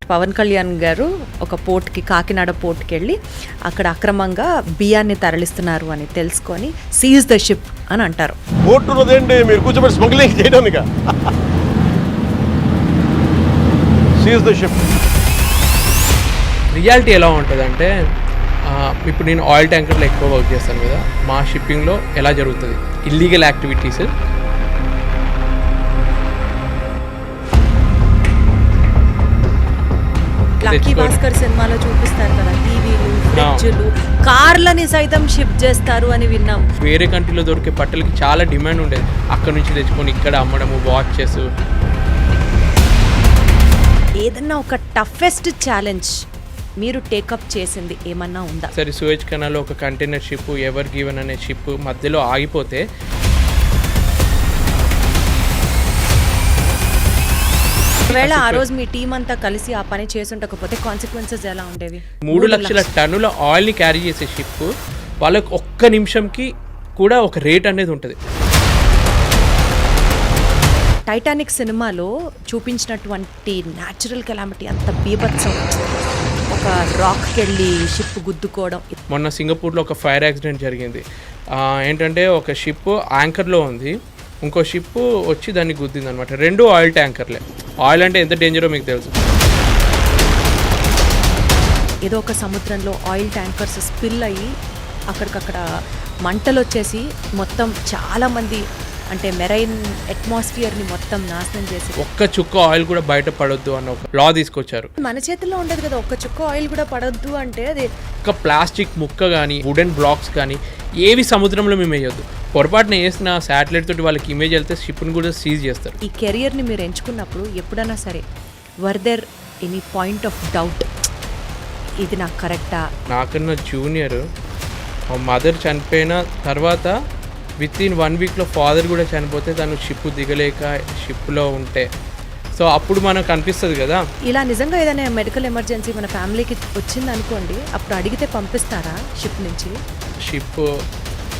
పవన్ కళ్యాణ్ గారు ఒక పోర్ట్కి, కాకినాడ పోర్ట్కి వెళ్ళి అక్కడ అక్రమంగా బియ్యాన్ని తరలిస్తున్నారు అని తెలుసుకొని సీజ్ ద షిప్ అని అంటారు. పోర్ట్ ఉన్నదేంటి, మీరు కూర్చోబెట్టి స్మగ్లింగ్ చేయడానికి. Seize the ship. రియాలిటీ ఎలా ఉంటుందంటే, ఇప్పుడు నేను ఆయిల్ ట్యాంకర్లో ఎక్కువ వర్క్ చేస్తాను కదా, మా షిప్పింగ్లో ఎలా జరుగుతుంది ఇల్లీగల్ యాక్టివిటీస్. లక్కీ భాస్కర్ సినిమాలో చూపిస్తారు కదా, టీవీలు, ఫ్రిడ్జ్లు, కార్లని సైతం షిప్ చేస్తారు అని విన్నాం. వేరే కంట్రీలో దొరికే బట్టలకి చాలా డిమాండ్ ఉండేది, అక్కడ నుంచి తెచ్చుకొని ఇక్కడ అమ్మడము, వాచెస్. ఏదన్నా ఒక టఫెస్ట్ ఛాలెంజ్ మీరు టేకప్ చేసింది ఏమన్నా ఉందా? సరే, సూయజ్ కెనాల్లో ఒక కంటైనర్ షిప్, ఎవర్ గివెన్ అనే షిప్ మధ్యలో ఆగిపోతే ఒకవేళ ఆ రోజు మీ టీం అంతా కలిసి ఆ పని చేసుండకపోతే కాన్సిక్వెన్సెస్ ఎలా ఉండేవి? 3 లక్షల టన్నుల ఆయిల్ని క్యారీ చేసే షిప్, వాళ్ళకి ఒక్క నిమిషంకి కూడా ఒక రేట్ అనేది ఉంటుంది. టైటానిక్ సినిమాలో చూపించినటువంటి న్యాచురల్ కెలామిటీ అంత బీభత్సం, ఒక రాక్కి వెళ్ళి షిప్ గుద్దుకోవడం. మొన్న సింగపూర్లో ఒక ఫైర్ యాక్సిడెంట్ జరిగింది. ఏంటంటే ఒక షిప్ యాంకర్లో ఉంది, ఇంకో షిప్ వచ్చి దాన్ని గుద్దింది అనమాట. 2 ఆయిల్ ట్యాంకర్లే. ఆయిల్ అంటే ఎంత డేంజరో మీకు తెలుసు. ఏదో ఒక సముద్రంలో ఆయిల్ ట్యాంకర్స్ స్పిల్ అయ్యి అక్కడికక్కడ మంటలు వచ్చేసి మొత్తం చాలామంది, అంటే మెరైన్ అట్మాస్ఫియర్ని మొత్తం నాశనం చేసి ఒక్క చుక్క ఆయిల్ కూడా బయట పడొద్దు అన్న ఒక లా తీసుకొచ్చారు. మన చేతుల్లో ఉండదు కదా, ఒక్క చుక్క ఆయిల్ కూడా పడొద్దు అంటే. అది ఒక ప్లాస్టిక్ ముక్క కానీ, వుడెన్ బ్లాక్స్ కానీ ఏవి సముద్రంలో మేము వేయొద్దు. పొరపాటున వేసిన శాటిలైట్ తోటి వాళ్ళకి ఇమేజ్ వెళ్తే షిప్ని కూడా సీజ్ చేస్తారు. ఈ కెరియర్ని మీరు ఎంచుకున్నప్పుడు ఎప్పుడైనా సరే were there any point of doubt, ఇది నాకు కరెక్టా? నాకన్నా జూనియర్ మా మదర్ చనిపోయిన తర్వాత విత్-ఇన్ 1 వీక్లో ఫాదర్ కూడా చనిపోతే తను షిప్ దిగలేక షిప్లో ఉంటే, సో అప్పుడు మనకు అనిపిస్తుంది కదా. ఇలా నిజంగా ఏదైనా మెడికల్ ఎమర్జెన్సీ మన ఫ్యామిలీకి వచ్చింది అనుకోండి, అప్పుడు అడిగితే పంపిస్తారా షిప్ నుంచి? షిప్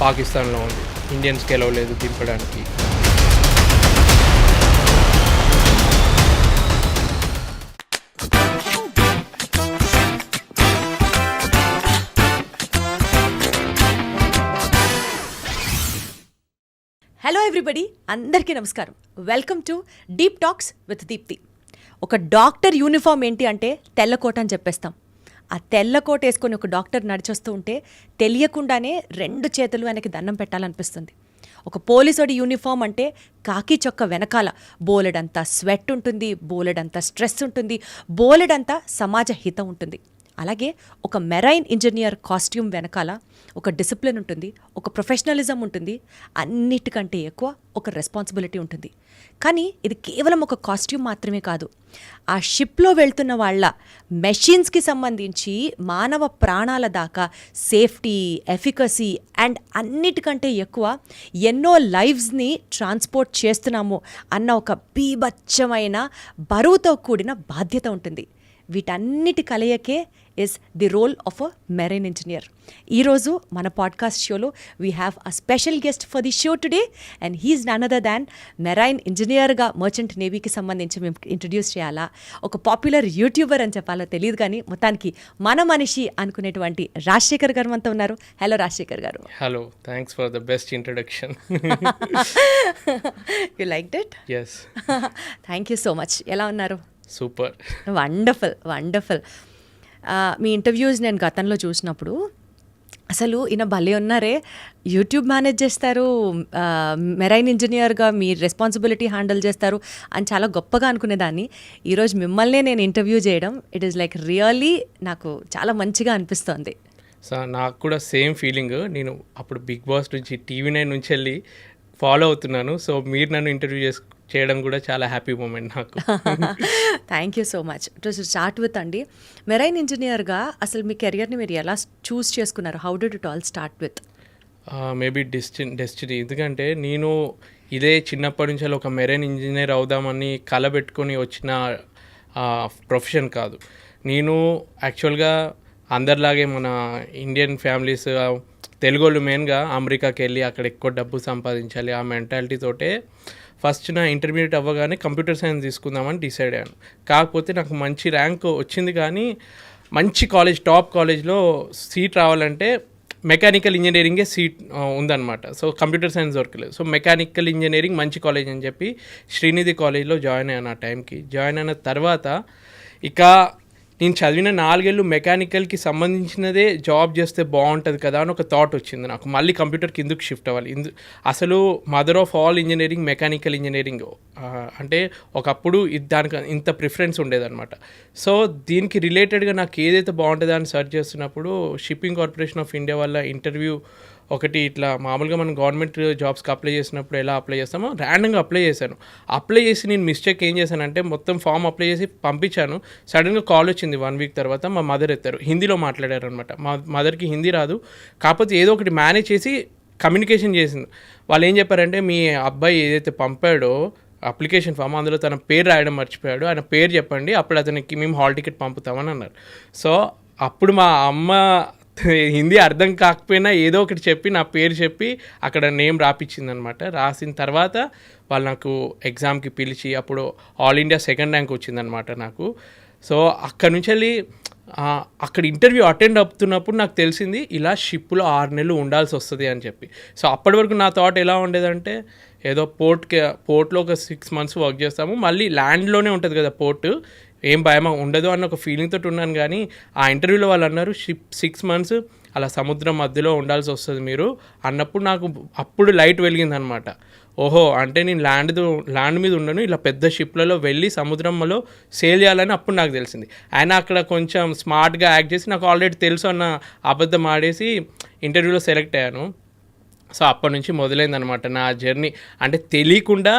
పాకిస్తాన్లో ఉంది, ఇండియన్స్కి ఎలవ్ లేదు దింపడానికి. హలో ఎవ్రీబడి, అందరికీ నమస్కారం. Welcome to deep talks with Deepti. ఒక డాక్టర్ యూనిఫామ్ ఏంటి అంటే తెల్లకోట అని చెప్పేస్తాం. ఆ తెల్లకోట వేసుకొని ఒక డాక్టర్ నడిచొస్తూ ఉంటే తెలియకుండానే 2 చేతులు ఆయనకి దండం పెట్టాలనిపిస్తుంది. ఒక పోలీసోడి యూనిఫామ్ అంటే కాకి చొక్క వెనకాల బోలెడంతా స్వెట్ ఉంటుంది, బోలెడంతా స్ట్రెస్ ఉంటుంది, బోలెడంతా సమాజ హితం ఉంటుంది. అలాగే ఒక మెరైన్ ఇంజనీర్ కాస్ట్యూమ్ వెనకాల ఒక డిసిప్లిన్ ఉంటుంది, ఒక ప్రొఫెషనలిజం ఉంటుంది, అన్నిటికంటే ఎక్కువ ఒక రెస్పాన్సిబిలిటీ ఉంటుంది. కానీ ఇది కేవలం ఒక కాస్ట్యూమ్ మాత్రమే కాదు. ఆ షిప్లో వెళ్తున్న వాళ్ళ మెషిన్స్కి సంబంధించి మానవ ప్రాణాల దాకా సేఫ్టీ, ఎఫికసీ అండ్ అన్నిటికంటే ఎక్కువ ఎన్నో లైవ్స్ని ట్రాన్స్పోర్ట్ చేస్తున్నాము అన్న ఒక బీభత్సమైన బరువుతో కూడిన బాధ్యత ఉంటుంది. వీటన్నిటి కలయికే is the role of a marine engineer. ఈరోజు మన పాడ్కాస్ట్ షోలో we have a special guest for the show today, and he's none other than marine ఇంజనీర్గా మర్చెంట్ నేవీకి సంబంధించి మేము ఇంట్రడ్యూస్ చేయాలా, ఒక పాపులర్ యూట్యూబర్ అని చెప్పాలో తెలియదు, కానీ మొత్తానికి మన మనిషి అనుకునేటువంటి రాజశేఖర్ గారు మనతో ఉన్నారు. హలో రాజశేఖర్ గారు. Hello, thanks for the best introduction. You liked it? yes. Thank you so much. ఎలా ఉన్నారు? సూపర్. Wonderful wonderful. మీ ఇంటర్వ్యూస్ నేను గతంలో చూసినప్పుడు అసలు ఈయన భలే ఉన్నారే, యూట్యూబ్ మేనేజ్ చేస్తారు, మెరైన్ ఇంజనీర్గా మీ రెస్పాన్సిబిలిటీ హ్యాండిల్ చేస్తారు అని చాలా గొప్పగా అనుకునేదాన్ని. ఈరోజు మిమ్మల్నే నేను ఇంటర్వ్యూ చేయడం, ఇట్ ఈస్ లైక్ రియల్లీ నాకు చాలా మంచిగా అనిపిస్తోంది. సో నాకు కూడా సేమ్ ఫీలింగ్. నేను అప్పుడు బిగ్ బాస్ నుంచి TV9 నుంచి వెళ్ళి ఫాలో అవుతున్నాను. సో మీరు నన్ను ఇంటర్వ్యూ చేయడం కూడా చాలా హ్యాపీ మూమెంట్ నాకు. Thank you so much. To start with అండి, మెరైన్ ఇంజనీర్గా అసలు మీ కెరియర్ని మీరు ఎలా చూస్ చేసుకున్నారు? How did it all start with? Maybe destiny. ఎందుకంటే నేను ఇదే చిన్నప్పటి నుంచి ఒక మెరైన్ ఇంజనీర్ అవుదామని కల పెట్టుకొని వచ్చిన ప్రొఫెషన్ కాదు. నేను యాక్చువల్గా అందరిలాగే మన ఇండియన్ ఫ్యామిలీస్, తెలుగు వాళ్ళు మెయిన్గా అమెరికాకి వెళ్ళి అక్కడ ఎక్కువ డబ్బు సంపాదించాలి ఆ మెంటాలిటీ తోటే ఫస్ట్ నా ఇంటర్మీడియట్ అవ్వగానే కంప్యూటర్ సైన్స్ తీసుకుందామని డిసైడ్ అయ్యాను. కాకపోతే నాకు మంచి ర్యాంక్ వచ్చింది, కానీ మంచి కాలేజ్, టాప్ కాలేజ్లో సీట్ రావాలంటే మెకానికల్ ఇంజనీరింగే సీట్ ఉందన్నమాట. సో కంప్యూటర్ సైన్స్ దొరకలేదు. సో మెకానికల్ ఇంజనీరింగ్ మంచి కాలేజ్ అని చెప్పి శ్రీనిధి కాలేజ్లో జాయిన్ అయ్యాను. ఆ టైంకి జాయిన్ అయిన తర్వాత ఇక నేను చదివిన 4 ఏళ్ళు మెకానికల్కి సంబంధించినదే జాబ్ చేస్తే బాగుంటుంది కదా అని ఒక థాట్ వచ్చింది నాకు. మళ్ళీ కంప్యూటర్కి ఎందుకు షిఫ్ట్ అవ్వాలి? అసలు mother of all engineering mechanical engineering అంటే ఒకప్పుడు దానికి ఇంత ప్రిఫరెన్స్ ఉండేదన్నమాట. సో దీనికి రిలేటెడ్గా నాకు ఏదైతే బాగుంటుందో అని సెర్చ్ చేస్తున్నప్పుడు షిప్పింగ్ కార్పొరేషన్ ఆఫ్ ఇండియా వల్ల ఇంటర్వ్యూ ఒకటి ఇట్లా మామూలుగా మనం గవర్నమెంట్ జాబ్స్కి అప్లై చేసినప్పుడు ఎలా అప్లై చేస్తామో ర్యాండమ్గా అప్లై చేశాను. అప్లై చేసి నేను మిస్టేక్ ఏం చేశానంటే మొత్తం ఫామ్ అప్లై చేసి పంపించాను. సడన్గా కాల్ వచ్చింది 1 వీక్ తర్వాత. మా మదర్ ఎత్తారు, హిందీలో మాట్లాడారు అనమాట. మా మదర్కి హిందీ రాదు, కాకపోతే ఏదో ఒకటి మేనేజ్ చేసి కమ్యూనికేషన్ చేసింది. వాళ్ళు ఏం చెప్పారంటే, మీ అబ్బాయి ఏదైతే పంపాడో అప్లికేషన్ ఫామ్, అందులో తన పేరు రాయడం మర్చిపోయాడు, ఆయన పేరు చెప్పండి, అప్పుడు అతనికి మేము హాల్ టికెట్ పంపుతామని అన్నారు. సో అప్పుడు మా అమ్మ హిందీ అర్థం కాకపోయినా ఏదో ఒకటి చెప్పి నా పేరు చెప్పి అక్కడ నేమ్ రాపిచ్చింది అనమాట. రాసిన తర్వాత వాళ్ళు నాకు ఎగ్జామ్కి పిలిచి, అప్పుడు ఆల్ ఇండియా 2nd ర్యాంక్ వచ్చిందనమాట నాకు. సో అక్కడి నుంచి వెళ్ళి అక్కడ ఇంటర్వ్యూ అటెండ్ అవుతున్నప్పుడు నాకు తెలిసింది ఇలా షిప్లో 6 నెలలు ఉండాల్సి వస్తుంది అని చెప్పి. సో అప్పటి వరకు నా థాట్ ఎలా ఉండేదంటే, ఏదో పోర్ట్లో ఒక 6 మంత్స్ వర్క్ చేస్తాము, మళ్ళీ ల్యాండ్లోనే ఉంటుంది కదా పోర్ట్, ఏం భయం ఉండదు అన్న ఒక ఫీలింగ్ తోటి ఉన్నాను. కానీ ఆ ఇంటర్వ్యూలో వాళ్ళు అన్నారు 6 మంత్స్ అలా సముద్రం మధ్యలో ఉండాల్సి వస్తుంది మీరు అన్నప్పుడు నాకు అప్పుడు లైట్ వెలిగిందనమాట. ఓహో, అంటే నేను ల్యాండ్ మీద ఉండను, ఇలా పెద్ద షిప్లలో వెళ్ళి సముద్రంలో సేల్ చేయాలని అప్పుడు నాకు తెలిసింది. ఆయన అక్కడ కొంచెం స్మార్ట్గా యాక్ట్ చేసి నాకు ఆల్రెడీ తెలుసు అన్న అబద్ధం ఆడేసి ఇంటర్వ్యూలో సెలెక్ట్ అయ్యాను. సో అప్పటి నుంచి మొదలైందనమాట నా జర్నీ. అంటే తెలియకుండా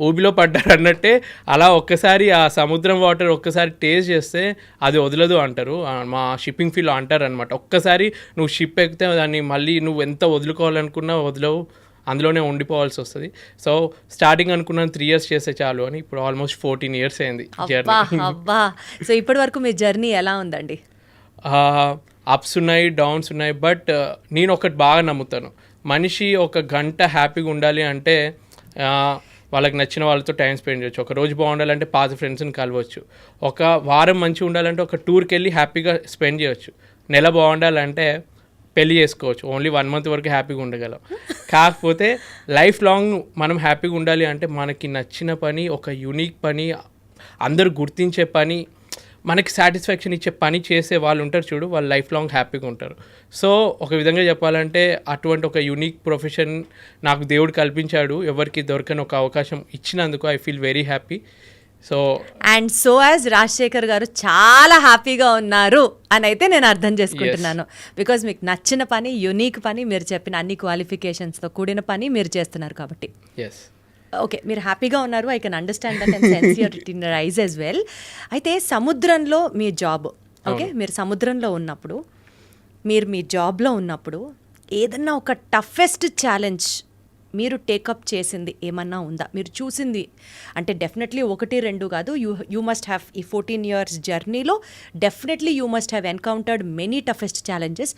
ఊబిలో పడ్డారు అన్నట్టే అలా ఒక్కసారి ఆ సముద్రం వాటర్ ఒక్కసారి టేస్ట్ చేస్తే అది వదలదు అంటారు, మా షిప్పింగ్ ఫీల్డ్లో అంటారు అనమాట. ఒక్కసారి నువ్వు షిప్ ఎక్కితే దాన్ని మళ్ళీ నువ్వు ఎంత వదులుకోవాలనుకున్నా వదలవు, అందులోనే ఉండిపోవాల్సి వస్తుంది. సో స్టార్టింగ్ అనుకున్నాను 3 years చేస్తే చాలు అని, ఇప్పుడు ఆల్మోస్ట్ 14 years అయింది జర్నీ. అబ్బా, సో ఇప్పటి వరకు మీ జర్నీ ఎలా ఉందండి? అప్స్ ఉన్నాయి, డౌన్స్ ఉన్నాయి. బట్ నేను ఒకటి బాగా నమ్ముతాను, మనిషి 1 గంట హ్యాపీగా ఉండాలి అంటే వాళ్ళకి నచ్చిన వాళ్ళతో టైం స్పెండ్ చేయొచ్చు. ఒక రోజు బాగుండాలంటే పాత ఫ్రెండ్స్ని కలవచ్చు. ఒక వారం మంచిగా ఉండాలంటే ఒక టూర్కి వెళ్ళి హ్యాపీగా స్పెండ్ చేయొచ్చు. నెల బాగుండాలంటే పెళ్ళి చేసుకోవచ్చు. ఓన్లీ 1 month వరకు హ్యాపీగా ఉండగలం. కాకపోతే లైఫ్ లాంగ్ మనం హ్యాపీగా ఉండాలి అంటే మనకి నచ్చిన పని, ఒక యూనిక్ పని, అందరూ గుర్తించే పని, మనకి సాటిస్ఫాక్షన్ ఇచ్చే పని చేసే వాళ్ళు ఉంటారు చూడు, వాళ్ళు లైఫ్ లాంగ్ హ్యాపీగా ఉంటారు. సో ఒక విధంగా చెప్పాలంటే అటువంటి ఒక యూనిక్ ప్రొఫెషన్ నాకు దేవుడు కల్పించాడు. ఎవరికి దొరకని ఒక అవకాశం ఇచ్చినందుకు I feel very happy. So and so as Rajasekhar గారు చాలా హ్యాపీగా ఉన్నారు అని అయితే నేను అర్థం చేసుకుంటున్నాను. బికాజ్ మీకు నచ్చిన పని, యునీక్ పని, మీరు చెప్పిన అన్ని క్వాలిఫికేషన్స్తో కూడిన పని మీరు చేస్తున్నారు కాబట్టి. ఎస్, ఓకే, మీరు హ్యాపీగా ఉన్నారు. I can understand that and sense your in your eyes as well. అయితే సముద్రంలో మీ జాబ్, ఓకే, మీరు సముద్రంలో ఉన్నప్పుడు, మీరు మీ జాబ్లో ఉన్నప్పుడు ఏదన్నా ఒక టఫెస్ట్ ఛాలెంజ్ మీరు టేకప్ చేసింది ఏమన్నా ఉందా? మీరు చూసింది అంటే డెఫినెట్లీ 1-2 కాదు, యూ మస్ట్ హ్యావ్ ఈ 14 years జర్నీలో definitely you must have encountered many toughest challenges.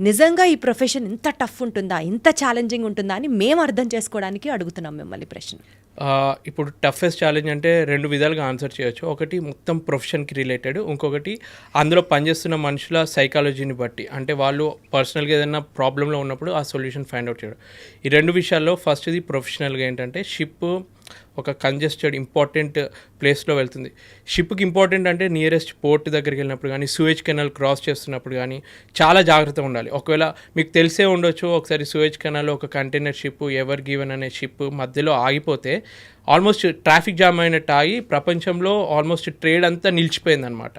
నిజంగా ఈ ప్రొఫెషన్ ఇంత టఫ్ ఉంటుందా, ఇంత ఛాలెంజింగ్ ఉంటుందా అని మేము అర్థం చేసుకోవడానికి అడుగుతున్నాం మిమ్మల్ని ప్రశ్న. ఇప్పుడు టఫెస్ట్ ఛాలెంజ్ అంటే 2 విధాలుగా ఆన్సర్ చేయొచ్చు. ఒకటి మొత్తం ప్రొఫెషన్కి రిలేటెడ్, ఇంకొకటి అందులో పనిచేస్తున్న మనుషుల సైకాలజీని బట్టి, అంటే వాళ్ళు పర్సనల్గా ఏదైనా ప్రాబ్లంలో ఉన్నప్పుడు ఆ సొల్యూషన్ ఫైండ్ అవుట్ చేయడం. ఈ 2 విషయాల్లో ఫస్ట్ది ప్రొఫెషనల్గా ఏంటంటే, షిప్ ఒక కంజెస్టెడ్ ఇంపార్టెంట్ ప్లేస్లో వెళ్తుంది. షిప్కి ఇంపార్టెంట్ అంటే నియరెస్ట్ పోర్ట్ దగ్గరికి వెళ్ళినప్పుడు కానీ, సూయేజ్ కెనాల్ క్రాస్ చేస్తున్నప్పుడు కానీ చాలా జాగ్రత్తగా ఉండాలి. ఒకవేళ మీకు తెలిసే ఉండొచ్చు, ఒకసారి సూయేజ్ కెనాల్లో ఒక కంటైనర్ షిప్, ఎవర్ గివెన్ అనే షిప్ మధ్యలో ఆగిపోతే ఆల్మోస్ట్ ట్రాఫిక్ జామ్ అయినట్టు ఆగి ప్రపంచంలో ఆల్మోస్ట్ ట్రేడ్ అంతా నిలిచిపోయిందనమాట.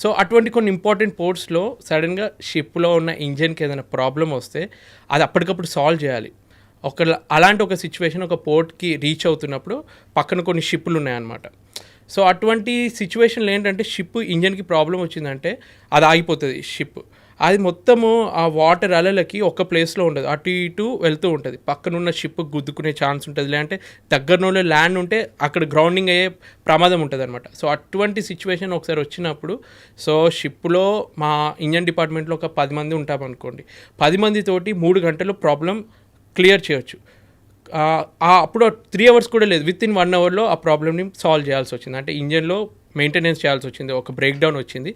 సో అటువంటి కొన్ని ఇంపార్టెంట్ పోర్ట్స్లో సడన్గా షిప్లో ఉన్న ఇంజన్కి ఏదైనా ప్రాబ్లం వస్తే అది అప్పటికప్పుడు సాల్వ్ చేయాలి. అలాంటి ఒక సిచ్యువేషన్ ఒక పోర్ట్కి రీచ్ అవుతున్నప్పుడు పక్కన కొన్ని షిప్పులు ఉన్నాయన్నమాట. సో అటువంటి సిచ్యువేషన్లో ఏంటంటే, షిప్ ఇంజన్కి ప్రాబ్లం వచ్చిందంటే అది ఆగిపోతుంది షిప్. అది మొత్తము ఆ వాటర్ అలలకి ఒక ప్లేస్లో ఉండదు, అటు ఇటు వెళ్తూ ఉంటుంది. పక్కనున్న షిప్ గుద్దుకునే ఛాన్స్ ఉంటుంది, లేదంటే దగ్గరలో ల్యాండ్ ఉంటే అక్కడ గ్రౌండింగ్ అయ్యే ప్రమాదం ఉంటుంది అనమాట. సో అటువంటి సిచ్యువేషన్ ఒకసారి వచ్చినప్పుడు, సో షిప్లో మా ఇంజన్ డిపార్ట్మెంట్లో ఒక 10 మంది ఉంటామనుకోండి, 10 మందితోటి 3 గంటలు ప్రాబ్లం క్లియర్ చేయొచ్చు. అప్పుడు 3 hours కూడా లేదు, విత్ ఇన్ 1 hourలో ఆ ప్రాబ్లమ్ని సాల్వ్ చేయాల్సి వచ్చింది. అంటే ఇంజన్లో మెయింటెనెన్స్ చేయాల్సి వచ్చింది, ఒక బ్రేక్ డౌన్ వచ్చింది.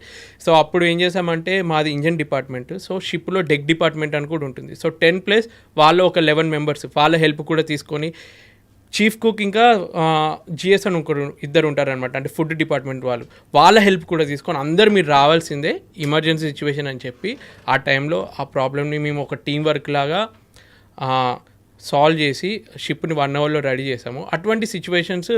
సో అప్పుడు ఏం చేసామంటే మాది ఇంజన్ డిపార్ట్మెంట్, సో షిప్లో డెక్ డిపార్ట్మెంట్ అని కూడా ఉంటుంది. సో 10+ వాళ్ళు ఒక 11 members వాళ్ళ హెల్ప్ కూడా తీసుకొని, చీఫ్ కుక్ ఇంకా జిఎస్ అని ఇంకొకరు ఇద్దరు ఉంటారనమాట, అంటే ఫుడ్ డిపార్ట్మెంట్ వాళ్ళ హెల్ప్ కూడా తీసుకొని అందరు మీరు రావాల్సిందే ఎమర్జెన్సీ సిచ్యువేషన్ అని చెప్పి ఆ టైంలో ఆ ప్రాబ్లమ్ని మేము ఒక టీం వర్క్ లాగా సాల్వ్ చేసి షిప్ని 1 hourలో రెడీ చేసాము. అటువంటి సిచ్యువేషన్స్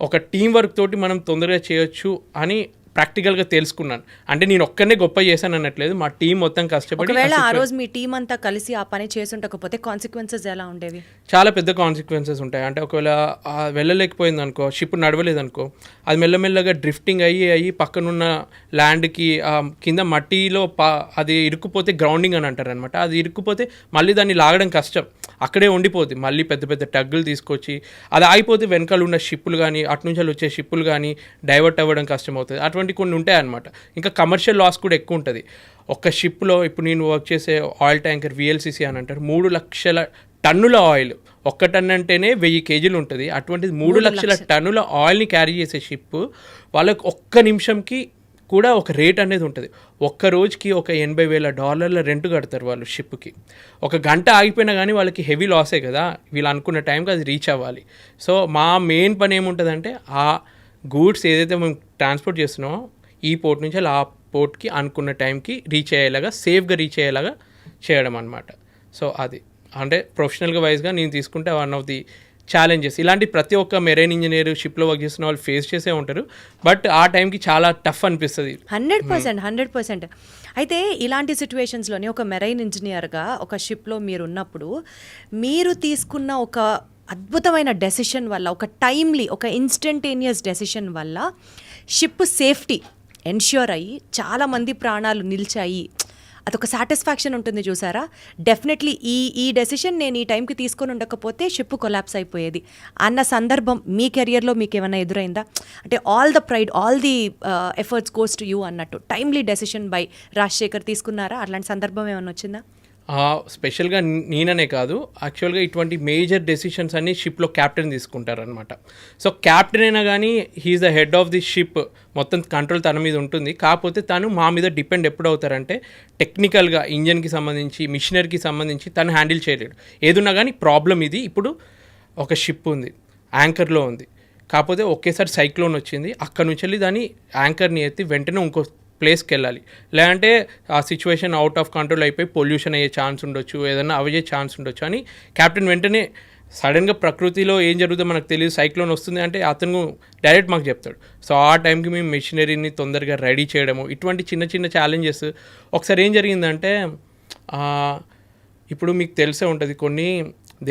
ఒక టీం వర్క్ తోటి మనం తొందరగా చేయొచ్చు అని ప్రాక్టికల్గా తెలుసుకున్నాను. అంటే నేను ఒక్కనే గొప్ప చేశాను అనట్లేదు, మా టీం మొత్తం కష్టపడి. ఒకవేళ ఆ రోజు మీ టీం అంతా కలిసి ఆ పని చేసుండకపోతే కాన్సిక్వెన్సెస్ ఎలా ఉండేవి? చాలా పెద్ద కాన్సిక్వెన్సెస్ ఉంటాయి. అంటే ఒకవేళ వెళ్ళలేకపోయింది అనుకో, షిప్ నడవలేదు అనుకో, అది మెల్లమెల్లగా డ్రిఫ్టింగ్ అయ్యి పక్కనున్న ల్యాండ్కి కింద మట్టిలో అది ఇరుక్కుపోతే గ్రౌండింగ్ అని అంటారు అనమాట. అది ఇరుక్కుపోతే మళ్ళీ దాన్ని లాగడం కష్టం, అక్కడే ఉండిపోతుంది. మళ్ళీ పెద్ద పెద్ద టగ్గులు తీసుకొచ్చి అది ఆగిపోతే వెనకాల ఉన్న షిప్పులు కానీ అటు నుంచి వచ్చే షిప్పులు కానీ డైవర్ట్ అవ్వడం కష్టం అవుతుంది. అటువంటి కొన్ని ఉంటాయి అన్నమాట. ఇంకా కమర్షియల్ లాస్ కూడా ఎక్కువ ఉంటుంది. ఒక షిప్లో ఇప్పుడు నేను వర్క్ చేసే ఆయిల్ ట్యాంకర్ VLCC అని అంటారు, 3 లక్షల టన్నుల ఆయిల్. 1 టన్ అంటేనే 1000 kgs ఉంటుంది. అటువంటిది 3 లక్షల టన్నుల ఆయిల్ని క్యారీ చేసే షిప్ వాళ్ళకి ఒక్క నిమిషంకి కూడా ఒక రేట్ అనేది ఉంటుంది. ఒక్క రోజుకి ఒక $80,000 రెంట్ కడతారు వాళ్ళు షిప్కి. 1 గంట ఆగిపోయినా కానీ వాళ్ళకి హెవీ లాసే కదా, వీళ్ళు అనుకున్న టైంకి అది రీచ్ అవ్వాలి. సో మా మెయిన్ పని ఏముంటుందంటే ఆ గూడ్స్ ఏదైతే మేము ట్రాన్స్పోర్ట్ చేస్తున్నామో ఈ పోర్ట్ నుంచి ఆ పోర్ట్కి అనుకున్న టైంకి రీచ్ అయ్యేలాగా, సేఫ్గా రీచ్ అయ్యేలాగా చేయడం అనమాట. సో అది అంటే ప్రొఫెషనల్గా వైజ్గా నేను తీసుకుంటే వన్ ఆఫ్ ది ఛాలెంజెస్. ఇలాంటి ప్రతి ఒక్క మెరైన్ ఇంజనీర్ షిప్లో వర్క్ చేస్తున్న వాళ్ళు ఫేస్ చేసే ఉంటారు. బట్ ఆ టైంకి చాలా టఫ్ అనిపిస్తుంది. 100%. అయితే ఇలాంటి సిచ్యువేషన్స్లోని ఒక మెరైన్ ఇంజనీర్గా ఒక షిప్లో మీరు ఉన్నప్పుడు మీరు తీసుకున్న ఒక అద్భుతమైన డెసిషన్ వల్ల, ఒక టైమ్లీ, ఒక ఇన్స్టంటేనియస్ డెసిషన్ వల్ల షిప్ సేఫ్టీ ఎన్ష్యూర్ అయ్యి చాలామంది ప్రాణాలు నిలిచాయి, అదొక సాటిస్ఫాక్షన్ ఉంటుంది చూసారా. డెఫినెట్లీ ఈ డెసిషన్ నేను ఈ టైంకి తీసుకొని ఉండకపోతే షిప్ కొలాప్స్ అయిపోయేది అన్న సందర్భం మీ కెరియర్లో మీకు ఏమైనా ఎదురైందా? అంటే all the pride, all the efforts goes to you అన్నట్టు టైమ్లీ డెసిషన్ బై రాజశేఖర్ తీసుకున్నారా? అట్లాంటి సందర్భం ఏమైనా వచ్చిందా? స్పెషల్గా నేననే కాదు, యాక్చువల్గా ఇటువంటి మేజర్ డెసిషన్స్ అన్ని షిప్లో క్యాప్టెన్ తీసుకుంటారనమాట. సో క్యాప్టెన్ అయినా కానీ he's the head of the ship, మొత్తం కంట్రోల్ తన మీద ఉంటుంది. కాకపోతే తను మా మీద డిపెండ్ ఎప్పుడు అవుతారంటే టెక్నికల్గా ఇంజన్కి సంబంధించి, మిషనరీకి సంబంధించి తను హ్యాండిల్ చేయలేడు. ఏదున్నా కానీ ప్రాబ్లం ఇది, ఇప్పుడు ఒక షిప్ ఉంది, యాంకర్లో ఉంది, కాకపోతే ఒకేసారి సైక్లోన్ వచ్చింది, అక్కడ నుంచి వెళ్ళి దాన్ని యాంకర్ని ఎత్తి వెంటనే ఇంకో ప్లేస్కి వెళ్ళాలి. లేదంటే ఆ సిచ్యువేషన్ అవుట్ ఆఫ్ కంట్రోల్ అయిపోయి పొల్యూషన్ అయ్యే ఛాన్స్ ఉండొచ్చు, ఏదైనా అవయ్యే ఛాన్స్ ఉండొచ్చు అని కెప్టెన్ వెంటనే సడన్గా ప్రకృతిలో ఏం జరుగుతుందో మనకు తెలియదు, సైక్లోన్ వస్తుంది అంటే అతను డైరెక్ట్ మాకు చెప్తాడు. సో ఆ టైంకి మేము మెషినరీని తొందరగా రెడీ చేయడము, ఇటువంటి చిన్న చిన్న ఛాలెంజెస్. ఒకసారి ఏం జరిగిందంటే ఇప్పుడు మీకు తెలిసే ఉంటుంది, కొన్ని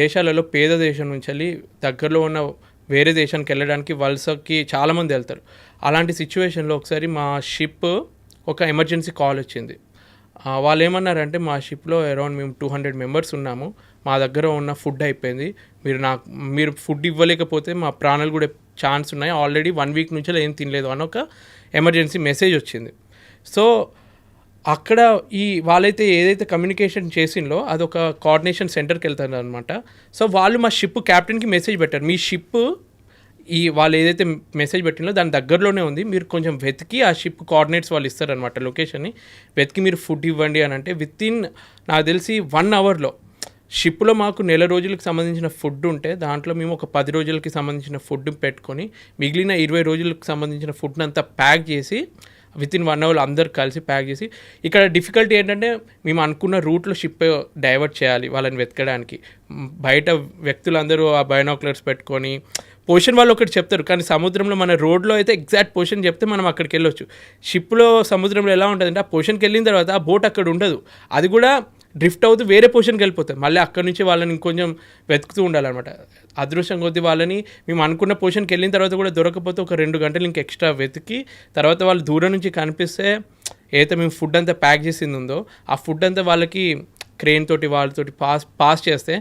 దేశాలలో పేద దేశం నుంచి వెళ్ళి దగ్గరలో ఉన్న వేరే దేశానికి వెళ్ళడానికి వలసకి చాలామంది వెళ్తారు. అలాంటి సిచ్యువేషన్లో ఒకసారి మా షిప్ ఒక ఎమర్జెన్సీ కాల్ వచ్చింది. వాళ్ళు ఏమన్నారంటే మా షిప్లో అరౌండ్ మేము 200 members ఉన్నాము, మా దగ్గర ఉన్న ఫుడ్ అయిపోయింది, మీరు ఫుడ్ ఇవ్వలేకపోతే మా ప్రాణాలు కూడా ఛాన్స్ ఉన్నాయి, ఆల్రెడీ 1 week నుంచి ఏం తినలేదు అని ఒక ఎమర్జెన్సీ మెసేజ్ వచ్చింది. సో అక్కడ వాళ్ళైతే ఏదైతే కమ్యూనికేషన్ చేసిందో అదొక కోఆర్డినేషన్ సెంటర్కి వెళ్తారు అనమాట. సో వాళ్ళు మా షిప్ క్యాప్టెన్కి మెసేజ్ పెట్టారు, మీ షిప్ వాళ్ళు ఏదైతే మెసేజ్ పెట్టిందో దాని దగ్గరలోనే ఉంది, మీరు కొంచెం వెతికి ఆ షిప్ కోఆర్డినేట్స్ వాళ్ళు ఇస్తారనమాట, లొకేషన్ని వెతికి మీరు ఫుడ్ ఇవ్వండి అని. అంటే వితిన్ నాకు తెలిసి 1 hourలో షిప్లో మాకు 1 రోజులకు సంబంధించిన ఫుడ్ ఉంటే దాంట్లో మేము ఒక 10 రోజులకి సంబంధించిన ఫుడ్ పెట్టుకొని మిగిలిన 20 రోజులకు సంబంధించిన ఫుడ్ని అంతా ప్యాక్ చేసి వితిన్ 1 hour అందరు కలిసి ప్యాక్ చేసి. ఇక్కడ డిఫికల్టీ ఏంటంటే మేము అనుకున్న రూట్లో షిప్ డైవర్ట్ చేయాలి వాళ్ళని వెతకడానికి. బయట వ్యక్తులందరూ ఆ బైనాక్యులర్స్ పెట్టుకొని పొజిషన్ వాళ్ళు ఒకటి చెప్తారు, కానీ సముద్రంలో మన రోడ్లో అయితే ఎగ్జాక్ట్ పొజిషన్ చెప్తే మనం అక్కడికి వెళ్ళొచ్చు. షిప్లో సముద్రంలో ఎలా ఉంటుందంటే ఆ పొజిషన్కి వెళ్ళిన తర్వాత ఆ బోట్ అక్కడ ఉండదు, అది కూడా డ్రిఫ్ట్ అవుతూ వేరే పొజిషన్కి వెళ్ళిపోతుంది. మళ్ళీ అక్కడి నుంచి వాళ్ళని ఇంకొంచెం వెతుకుతూ ఉండాలన్నమాట. అదృష్టం కొద్దీ వాళ్ళని మేము అనుకున్న పొజిషన్కి వెళ్ళిన తర్వాత కూడా దొరకకపోతే ఒక 2 గంటలు ఇంక ఎక్స్ట్రా వెతికి తర్వాత వాళ్ళు దూరం నుంచి కనిపిస్తే ఏదైతే మేము ఫుడ్ అంతా ప్యాక్ చేసింది ఉందో ఆ ఫుడ్ అంతా వాళ్ళకి క్రెయిన్ తోటి వాళ్ళతోటి పాస్ చేస్తే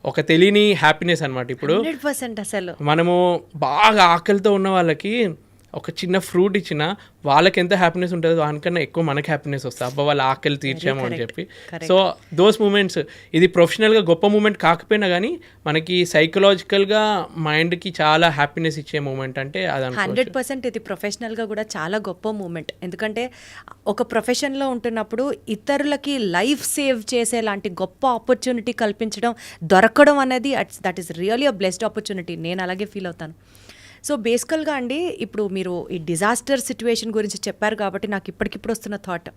ఒక తెలియని హ్యాపీనెస్ అనమాట. ఇప్పుడు 100% అసలు మనము బాగా ఆకలితో ఉన్న వాళ్ళకి ఒక చిన్న ఫ్రూట్ ఇచ్చినా వాళ్ళకి ఎంత హ్యాపీనెస్ ఉంటుందో దానికన్నా ఎక్కువ మనకి హ్యాపీనెస్ వస్తుంది. అబ్బా వాళ్ళ ఆకలి తీర్చాము అని చెప్పి. సో దోస్ మూమెంట్స్, ఇది ప్రొఫెషనల్గా గొప్ప మూమెంట్ కాకపోయినా కానీ మనకి సైకలాజికల్గా మైండ్కి చాలా హ్యాపీనెస్ ఇచ్చే మూమెంట్ అంటే అది 100% ఇది ప్రొఫెషనల్గా కూడా చాలా గొప్ప మూమెంట్. ఎందుకంటే ఒక ప్రొఫెషన్లో ఉంటున్నప్పుడు ఇతరులకి లైఫ్ సేవ్ చేసేలాంటి గొప్ప ఆపర్చునిటీ కల్పించడం దొరకడం అనేది that is really a blessed opportunity. నేను అలాగే ఫీల్ అవుతాను. సో బేసికల్గా అండి, ఇప్పుడు మీరు ఈ డిజాస్టర్ సిచ్యువేషన్ గురించి చెప్పారు కాబట్టి నాకు ఇప్పటికిప్పుడు వస్తున్న థాట్,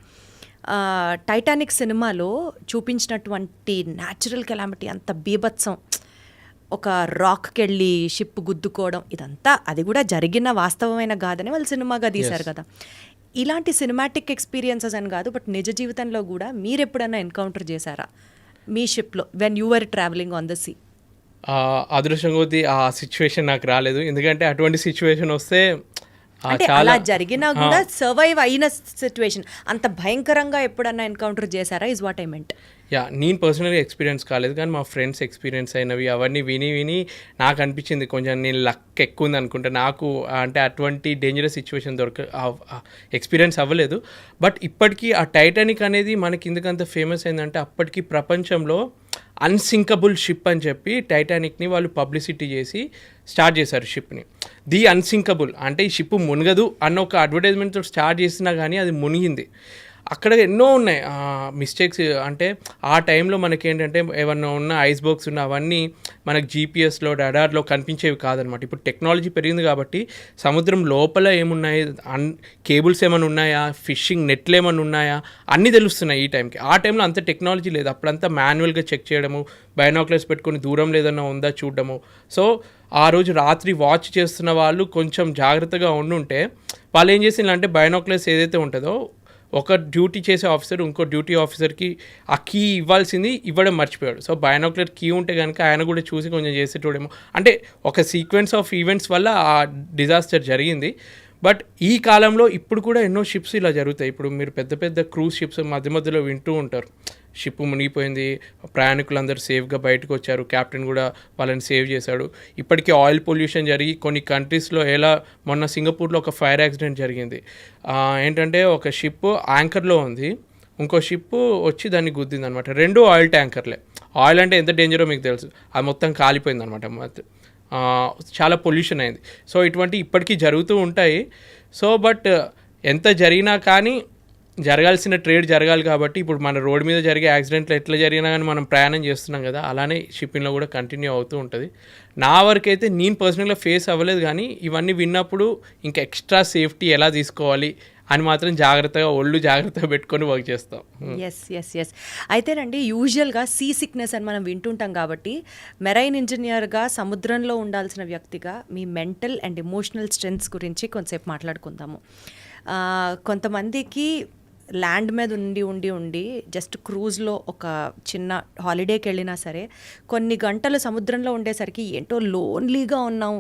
టైటానిక్ సినిమాలో చూపించినటువంటి న్యాచురల్ కెలామిటీ, అంత బీభత్సం, ఒక రాక్కి వెళ్ళి షిప్ గుద్దుకోవడం, ఇదంతా అది కూడా జరిగిన వాస్తవమైన కాదని వాళ్ళు సినిమాగా తీశారు కదా. ఇలాంటి సినిమాటిక్ ఎక్స్పీరియన్సెస్ అని కాదు, బట్ నిజ జీవితంలో కూడా మీరు ఎప్పుడైనా ఎన్కౌంటర్ చేశారా మీ షిప్లో when you are travelling on the sea? అదృష్టం కొద్దీ ఆ సిచ్యువేషన్ నాకు రాలేదు. ఎందుకంటే అటువంటి సిచ్యువేషన్ వస్తే అంటే అలా జరిగినా కూడా సర్వైవ్ అయిన సిచ్యువేషన్ అంత భయంకరంగా ఎప్పుడన్నా ఎన్కౌంటర్ చేశారా ఇస్ వాట్ ఐ మెంట్. నేను పర్సనల్గా ఎక్స్పీరియన్స్ కాలేదు, కానీ మా ఫ్రెండ్స్ ఎక్స్పీరియన్స్ అయినవి అవన్నీ విని నాకు అనిపించింది కొంచెం నేను లక్ ఎక్కువ ఉంది అనుకుంటా. నాకు అంటే అటువంటి డేంజరస్ సిచ్యువేషన్ ఎక్స్పీరియన్స్ అవ్వలేదు. బట్ ఇప్పటికీ ఆ టైటానిక్ అనేది మనకి ఎందుకంత ఫేమస్ అయిందంటే అప్పటికి ప్రపంచంలో అన్సింకబుల్ షిప్ అని చెప్పి టైటానిక్ని వాళ్ళు పబ్లిసిటీ చేసి స్టార్ట్ చేశారు షిప్ని. ది అన్సింకబుల్ అంటే ఈ షిప్ మునగదు అన్న ఒక అడ్వర్టైజ్మెంట్తో స్టార్ట్ చేసినా కానీ అది మునిగింది. అక్కడ ఎన్నో ఉన్నాయి మిస్టేక్స్. అంటే ఆ టైంలో మనకేంటంటే ఏమన్నా ఉన్న ఐస్ బాక్స్ ఉన్న అవన్నీ మనకు జీపీఎస్లో రడార్లో కనిపించేవి కాదనమాట. ఇప్పుడు టెక్నాలజీ పెరిగింది కాబట్టి సముద్రం లోపల ఏమున్నాయి, కేబుల్స్ ఏమైనా ఉన్నాయా, ఫిషింగ్ నెట్లు ఏమైనా ఉన్నాయా అన్నీ తెలుస్తున్నాయి ఈ టైంకి. ఆ టైంలో అంత టెక్నాలజీ లేదు. అప్పుడంతా మాన్యువల్గా చెక్ చేయడము, బైనాక్యులర్స్ పెట్టుకొని దూరం లేదన్నా ఉందా చూడడము. సో ఆ రోజు రాత్రి వాచ్ చేస్తున్న వాళ్ళు కొంచెం జాగ్రత్తగా ఉండుంటే వాళ్ళు ఏం చేసిందంటే బైనాక్యులర్స్ ఏదైతే ఉంటుందో ఒక డ్యూటీ చేసే ఆఫీసర్ ఇంకో డ్యూటీ ఆఫీసర్కి ఆ కీ ఇవ్వాల్సింది ఇవ్వడం మర్చిపోయాడు. సో బైనాక్యులర్ కీ ఉంటే కనుక ఆయన కూడా చూసి కొంచెం చేసేటోడేమో. అంటే ఒక సీక్వెన్స్ ఆఫ్ ఈవెంట్స్ వల్ల ఆ డిజాస్టర్ జరిగింది. బట్ ఈ కాలంలో ఇప్పుడు కూడా ఎన్నో షిప్స్ ఇలా జరుగుతాయి. ఇప్పుడు మీరు పెద్ద పెద్ద క్రూజ్ షిప్స్ మధ్య మధ్యలో వింటూ ఉంటారు, షిప్ మునిగిపోయింది, ప్రయాణికులందరూ సేఫ్గా బయటకు వచ్చారు, కెప్టెన్ కూడా వాళ్ళని సేవ్ చేశాడు. ఇప్పటికీ ఆయిల్ పొల్యూషన్ జరిగి కొన్ని కంట్రీస్లో ఎలా మొన్న సింగపూర్లో ఒక ఫైర్ యాక్సిడెంట్ జరిగింది. ఏంటంటే ఒక షిప్ యాంకర్లో ఉంది, ఇంకో షిప్ వచ్చి దాన్ని గుద్దింది అనమాట. రెండు ఆయిల్ ట్యాంకర్లే. ఆయిల్ అంటే ఎంత డేంజరో మీకు తెలుసు, అది మొత్తం కాలిపోయింది అనమాట. చాలా పొల్యూషన్ అయింది. సో ఇటువంటి ఇప్పటికీ జరుగుతూ ఉంటాయి. సో బట్ ఎంత జరిగినా కానీ జరగాల్సిన ట్రేడ్ జరగాలి కాబట్టి ఇప్పుడు మన రోడ్ మీద జరిగే యాక్సిడెంట్లు ఎట్లా జరిగినా కానీ మనం ప్రయాణం చేస్తున్నాం కదా, అలానే షిప్పింగ్లో కూడా కంటిన్యూ అవుతూ ఉంటుంది. నా వరకు అయితే నేను పర్సనల్గా ఫేస్ అవ్వలేదు, కానీ ఇవన్నీ విన్నప్పుడు ఇంకా ఎక్స్ట్రా సేఫ్టీ ఎలా తీసుకోవాలి అని మాత్రం ఒళ్ళు జాగ్రత్తగా పెట్టుకొని వర్క్ చేస్తాం. ఎస్ అయితేనండి, యూజువల్గా సీ సిక్నెస్ అని మనం వింటుంటాం కాబట్టి మెరైన్ ఇంజనీర్గా సముద్రంలో ఉండాల్సిన వ్యక్తిగా మీ మెంటల్ అండ్ ఎమోషనల్ స్ట్రెంగ్త్స్ గురించి కొంతసేపు మాట్లాడుకుందాము. కొంతమందికి ల్యాండ్ మీద ఉండి జస్ట్ క్రూజ్లో ఒక చిన్న హాలిడేకి వెళ్ళినా సరే కొన్ని గంటలు సముద్రంలో ఉండేసరికి ఏంటో లోన్లీగా ఉన్నాం,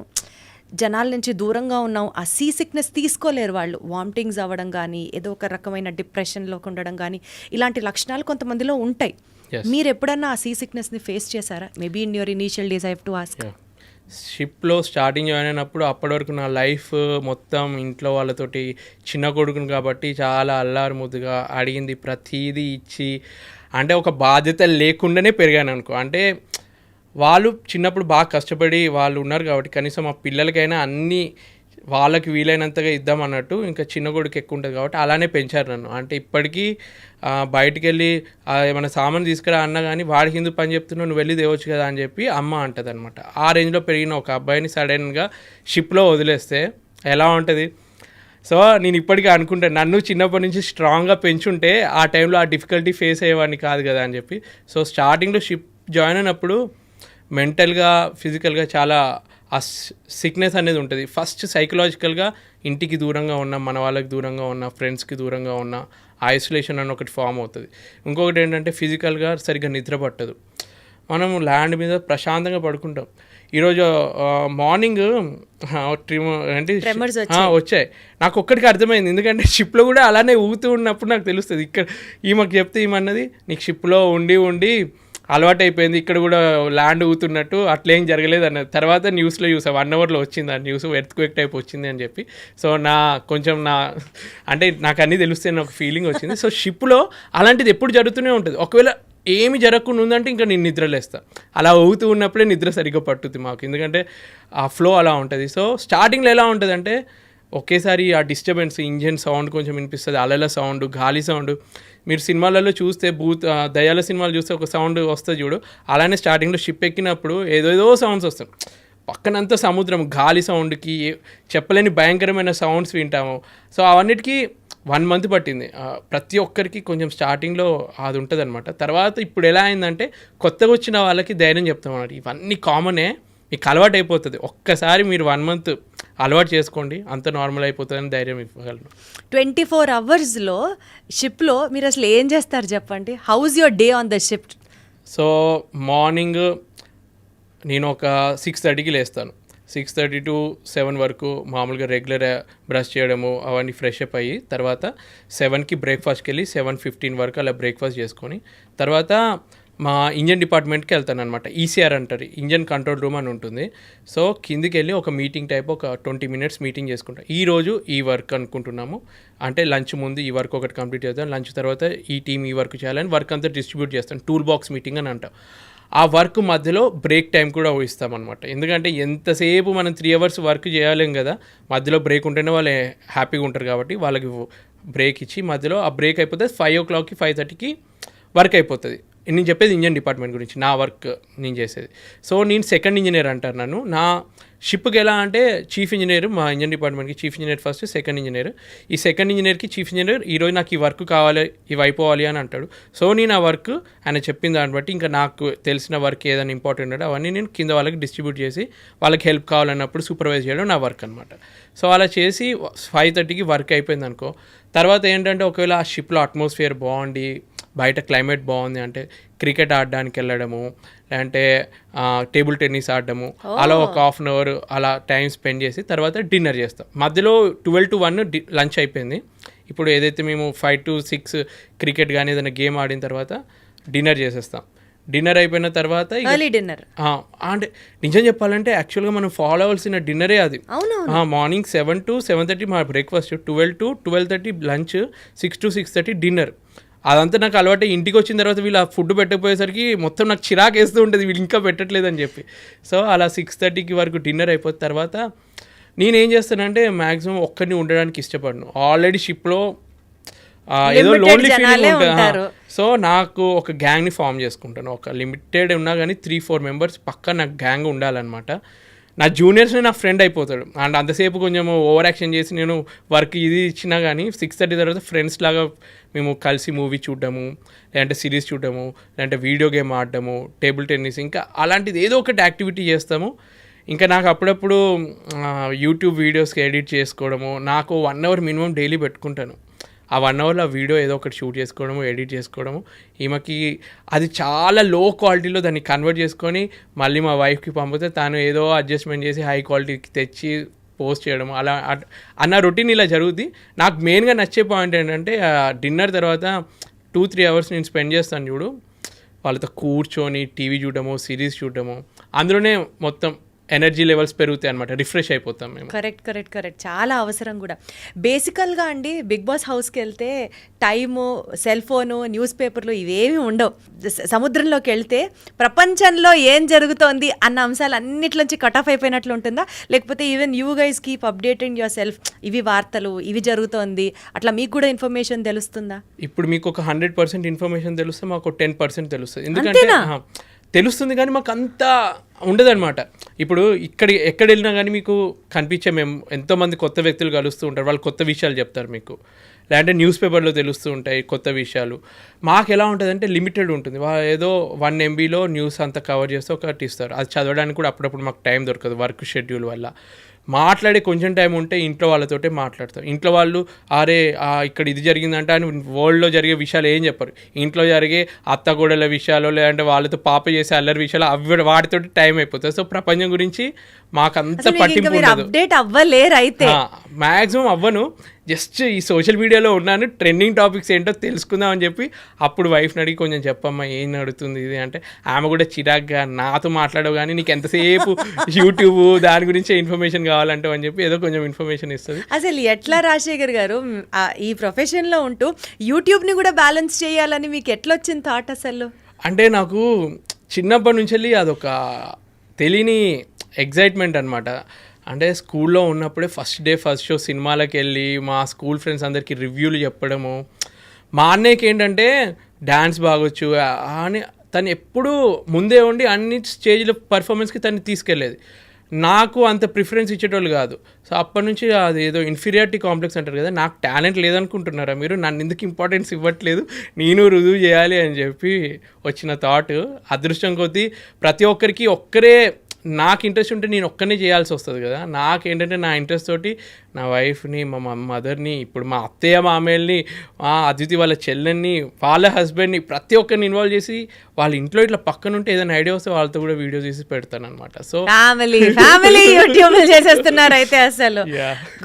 జనాల నుంచి దూరంగా ఉన్నాం, ఆ సీ సిక్నెస్ తీసుకోలేరు వాళ్ళు. వామిటింగ్స్ అవ్వడం కానీ, ఏదో ఒక రకమైన డిప్రెషన్లోకి ఉండడం కానీ, ఇలాంటి లక్షణాలు కొంతమందిలో ఉంటాయి. మీరు ఎప్పుడన్నా ఆ సీ సిక్నెస్ని ఫేస్ చేశారా? Maybe in your initial days I have to ask. షిప్లో స్టార్టింగ్ జాయిన్ అయినప్పుడు అప్పటి వరకు నా లైఫ్ మొత్తం ఇంట్లో వాళ్ళతోటి, చిన్న కొడుకుని కాబట్టి చాలా అల్లారు ముద్దుగా అడిగింది ప్రతీదీ ఇచ్చి, అంటే ఒక బాధ్యత లేకుండానే పెరిగాను అనుకో. అంటే వాళ్ళు చిన్నప్పుడు బాగా కష్టపడి వాళ్ళు ఉన్నారు కాబట్టి కనీసం మా పిల్లలకైనా అన్నీ వాళ్ళకి వీలైనంతగా ఇద్దామన్నట్టు. ఇంకా చిన్న కొడుకు ఎక్కువ ఉంటుంది కాబట్టి అలానే పెంచారు నన్ను. అంటే ఇప్పటికీ బయటికి వెళ్ళి ఏమైనా సామాన్ తీసుకురా అన్నా కానీ వాడికి ఎందుకు పని చెప్తున్నావు, నువ్వు వెళ్ళి తేవచ్చు కదా అని చెప్పి అమ్మ అంటుంది అనమాట. ఆ రేంజ్లో పెరిగిన ఒక అబ్బాయిని సడన్గా షిప్లో వదిలేస్తే ఎలా ఉంటుంది? సో నేను ఇప్పటికీ అనుకుంటాను, నన్ను చిన్నప్పటి నుంచి స్ట్రాంగ్గా పెంచుంటే ఆ టైంలో ఆ డిఫికల్టీ ఫేస్ అయ్యేవాడిని కాదు కదా అని చెప్పి. సో స్టార్టింగ్లో షిప్ జాయిన్ అయినప్పుడు మెంటల్గా, ఫిజికల్గా చాలా ఆ సిక్నెస్ అనేది ఉంటుంది. ఫస్ట్ సైకలాజికల్గా ఇంటికి దూరంగా ఉన్న, మన వాళ్ళకి దూరంగా ఉన్న, ఫ్రెండ్స్కి దూరంగా ఉన్న ఐసోలేషన్ అని ఒకటి ఫామ్ అవుతుంది. ఇంకొకటి ఏంటంటే ఫిజికల్గా సరిగ్గా నిద్ర పట్టదు. మనం ల్యాండ్ మీద ప్రశాంతంగా పడుకుంటాం. ఈరోజు మార్నింగ్ వచ్చాయి, నాకు ఒక్కడికి అర్థమైంది. ఎందుకంటే షిప్లో కూడా అలానే ఊగుతూ ఉన్నప్పుడు నాకు తెలుస్తుంది. ఇక్కడ ఈమెకు చెప్తే ఏమన్నది, నీకు షిప్లో ఉండి అలవాటు అయిపోయింది, ఇక్కడ కూడా ల్యాండ్ ఊతున్నట్టు అట్లేం జరగలేదు అన్నది. తర్వాత న్యూస్లో చూసా 1 అవర్లో వచ్చింది ఆ న్యూస్, ఎర్త్క్వేక్ టైప్ వచ్చింది అని చెప్పి. సో అంటే నాకు అన్నీ తెలుస్తే ఒక ఫీలింగ్ వచ్చింది. సో షిప్లో అలాంటిది ఎప్పుడు జరుగుతూనే ఉంటుంది. ఒకవేళ ఏమి జరగకుండా ఉందంటే ఇంకా నేను నిద్రలేస్తా. అలా ఊగుతూ ఉన్నప్పుడే నిద్ర సరిగ్గా పట్టుద్ది మాకు, ఎందుకంటే ఆ ఫ్లో అలా ఉంటుంది. సో స్టార్టింగ్లో ఎలా ఉంటుంది అంటే ఒకేసారి ఆ డిస్టర్బెన్స్, ఇంజన్ సౌండ్ కొంచెం వినిపిస్తుంది, అలల సౌండ్, గాలి సౌండ్. మీరు సినిమాలలో చూస్తే దయ్యాల సినిమాలు చూస్తే ఒక సౌండ్ వస్తుంది చూడు, అలానే స్టార్టింగ్లో షిప్ ఎక్కినప్పుడు ఏదేదో సౌండ్స్ వస్తాయి. పక్కనంతా సముద్రం, గాలి సౌండ్కి చెప్పలేని భయంకరమైన సౌండ్స్ వింటాము. సో అవన్నిటికీ 1 మంత్ పట్టింది. ప్రతి ఒక్కరికి కొంచెం స్టార్టింగ్లో అది ఉంటుంది అనమాట. తర్వాత ఇప్పుడు ఎలా అయిందంటే కొత్తగా వచ్చిన వాళ్ళకి ధైర్యం చెప్తాం అన్నమాట. ఇవన్నీ కామనే, మీకు అలవాటు అయిపోతుంది. ఒక్కసారి మీరు 1 మంత్ అలవాటు చేసుకోండి, అంత నార్మల్ అయిపోతుందని ధైర్యం ఇవ్వగలను. 24 అవర్స్లో షిప్లో మీరు అసలు ఏం చేస్తారు చెప్పండి? House your day on the ship? So morning నేను ఒక 6:30కి లేస్తాను. 6:30 to 7 వరకు మామూలుగా రెగ్యులర్ బ్రష్ చేయడము అవన్నీ ఫ్రెష్ అప్ అయ్యి, తర్వాత 7కి బ్రేక్ఫాస్ట్కి వెళ్ళి 7:15 వరకు అలా బ్రేక్ఫాస్ట్ చేసుకొని తర్వాత మా ఇంజన్ డిపార్ట్మెంట్కి వెళ్తాను అనమాట. ఈసీఆర్ అంటారు, ఇంజన్ కంట్రోల్ రూమ్ అని ఉంటుంది. సో కిందికి వెళ్ళి ఒక మీటింగ్ టైప్ ఒక 20 minutes మీటింగ్ చేసుకుంటాం. ఈరోజు ఈ వర్క్ అనుకుంటున్నాము అంటే లంచ్ ముందు ఈ వర్క్ ఒకటి కంప్లీట్ చేద్దాం, లంచ్ తర్వాత ఈ టీం ఈ వర్క్ చేయాలని వర్క్ అంతా డిస్ట్రిబ్యూట్ చేస్తాం. టూల్ బాక్స్ మీటింగ్ అని అంటాం. ఆ వర్క్ మధ్యలో బ్రేక్ టైం కూడా ఇస్తామన్నమాట. ఎందుకంటే ఎంతసేపు మనం 3 hours వర్క్ చేయలేం కదా, మధ్యలో బ్రేక్ ఉంటేనే వాళ్ళు హ్యాపీగా ఉంటారు. కాబట్టి వాళ్ళకి బ్రేక్ ఇచ్చి మధ్యలో ఆ బ్రేక్ అయిపోతే 5 o'clockకి 5:30కి వర్క్ అయిపోతుంది. నేను చెప్పేది ఇంజన్ డిపార్ట్మెంట్ గురించి, నా వర్క్ నేను చేసేది. సో నేను సెకండ్ ఇంజనీర్ అంటారు నన్ను. నా షిప్కి ఎలా అంటే చీఫ్ ఇంజనీర్, మా ఇంజన్ డిపార్ట్మెంట్కి chief engineer first, second engineer. ఈ సెకండ్ ఇంజనీర్కి చీఫ్ ఇంజనీర్ ఈరోజు నాకు ఈ వర్క్ కావాలి, ఇవి అయిపోవాలి అని అంటాడు. సో నేను ఆ వర్క్ ఆయన చెప్పిన దాన్ని బట్టి ఇంకా నాకు తెలిసిన వర్క్ ఏదైనా ఇంపార్టెంట్ అంటే అవన్నీ నేను కింద వాళ్ళకి డిస్ట్రిబ్యూట్ చేసి వాళ్ళకి హెల్ప్ కావాలన్నప్పుడు సూపర్వైజ్ చేయడం నా వర్క్ అనమాట. సో అలా చేసి 5:30కి వర్క్ అయిపోయింది అనుకో. తర్వాత ఏంటంటే ఒకవేళ ఆ షిప్లో అట్మాస్ఫియర్ బాగుండి బయట క్లైమేట్ బాగుంది అంటే క్రికెట్ ఆడడానికి వెళ్ళడము, లేదంటే టేబుల్ టెన్నిస్ ఆడడము, అలా ఒక 1/2 hour అలా టైం స్పెండ్ చేసి తర్వాత డిన్నర్ చేస్తాం. మధ్యలో 12 to 1 లంచ్ అయిపోయింది. ఇప్పుడు ఏదైతే మేము 5 to 6 క్రికెట్ కానీ ఏదైనా గేమ్ ఆడిన తర్వాత డిన్నర్ చేసేస్తాం. డిన్నర్ అయిపోయిన తర్వాత డిన్నర్ అంటే నిజం చెప్పాలంటే యాక్చువల్గా మనం ఫాలో అవ్వాల్సిన డిన్నరే అది. మార్నింగ్ 7 to 7:30 మా breakfast, 12 to 12:30 lunch, 6 to 6:30 dinner. అదంతా నాకు అలవాటు. ఇంటికి వచ్చిన తర్వాత వీళ్ళు ఆ ఫుడ్ పెట్టకపోయేసరికి మొత్తం నాకు చిరాకు వేస్తూ ఉంటుంది, వీళ్ళు ఇంకా పెట్టట్లేదని చెప్పి. సో అలా 6:30కి వరకు డిన్నర్ అయిపోయిన తర్వాత నేనేం చేస్తానంటే మ్యాక్సిమం ఒక్కరిని ఉండడానికి ఇష్టపడను. ఆల్రెడీ షిప్లో ఏదో లోన్లీ ఫీలింగ్ ఉంటుంది. సో నాకు ఒక గ్యాంగ్ని ఫామ్ చేసుకుంటాను. ఒక లిమిటెడ్ ఉన్నా కానీ 3-4 members పక్కా నాకు గ్యాంగ్ ఉండాలన్నమాట. నా జూనియర్స్ని నా ఫ్రెండ్ అయిపోతాడు. అండ్ అంతసేపు కొంచెం ఓవర్ యాక్షన్ చేసి నేను వర్క్ ఇది ఇచ్చినా కానీ 6:30 తర్వాత ఫ్రెండ్స్ లాగా మేము కలిసి మూవీ చూడడము, లేదంటే సిరీస్ చూడడము, లేదంటే వీడియో గేమ్ ఆడడము, టేబుల్ టెన్నిస్, ఇంకా అలాంటిది ఏదో ఒకటి యాక్టివిటీ చేస్తాము. ఇంకా నాకు అప్పుడప్పుడు యూట్యూబ్ వీడియోస్కి ఎడిట్ చేసుకోవడము, నాకు 1 hour మినిమం డైలీ పెట్టుకుంటాను. ఆ 1 hourలో వీడియో ఏదో ఒకటి షూట్ చేసుకోవడము, ఎడిట్ చేసుకోవడము. ఈమెకి అది చాలా లో క్వాలిటీలో దాన్ని కన్వర్ట్ చేసుకొని మళ్ళీ మా వైఫ్కి పంపితే తను ఏదో అడ్జస్ట్మెంట్ చేసి హై క్వాలిటీకి తెచ్చి పోస్ట్ చేయడం, అలా అన్న రొటీన్ ఇలా జరుగుద్ది. నాకు మెయిన్గా నచ్చే పాయింట్ ఏంటంటే డిన్నర్ తర్వాత 2-3 hours నేను స్పెండ్ చేస్తాను చూడు, వాళ్ళతో కూర్చొని టీవీ చూడడము, సిరీస్ చూడడము, అందులోనే మొత్తం ఎనర్జీ లెవెల్స్ పెరుగుతాయి అనమాట, రిఫ్రెష్ అయిపోతాం మేము. కరెక్ట్ చాలా అవసరం కూడా. బేసికల్గా అండి బిగ్ బాస్ హౌస్కి వెళ్తే టైము, సెల్ ఫోను, న్యూస్ పేపర్లు ఇవేమీ ఉండవు. సముద్రంలోకి వెళ్తే ప్రపంచంలో ఏం జరుగుతోంది అన్న అంశాలు అన్నిట్లోంచి కట్ ఆఫ్ అయిపోయినట్లు ఉంటుందా, లేకపోతే even you guys keep updating your self, ఇవి వార్తలు, ఇవి జరుగుతోంది, అట్లా మీకు కూడా ఇన్ఫర్మేషన్ తెలుస్తుందా? ఇప్పుడు మీకు ఒక 100% ఇన్ఫర్మేషన్ తెలుస్తే మాకు 10% తెలుస్తుంది. ఎందుకంటే తెలుస్తుంది కానీ మాకు అంతా ఉండదన్నమాట. ఇప్పుడు ఎక్కడ వెళ్ళినా కానీ మీకు కనిపించే మేము ఎంతోమంది కొత్త వ్యక్తులు కలుస్తూ ఉంటారు, వాళ్ళు కొత్త విషయాలు చెప్తారు మీకు, లేదంటే న్యూస్ పేపర్లో తెలుస్తూ ఉంటాయి కొత్త విషయాలు. మాకు ఎలా ఉంటుందంటే లిమిటెడ్ ఉంటుంది. ఏదో 1 MBలో న్యూస్ అంతా కవర్ చేస్తే ఒకటి ఇస్తారు, అది చదవడానికి కూడా అప్పుడప్పుడు మాకు టైం దొరకదు వర్క్ షెడ్యూల్ వల్ల. మాట్లాడే కొంచెం టైం ఉంటే ఇంట్లో వాళ్ళతోటే మాట్లాడతారు. ఇంట్లో వాళ్ళు అరే ఇక్కడ ఇది జరిగిందంటే అని వరల్డ్లో జరిగే విషయాలు ఏం చెప్పరు. ఇంట్లో జరిగే అత్తగూడల విషయాలు లేదంటే వాళ్ళతో పాప చేసే అల్లరి విషయాలు అవి వాటితోటి టైం అయిపోతుంది. సో ప్రపంచం గురించి మాకంత పట్టింపు ఉండదు. అప్డేట్ అవ్వలేరు అయితే మ్యాక్సిమం అవ్వను. జస్ట్ ఈ సోషల్ మీడియాలో ఉన్నాను, ట్రెండింగ్ టాపిక్స్ ఏంటో తెలుసుకుందాం అని చెప్పి అప్పుడు వైఫ్ని అడిగి కొంచెం చెప్పమ్మా ఏం నడుతుంది ఇది అంటే ఆమె కూడా చిరాగ్గా నాతో మాట్లాడవు కానీ నీకు ఎంతసేపు యూట్యూబ్ దాని గురించే ఇన్ఫర్మేషన్ కావాలంటే అని చెప్పి ఏదో కొంచెం ఇన్ఫర్మేషన్ ఇస్తుంది. అసలు ఎట్లా రాజశేఖర్ గారు ఈ ప్రొఫెషన్లో ఉంటూ యూట్యూబ్ని కూడా బ్యాలెన్స్ చేయాలని మీకు ఎట్లా వచ్చింది థాట్ అసలు? అంటే నాకు చిన్నప్పటి నుంచి వెళ్ళి అదొక తెలియని ఎగ్జైట్మెంట్ అనమాట. అంటే స్కూల్లో ఉన్నప్పుడే ఫస్ట్ డే ఫస్ట్ షో సినిమాలకు వెళ్ళి మా స్కూల్ ఫ్రెండ్స్ అందరికీ రివ్యూలు చెప్పడము. మా అన్నయ్యకి ఏంటంటే డ్యాన్స్ బాగొచ్చు అని తను ఎప్పుడూ ముందే ఉండి అన్ని స్టేజ్లో పర్ఫార్మెన్స్కి తను తీసుకెళ్ళేది. నాకు అంత ప్రిఫరెన్స్ ఇచ్చేటోళ్ళు కాదు. సో అప్పటి నుంచి అది ఏదో ఇన్ఫీరియారిటీ కాంప్లెక్స్ అంటారు కదా, నాకు టాలెంట్ లేదనుకుంటున్నారా మీరు, నన్ను ఎందుకు ఇంపార్టెన్స్ ఇవ్వట్లేదు, నేను రుజువు చేయాలి అని చెప్పి వచ్చిన థాట్. అదృష్టం కొద్దీ ప్రతి ఒక్కరికి ఒక్కరే నాకు ఇంట్రెస్ట్ ఉంటే నేను ఒక్కనే చేయాల్సి వస్తుంది కదా. నాకేంటంటే నా ఇంట్రెస్ట్ తోటి నా వైఫ్ని, మా మదర్ని, ఇప్పుడు మా అత్తయ్య మామయ్యల్ని, మా అదితి వాళ్ళ చెల్లెన్ని, వాళ్ళ హస్బెండ్ని ప్రతి ఒక్కరిని ఇన్వాల్వ్ చేసి వాళ్ళ ఇంట్లో ఇట్లా పక్కన ఉంటే ఏదైనా ఐడియా వస్తే వాళ్ళతో కూడా వీడియో చేసి పెడతాను అనమాట. సో ఫ్యామిలీ యూట్యూబ్ చేసేస్తున్నారు అయితే అసలు.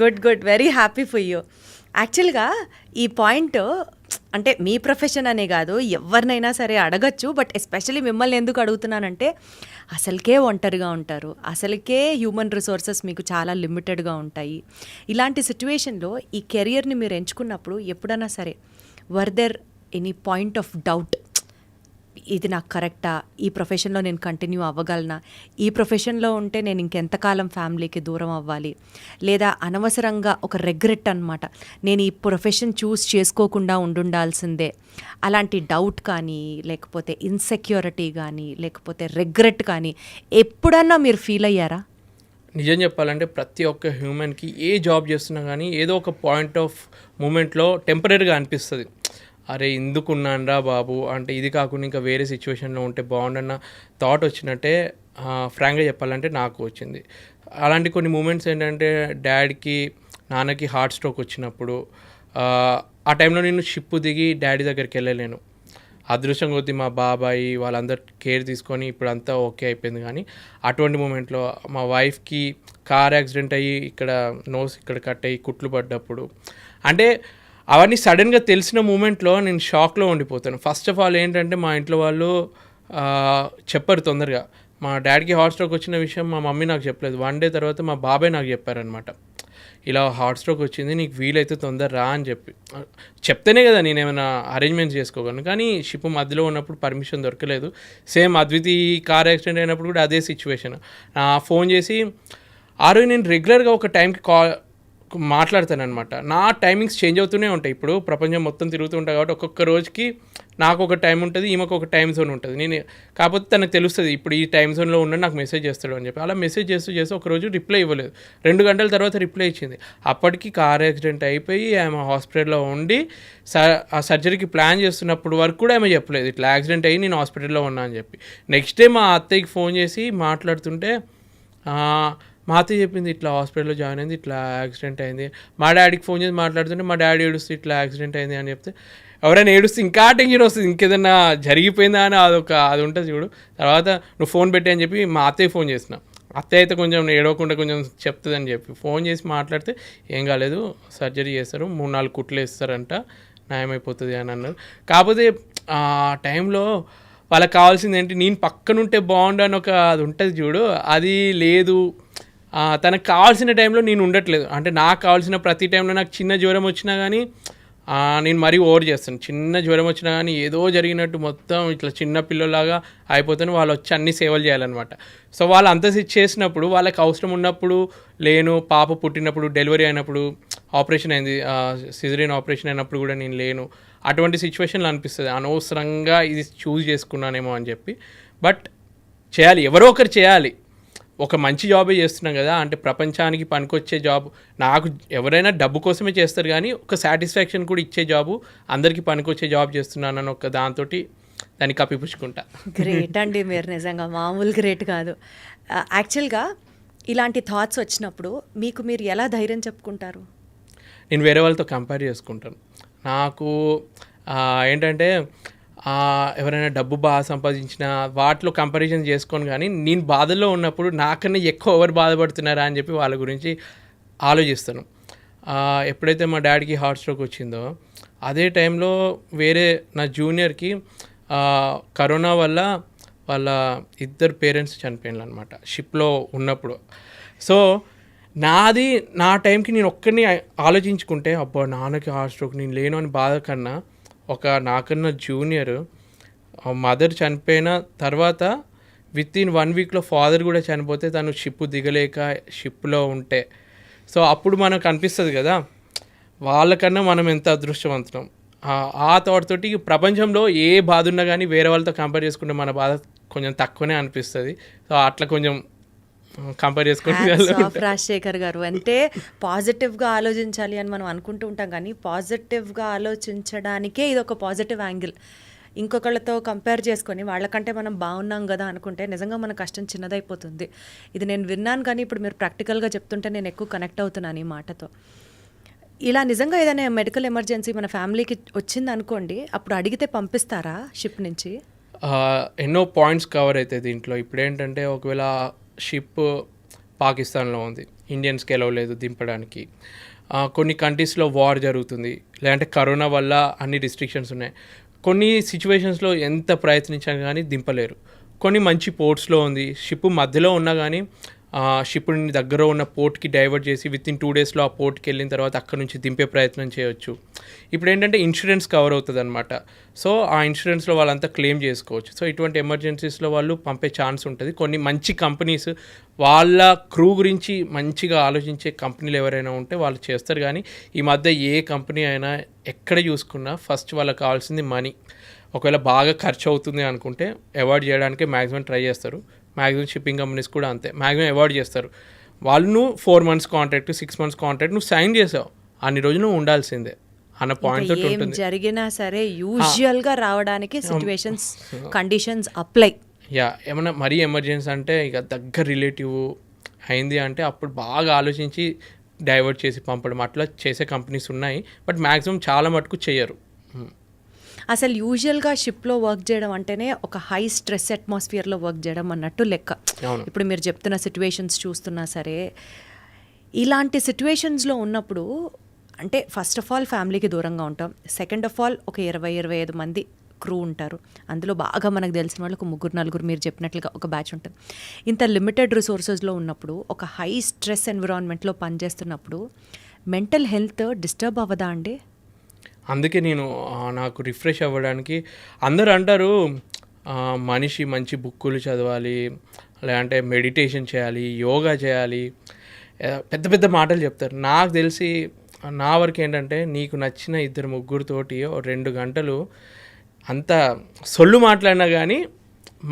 Good very happy for you. యాక్చువల్గా ఈ పాయింట్ అంటే మీ ప్రొఫెషన్ అనే కాదు ఎవరినైనా సరే అడగచ్చు, బట్ ఎస్పెషలీ మిమ్మల్ని ఎందుకు అడుగుతున్నానంటే అసలుకే ఒంటరిగా ఉంటారు, అసలుకే హ్యూమన్ రిసోర్సెస్ మీకు చాలా లిమిటెడ్గా ఉంటాయి. ఇలాంటి సిచ్యువేషన్లో ఈ కెరియర్ని మీరు ఎంచుకున్నప్పుడు ఎప్పుడైనా సరే were there any point of doubt, ఇది నాకు కరెక్టా, ఈ ప్రొఫెషన్లో నేను కంటిన్యూ అవ్వగలనా, ఈ ప్రొఫెషన్లో ఉంటే నేను ఇంకెంతకాలం ఫ్యామిలీకి దూరం అవ్వాలి, లేదా అనవసరంగా ఒక రెగ్రెట్ అనమాట, నేను ఈ ప్రొఫెషన్ చూస్ చేసుకోకుండా ఉండాల్సిందే, అలాంటి డౌట్ కానీ లేకపోతే ఇన్సెక్యూరిటీ కానీ లేకపోతే రెగ్రెట్ కానీ ఎప్పుడన్నా మీరు ఫీల్ అయ్యారా? నిజం చెప్పాలంటే ప్రతి ఒక్క హ్యూమన్కి ఏ జాబ్ చేస్తున్నా కానీ ఏదో ఒక పాయింట్ ఆఫ్ మూమెంట్లో టెంపరీగా అనిపిస్తుంది, అరే ఎందుకున్నానరా బాబు, అంటే ఇది కాకుండా ఇంకా వేరే సిచ్యువేషన్లో ఉంటే బాగుండన్న థాట్ వచ్చినట్టే ఫ్రాంక్గా చెప్పాలంటే నాకు వచ్చింది. అలాంటి కొన్ని మూమెంట్స్ ఏంటంటే డాడీకి నాన్నకి హార్ట్ స్ట్రోక్ వచ్చినప్పుడు ఆ టైంలో నేను షిప్ దిగి డాడీ దగ్గరికి వెళ్ళలేను. అదృష్టం కొద్దీ మా బాబాయి వాళ్ళందరూ కేర్ తీసుకొని ఇప్పుడు అంతా ఓకే అయిపోయింది. కానీ అటువంటి మూమెంట్లో మా వైఫ్కి కార్ యాక్సిడెంట్ అయ్యి ఇక్కడ నోస్ ఇక్కడ కట్ అయ్యి కుట్లు పడ్డప్పుడు అంటే అవన్నీ సడన్గా తెలిసిన మూమెంట్లో నేను షాక్లో ఉండిపోతాను. ఫస్ట్ ఆఫ్ ఆల్ ఏంటంటే మా ఇంట్లో వాళ్ళు చెప్పారు తొందరగా. మా డాడీకి హార్ట్ స్ట్రోక్ వచ్చిన విషయం మా మమ్మీ నాకు చెప్పలేదు. 1 డే తర్వాత మా బాబాయ్ నాకు చెప్పారనమాట, ఇలా హార్ట్ స్ట్రోక్ వచ్చింది, నీకు వీలైతే తొందర రా అని చెప్పి. చెప్తేనే కదా నేను ఏమైనా అరేంజ్మెంట్స్ చేసుకోగలను. కానీ షిప్ మధ్యలో ఉన్నప్పుడు పర్మిషన్ దొరకలేదు. సేమ్ అద్వితి కార్ యాక్సిడెంట్ అయినప్పుడు కూడా అదే సిచ్యువేషన్. ఫోన్ చేసి ఆ రోజు నేను రెగ్యులర్గా ఒక టైంకి మాట్లాడతానమాట. నా టైమింగ్స్ చేంజ్ అవుతూనే ఉంటాయి. ఇప్పుడు ప్రపంచం మొత్తం తిరుగుతూ ఉంటాయి కాబట్టి ఒక్కొక్క రోజుకి నాకు ఒక టైం ఉంటుంది, ఈమెకు ఒక టైం జోన్ ఉంటుంది. నేను కాకపోతే తనకు తెలుస్తుంది ఇప్పుడు ఈ టైం జోన్లో ఉన్న నాకు మెసేజ్ చేస్తాడు అని చెప్పి. అలా మెసేజ్ చేస్తూ ఒకరోజు రిప్లై ఇవ్వలేదు. 2 గంటల తర్వాత రిప్లై ఇచ్చింది. అప్పటికి కార్ యాక్సిడెంట్ అయిపోయి ఆమె హాస్పిటల్లో ఉండి ఆ సర్జరీకి ప్లాన్ చేస్తున్నప్పుడు వరకు కూడా ఆమె చెప్పలేదు ఇట్లా యాక్సిడెంట్ అయ్యి నేను హాస్పిటల్లో ఉన్నా అని చెప్పి. నెక్స్ట్ డే మా అత్తయ్యకి ఫోన్ చేసి మాట్లాడుతుంటే మా అత్తయ్య చెప్పింది ఇట్లా హాస్పిటల్లో జాయిన్ అయింది, ఇట్లా యాక్సిడెంట్ అయింది. మా డాడీకి ఫోన్ చేసి మాట్లాడుతుంటే మా డాడీ ఏడుస్తూ ఇట్లా యాక్సిడెంట్ అయింది అని చెప్తే ఎవరైనా ఏడుస్తే ఇంకా టెన్షన్ వస్తుంది, ఇంకేదన్నా జరిగిపోయిందా అని అది ఉంటుంది చూడు. తర్వాత నువ్వు ఫోన్ పెట్టి అని చెప్పి మా అత్తయ్య ఫోన్ చేసిన. అత్తయ్య అయితే కొంచెం ఏడవకుండా కొంచెం చెప్తుందని చెప్పి ఫోన్ చేసి మాట్లాడితే ఏం కాలేదు, సర్జరీ చేస్తారు, 3-4 కుట్లు వేస్తారంట, న్యాయమైపోతుంది అని అన్నారు. కాకపోతే ఆ టైంలో వాళ్ళకి కావాల్సింది ఏంటి, నేను పక్కనుంటే బాగుండు అని అది ఉంటుంది చూడు, అది లేదు. తనకు కావాల్సిన టైంలో నేను ఉండట్లేదు. అంటే నాకు కావాల్సిన ప్రతి టైంలో నాకు చిన్న జ్వరం వచ్చినా కానీ నేను మరీ ఓవర్ చేస్తాను. చిన్న జ్వరం వచ్చినా కానీ ఏదో జరిగినట్టు మొత్తం ఇట్లా చిన్న పిల్లలాగా అయిపోతాను. వాళ్ళు వచ్చి అన్ని సేవలు చేయాలన్నమాట. సో వాళ్ళు అంత చేసినప్పుడు వాళ్ళకి అవసరం ఉన్నప్పుడు లేను, పాప పుట్టినప్పుడు, డెలివరీ అయినప్పుడు, ఆపరేషన్ అయింది, సిజరీన్ ఆపరేషన్ అయినప్పుడు కూడా నేను లేను. అటువంటి సిచ్యువేషన్లో అనిపిస్తుంది అనవసరంగా ఇది చూస్ చేసుకున్నానేమో అని చెప్పి. బట్ చేయాలి, ఎవరో ఒకరు చేయాలి. ఒక మంచి జాబే చేస్తున్నాం కదా, అంటే ప్రపంచానికి పనికొచ్చే జాబ్. నాకు ఎవరైనా డబ్బు కోసమే చేస్తారు కానీ ఒక సాటిస్ఫాక్షన్ కూడా ఇచ్చే జాబు, అందరికీ పనికొచ్చే జాబ్ చేస్తున్నానని ఒక దాంతో దాన్ని కప్పిపుచ్చుకుంటా. గ్రేట్ అండి, మీరు నిజంగా మామూలు గ్రేట్ కాదు. యాక్చువల్గా ఇలాంటి థాట్స్ వచ్చినప్పుడు మీకు మీరు ఎలా ధైర్యం చెప్పుకుంటారు? నేను వేరే వాళ్ళతో కంపేర్ చేసుకుంటాను. నాకు ఏంటంటే ఎవరైనా డబ్బు బాగా సంపాదించిన వాటిలో కంపారిజన్ చేసుకొని, కానీ నేను బాధల్లో ఉన్నప్పుడు నాకన్నా ఎక్కువ ఎవరు బాధపడుతున్నారా అని చెప్పి వాళ్ళ గురించి ఆలోచిస్తాను. ఎప్పుడైతే మా డాడీకి హార్ట్ స్ట్రోక్ వచ్చిందో అదే టైంలో వేరే నా జూనియర్కి కరోనా వల్ల వాళ్ళ ఇద్దరు పేరెంట్స్ చనిపోయినారు అనమాట షిప్లో ఉన్నప్పుడు. సో నా టైంకి నేను ఒక్కరిని ఆలోచించుకుంటే అబ్బా నాన్నకి హార్ట్ స్ట్రోక్ నేను లేను అని బాధ కన్నా, ఒక నాకన్నా జూనియర్ మదర్ చనిపోయిన తర్వాత విత్ ఇన్ 1 వీక్లో ఫాదర్ కూడా చనిపోతే తను షిప్ దిగలేక షిప్లో ఉంటే, సో అప్పుడు మనకు అనిపిస్తుంది కదా వాళ్ళకన్నా మనం ఎంత అదృష్టవంతులం. ఆ థాట్ తోటి ప్రపంచంలో ఏ బాధ ఉన్నా కానీ వేరే వాళ్ళతో కంపేర్ చేసుకుంటే మన బాధ కొంచెం తక్కువనే అనిపిస్తుంది. సో అట్లా కొంచెం కంపేర్ చేసుకుంటే రాజశేఖర్ గారు అంటే పాజిటివ్గా ఆలోచించాలి అని మనం అనుకుంటూ ఉంటాం, కానీ పాజిటివ్గా ఆలోచించడానికే ఇది ఒక పాజిటివ్ యాంగిల్. ఇంకొకళ్ళతో కంపేర్ చేసుకొని వాళ్ళకంటే మనం బాగున్నాం కదా అనుకుంటే నిజంగా మన కష్టం చిన్నదైపోతుంది. ఇది నేను విన్నాను, కానీ ఇప్పుడు మీరు ప్రాక్టికల్గా చెప్తుంటే నేను ఎక్కువ కనెక్ట్ అవుతున్నాను ఈ మాటతో. ఇలా నిజంగా ఏదైనా మెడికల్ ఎమర్జెన్సీ మన ఫ్యామిలీకి వచ్చింది అనుకోండి, అప్పుడు అడిగితే పంపిస్తారా షిప్ నుంచి? ఎన్నో పాయింట్స్ కవర్ అవుతాయి దీంట్లో. ఇప్పుడు ఏంటంటే ఒకవేళ షిప్ పాకిస్తాన్లో ఉంది, ఇండియన్స్కి ఎలవలేదు దింపడానికి, కొన్ని కంట్రీస్లో వార్ జరుగుతుంది, లేదంటే కరోనా వల్ల అన్ని రిస్ట్రిక్షన్స్ ఉన్నాయి, కొన్ని సిచ్యువేషన్స్లో ఎంత ప్రయత్నించినా కానీ దింపలేరు. కొన్ని మంచి పోర్ట్స్లో ఉంది, షిప్ మధ్యలో ఉన్నా కానీ షిప్ని దగ్గర ఉన్న పోర్ట్కి డైవర్ట్ చేసి విత్ ఇన్ 2 డేస్లో ఆ పోర్ట్కి వెళ్ళిన తర్వాత అక్కడ నుంచి దింపే ప్రయత్నం చేయొచ్చు. ఇప్పుడు ఏంటంటే ఇన్సూరెన్స్ కవర్ అవుతుంది అనమాట. సో ఆ ఇన్సూరెన్స్లో వాళ్ళంతా క్లెయిమ్ చేసుకోవచ్చు. సో ఇటువంటి ఎమర్జెన్సీస్లో వాళ్ళు పంపే ఛాన్స్ ఉంటుంది. కొన్ని మంచి కంపెనీస్ వాళ్ళ క్రూ గురించి మంచిగా ఆలోచించే కంపెనీలు ఎవరైనా ఉంటే వాళ్ళు చేస్తారు. కానీ ఈ మధ్య ఏ కంపెనీ అయినా ఎక్కడ చూసుకున్నా ఫస్ట్ వాళ్ళకి కావాల్సింది మనీ. ఒకవేళ బాగా ఖర్చు అవుతుంది అనుకుంటే అవాయిడ్ చేయడానికి మ్యాక్సిమం ట్రై చేస్తారు. మ్యాక్సిమం షిప్పింగ్ కంపెనీస్ కూడా అంతే, మ్యాక్సిమం అవాయిడ్ చేస్తారు. వాళ్ళు నువ్వు 4 months కాంట్రాక్ట్ 6 months కాంట్రాక్ట్ నువ్వు సైన్ చేసావు, అన్ని రోజులు నువ్వు ఉండాల్సిందే అన్న పాయింట్ తోటి ఉంటుంది. జరిగినా సరే యూజువల్గా రావడానికి సిచ్యువేషన్స్ కండిషన్స్ అప్లై. ఏమన్నా మరీ ఎమర్జెన్సీ అంటే ఇక దగ్గర రిలేటివ్ అయింది అంటే అప్పుడు బాగా ఆలోచించి డైవర్ట్ చేసి పంపడం అట్లా చేసే కంపెనీస్ ఉన్నాయి. బట్ మ్యాక్సిమం చాలా మటుకు చేయరు. అసలు యూజువల్గా షిప్లో వర్క్ చేయడం అంటేనే ఒక హై స్ట్రెస్ అట్మాస్ఫియర్లో వర్క్ చేయడం అన్నట్టు లెక్క. ఇప్పుడు మీరు చెప్తున్న సిచ్యువేషన్స్ చూస్తున్నా సరే, ఇలాంటి సిచ్యువేషన్స్లో ఉన్నప్పుడు అంటే ఫస్ట్ ఆఫ్ ఆల్ ఫ్యామిలీకి దూరంగా ఉంటాం, సెకండ్ ఆఫ్ ఆల్ ఒక 20-25 మంది క్రూ ఉంటారు. అందులో బాగా మనకు తెలిసిన వాళ్ళు ఒక 3-4 మీరు చెప్పినట్లుగా ఒక బ్యాచ్ ఉంటుంది. ఇంత లిమిటెడ్ రిసోర్సెస్లో ఉన్నప్పుడు, ఒక హై స్ట్రెస్ ఎన్విరాన్మెంట్లో పనిచేస్తున్నప్పుడు మెంటల్ హెల్త్ డిస్టర్బ్ అవ్వదా అండి? అందుకే నేను నాకు రిఫ్రెష్ అవ్వడానికి అందరూ అంటారు మనిషి మంచి బుక్కులు చదవాలి, లేదంటే మెడిటేషన్ చేయాలి, యోగా చేయాలి, పెద్ద పెద్ద మాటలు చెప్తారు. నాకు తెలిసి నా వరకు ఏంటంటే నీకు నచ్చిన 2-3తోటి 2 గంటలు అంత సొల్లు మాట్లాడినా కానీ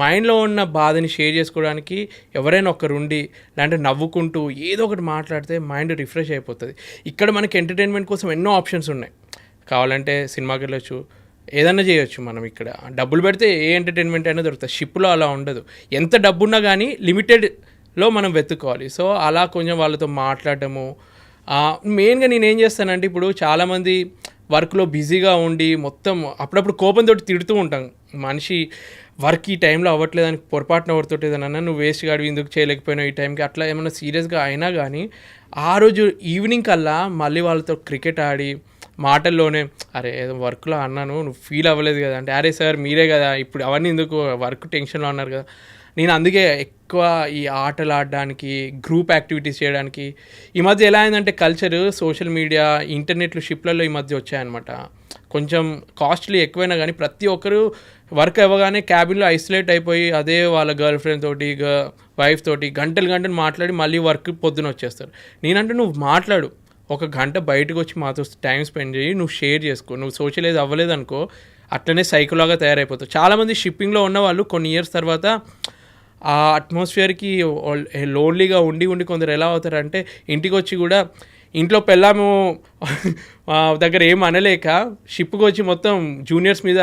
మైండ్లో ఉన్న బాధని షేర్ చేసుకోవడానికి ఎవరైనా ఒకరుండి లేదంటే నవ్వుకుంటూ ఏదో ఒకటి మాట్లాడితే మైండ్ రిఫ్రెష్ అయిపోతుంది. ఇక్కడ మనకి ఎంటర్టైన్మెంట్ కోసం ఎన్నో ఆప్షన్స్ ఉన్నాయి. కావాలంటే సినిమాకి వెళ్ళొచ్చు, ఏదన్నా చేయొచ్చు. మనం ఇక్కడ డబ్బులు పెడితే ఏ ఎంటర్టైన్మెంట్ అయినా దొరుకుతుంది. షిప్లో అలా ఉండదు. ఎంత డబ్బున్నా కానీ లిమిటెడ్లో మనం వెతుక్కోవాలి. సో అలా కొంచెం వాళ్ళతో మాట్లాడటము. మెయిన్గా నేనేం చేస్తానంటే, ఇప్పుడు చాలామంది వర్క్లో బిజీగా ఉండి మొత్తం అప్పుడప్పుడు కోపంతో తిడుతూ ఉంటాం. మనిషి వర్క్ ఈ టైంలో అవ్వట్లేదని పొరపాటున ఎవరితోటి ఏదన్నా నువ్వు వేస్ట్ గాడివి ఎందుకు చేయలేకపోయినావు ఈ టైంకి అట్లా ఏమైనా సీరియస్గా అయినా కానీ ఆ రోజు ఈవినింగ్ కల్లా మళ్ళీ వాళ్ళతో క్రికెట్ ఆడి మాటల్లోనే అరే ఏదో వర్క్లో అన్నాను నువ్వు ఫీల్ అవ్వలేదు కదా అంటే, అరే సార్ మీరే కదా ఇప్పుడు అవన్నీ ఎందుకు వర్క్ టెన్షన్లో అన్నారు కదా. నేను అందుకే ఎక్కువ ఈ ఆటలు ఆడడానికి, గ్రూప్ యాక్టివిటీస్ చేయడానికి. ఈ మధ్య ఎలా అయిందంటే కల్చర్, సోషల్ మీడియా, ఇంటర్నెట్లు షిప్లలో ఈ మధ్య వచ్చాయన్నమాట. కొంచెం కాస్ట్లీ ఎక్కువైనా కానీ ప్రతి ఒక్కరు వర్క్ అవ్వగానే క్యాబిన్లో ఐసోలేట్ అయిపోయి అదే వాళ్ళ గర్ల్ ఫ్రెండ్ తోటి వైఫ్ తోటి గంటలు మాట్లాడి మళ్ళీ వర్క్ పొద్దున వచ్చేస్తారు. నేనంటే నువ్వు మాట్లాడు, 1 గంట బయటకు వచ్చి మాతో టైం స్పెండ్ చేయి, నువ్వు షేర్ చేసుకో. నువ్వు సోషలైజ్ అవ్వలేదు అనుకో అట్లనే సైకోలాగా తయారైపోతావు. చాలామంది షిప్పింగ్లో ఉన్న వాళ్ళు కొన్ని ఇయర్స్ తర్వాత ఆ అట్మాస్ఫియర్కి లోన్లీగా ఉండి కొందరు ఎలా అవుతారంటే ఇంటికి వచ్చి కూడా ఇంట్లో పెళ్ళాము దగ్గర ఏం అనలేక షిప్కి వచ్చి మొత్తం జూనియర్స్ మీద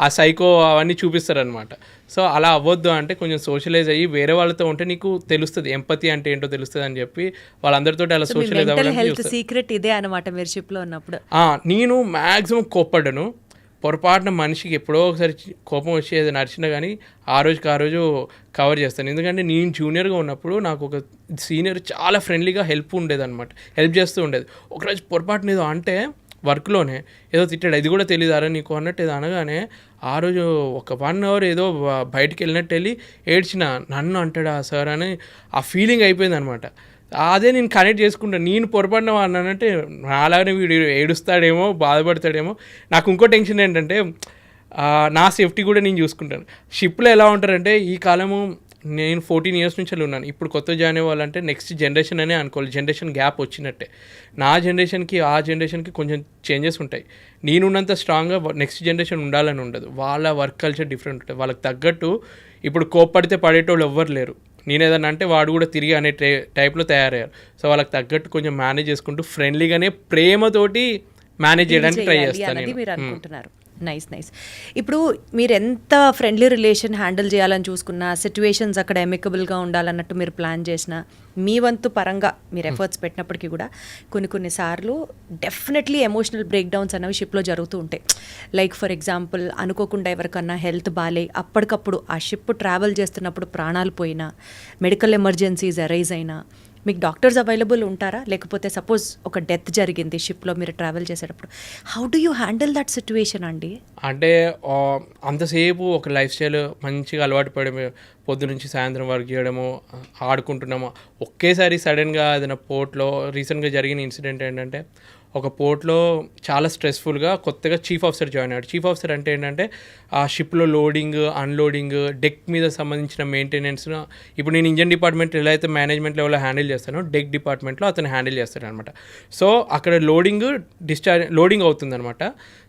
ఆ సైకో అవన్నీ చూపిస్తారనమాట. సో అలా అవ్వద్దు అంటే కొంచెం సోషలైజ్ అయ్యి వేరే వాళ్ళతో ఉంటే నీకు తెలుస్తుంది ఎంపతి అంటే ఏంటో తెలుస్తుంది అని చెప్పి వాళ్ళందరితో అలా సోషలైజ్ అవ్వడానికి సీక్రెట్ ఇదే అనమాట మీరు షిప్లో ఉన్నప్పుడు. నేను మ్యాక్సిమం కోప్పడ్డాను. పొరపాటున మనిషికి ఎప్పుడో ఒకసారి కోపం వచ్చి ఏదో నడిచినా కానీ ఆ రోజు కవర్ చేస్తాను. ఎందుకంటే నేను జూనియర్గా ఉన్నప్పుడు నాకు ఒక సీనియర్ చాలా ఫ్రెండ్లీగా హెల్ప్ ఉండేది అనమాట, హెల్ప్ చేస్తూ ఉండేది. ఒకరోజు పొరపాటున ఏదో అంటే వర్క్లోనే ఏదో తిట్టాడు, ఇది కూడా తెలియదారా నీకు అన్నట్టు ఏదో అనగానే ఆ రోజు ఒక 1 hour ఏదో బయటికి వెళ్ళినట్టు వెళ్ళి ఏడ్చిన, నన్ను అంటాడా సార్ అని ఆ ఫీలింగ్ అయిపోయింది అనమాట. అదే నేను కనెక్ట్ చేసుకుంటాను. నేను పొరపడిన అన్నానంటే నాలాగానే వీడు ఏడుస్తాడేమో బాధపడతాడేమో. నాకు ఇంకో టెన్షన్ ఏంటంటే నా సేఫ్టీ కూడా నేను చూసుకుంటాను. షిప్లో ఎలా ఉంటారంటే ఈ కాలము నేను 14 years నుంచి ఉన్నాను. ఇప్పుడు కొత్త జాయిన్ అవ్వాలంటే నెక్స్ట్ జనరేషన్ అనే అనుకోవాలి, జనరేషన్ గ్యాప్ వచ్చినట్టే. నా జనరేషన్కి ఆ జనరేషన్కి కొంచెం చేంజెస్ ఉంటాయి. నేనున్నంత స్ట్రాంగ్గా నెక్స్ట్ జనరేషన్ ఉండాలని ఉండదు. వాళ్ళ వర్క్ కల్చర్ డిఫరెంట్ ఉంటుంది. వాళ్ళకి తగ్గట్టు ఇప్పుడు కోప్పడితే పడేటోళ్ళు ఎవ్వరు లేరు. నేను ఏదన్నా అంటే వాడు కూడా తిరిగి అనే టైప్లో తయారయ్యారు. సో వాళ్ళకి తగ్గట్టు కొంచెం మేనేజ్ చేసుకుంటూ ఫ్రెండ్లీగానే ప్రేమతోటి మేనేజ్ చేయడానికి ట్రై చేస్తాను మీరు అనుకుంటున్నారు. నైస్. ఇప్పుడు మీరు ఎంత ఫ్రెండ్లీ రిలేషన్ హ్యాండిల్ చేయాలని చూసుకున్నా, సిచ్యువేషన్స్ అక్కడ ఎమికబుల్గా ఉండాలన్నట్టు మీరు ప్లాన్ చేసినా, మీ వంతు పరంగా మీరు ఎఫర్ట్స్ పెట్టినప్పటికీ కూడా కొన్నిసార్లు డెఫినెట్లీ ఎమోషనల్ బ్రేక్ డౌన్స్ అనేవి షిప్లో జరుగుతూ ఉంటాయి. లైక్ ఫర్ ఎగ్జాంపుల్ అనుకోకుండా ఎవరికన్నా హెల్త్ బాగాలే అప్పటికప్పుడు ఆ షిప్ ట్రావెల్ చేస్తున్నప్పుడు ప్రాణాలు పోయినా, మెడికల్ ఎమర్జెన్సీస్ అరైజ్ అయినా మీకు డాక్టర్స్ అవైలబుల్ ఉంటారా? లేకపోతే సపోజ్ ఒక డెత్ జరిగింది షిప్లో మీరు ట్రావెల్ చేసేటప్పుడు, how do you handle that situation అండి? అంటే అంతసేపు ఒక లైఫ్ స్టైల్ మంచిగా అలవాటు పడమే, పొద్దు నుంచి సాయంత్రం వరకు చేయడము, ఆడుకుంటున్నాము. ఒకేసారి సడన్గా ఏదైనా పోర్ట్లో రీసెంట్గా జరిగిన ఇన్సిడెంట్ ఏంటంటే, ఒక పోర్ట్లో చాలా స్ట్రెస్ఫుల్గా కొత్తగా చీఫ్ ఆఫీసర్ జాయిన్ అయ్యాడు. చీఫ్ ఆఫీసర్ అంటే ఏంటంటే ఆ షిప్లో లోడింగ్, అన్లోడింగ్, డెక్ మీద సంబంధించిన మెయింటెనెన్స్. ఇప్పుడు నేను ఇంజన్ డిపార్ట్మెంట్ ఎలా అయితే మేనేజ్మెంట్ లెవెల్లో హ్యాండిల్ చేస్తానో, డెక్ డిపార్ట్మెంట్లో అతను హ్యాండిల్ చేస్తాడు అనమాట. సో అక్కడ లోడింగ్ అవుతుందన్నమాట.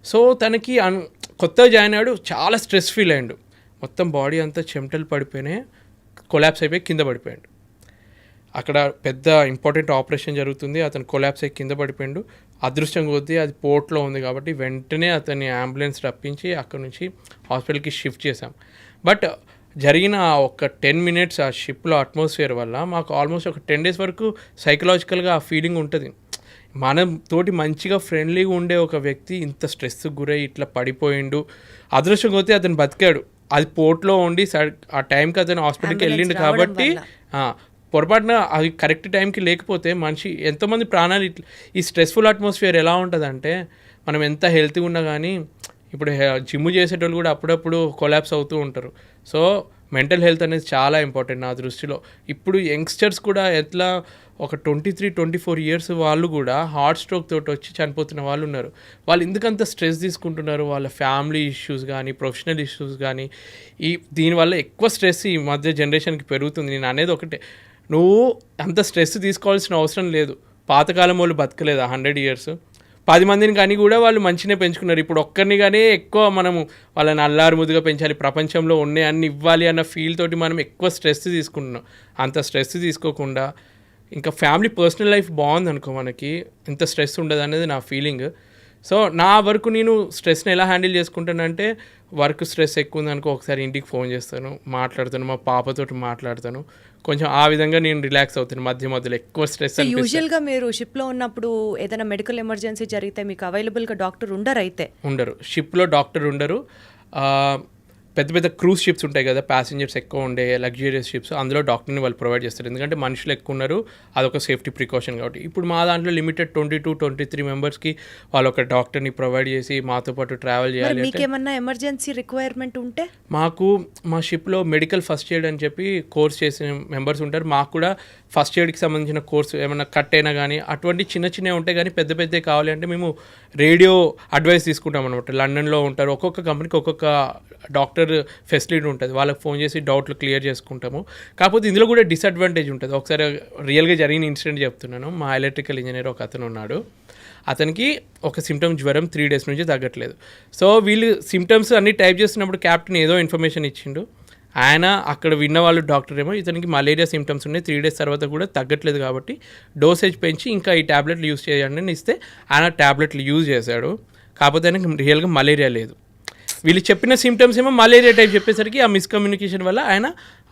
సో తనకి కొత్తగా జాయిన్ అయ్యాడు, చాలా స్ట్రెస్ ఫీల్ అయ్యాడు. మొత్తం బాడీ అంతా చెమటలు పడిపోయినాయి, కొలాప్స్ అయిపోయి కింద పడిపోయాడు. అక్కడ పెద్ద ఇంపార్టెంట్ ఆపరేషన్ జరుగుతుంది, అతను కొలాప్స్ అయ్యి కింద పడిపోయాడు. అదృష్టం కొద్దీ అది పోర్ట్లో ఉంది కాబట్టి వెంటనే అతన్ని అంబులెన్స్ రప్పించి అక్కడ నుంచి హాస్పిటల్కి షిఫ్ట్ చేశాం. బట్ జరిగిన ఒక 10 minutes ఆ షిప్లో అట్మాస్ఫియర్ వల్ల మాకు ఆల్మోస్ట్ ఒక 10 days వరకు సైకలాజికల్గా ఆ ఫీలింగ్ ఉంటుంది. మనం తోటి మంచిగా ఫ్రెండ్లీగా ఉండే ఒక వ్యక్తి ఇంత స్ట్రెస్కి గురై ఇట్లా పడిపోయిండు. అదృష్టం కొద్దీ అతను బతికాడు. అది పోర్ట్లో ఉండి ఆ టైంకి అతను హాస్పిటల్కి వెళ్ళిండు కాబట్టి. పొరపాటున అది కరెక్ట్ టైంకి లేకపోతే మనిషి ఎంతోమంది ప్రాణాలు ఈ స్ట్రెస్ఫుల్ అట్మాస్ఫియర్ ఎలా ఉంటుందంటే, మనం ఎంత హెల్తీగా ఉన్నా కానీ ఇప్పుడు జిమ్ చేసేటోళ్ళు కూడా అప్పుడప్పుడు కొలాప్స్ అవుతూ ఉంటారు. సో మెంటల్ హెల్త్ అనేది చాలా ఇంపార్టెంట్ నా దృష్టిలో. ఇప్పుడు యంగ్స్టర్స్ కూడా ఎట్లా ఒక 23-24 years వాళ్ళు కూడా హార్ట్ స్ట్రోక్ తోటి వచ్చి చనిపోతున్న వాళ్ళు ఉన్నారు. వాళ్ళు ఎందుకంత స్ట్రెస్ తీసుకుంటున్నారు? వాళ్ళ ఫ్యామిలీ ఇష్యూస్ కానీ, ప్రొఫెషనల్ ఇష్యూస్ కానీ, దీనివల్ల ఎక్కువ స్ట్రెస్ ఈ మధ్య జనరేషన్కి పెరుగుతుంది. నేను అనేది ఒకటే, నువ్వు అంత స్ట్రెస్ తీసుకోవాల్సిన అవసరం లేదు. పాతకాలం వాళ్ళు బతకలేదు 100 years, 10 మందిని కానీ కూడా వాళ్ళు మంచిగా పెంచుకున్నారు. ఇప్పుడు ఒక్కరిని కానీ ఎక్కువ మనము వాళ్ళని అల్లారు ముద్దుగా పెంచాలి, ప్రపంచంలో ఉన్నాయి అన్ని ఇవ్వాలి అన్న ఫీల్ తోటి మనం ఎక్కువ స్ట్రెస్ తీసుకుంటున్నాం. అంత స్ట్రెస్ తీసుకోకుండా ఇంకా ఫ్యామిలీ పర్సనల్ లైఫ్ బాగుంది అనుకో, మనకి ఇంత స్ట్రెస్ ఉండదు అనేది నా ఫీలింగ్. సో నా వరకు నేను స్ట్రెస్ని ఎలా హ్యాండిల్ చేసుకుంటానంటే, వర్క్ స్ట్రెస్ ఎక్కువ ఉందనుకో ఒకసారి ఇంటికి ఫోన్ చేస్తాను, మాట్లాడతాను, మా పాపతోటి మాట్లాడతాను. కొంచెం ఆ విధంగా నేను రిలాక్స్ అవుతాను మధ్యలో ఎక్కువ స్ట్రెస్. యూజువల్గా మీరు షిప్లో ఉన్నప్పుడు ఏదైనా మెడికల్ ఎమర్జెన్సీ జరిగితే మీకు అవైలబుల్గా డాక్టర్ ఉండరు. షిప్లో డాక్టర్ ఉండరు. పెద్ద పెద్ద క్రూజ్ షిప్స్ ఉంటాయి కదా, ప్యాసింజర్స్ ఎక్కువ ఉండే లగ్జూరియస్ షిప్స్, అందులో డాక్టర్ని వాళ్ళు ప్రొవైడ్ చేస్తారు. ఎందుకంటే మనుషులు ఎక్కువ ఉన్నారు, అదొక సేఫ్టీ ప్రికాషన్ కాబట్టి. ఇప్పుడు మా దాంట్లో లిమిటెడ్ 22-23 మెంబర్స్కి వాళ్ళు ఒక డాక్టర్ని ప్రొవైడ్ చేసి మాతో పాటు ట్రావెల్ చేయాలి. మీకేమన్నా ఎమర్జెన్సీ రిక్వైర్మెంట్ ఉంటే మా షిప్లో మెడికల్ ఫస్ట్ ఎయిడ్ అని చెప్పి కోర్స్ చేసిన మెంబర్స్ ఉంటారు. మాకు కూడా ఫస్ట్ ఎయిడ్కి సంబంధించిన కోర్సు ఏమైనా కట్ అయినా కానీ అటువంటి చిన్నవి ఉంటాయి. కానీ పెద్ద కావాలి అంటే మేము రేడియో అడ్వైస్ తీసుకుంటాం అనమాట. లండన్లో ఉంటారు, ఒక్కొక్క కంపెనీకి ఒక్కొక్క డాక్టర్ ఫెసిలిటీ ఉంటుంది. వాళ్ళకి ఫోన్ చేసి డౌట్లు క్లియర్ చేసుకుంటాము. కాకపోతే ఇందులో కూడా డిసడ్వాంటేజ్ ఉంటుంది. ఒకసారి రియల్గా జరిగిన ఇన్సిడెంట్ చెప్తున్నాను. మా ఎలక్ట్రికల్ ఇంజనీర్ ఒక అతను ఉన్నాడు. అతనికి ఒక సిమ్టమ్ జ్వరం 3 days నుంచి తగ్గట్లేదు. సో వీళ్ళు సిమ్టమ్స్ అన్నీ టైప్ చేస్తున్నప్పుడు క్యాప్టెన్ ఏదో ఇన్ఫర్మేషన్ ఇచ్చిండు. ఆయన అక్కడ విన్న వాళ్ళు డాక్టర్ ఏమో ఇతనికి మలేరియా సిమ్టమ్స్ ఉన్నాయి 3 days తర్వాత కూడా తగ్గట్లేదు కాబట్టి డోసేజ్ పెంచి ఇంకా ఈ ట్యాబ్లెట్లు యూజ్ చేయండి అని ఇస్తే ఆయన ట్యాబ్లెట్లు యూజ్ చేశాడు. కాకపోతే ఆయనకి రియల్గా మలేరియా లేదు. వీళ్ళు చెప్పిన సిమ్టమ్స్ ఏమో మలేరియా టైప్ చెప్పేసరికి ఆ మిస్కమ్యూనికేషన్ వల్ల ఆయన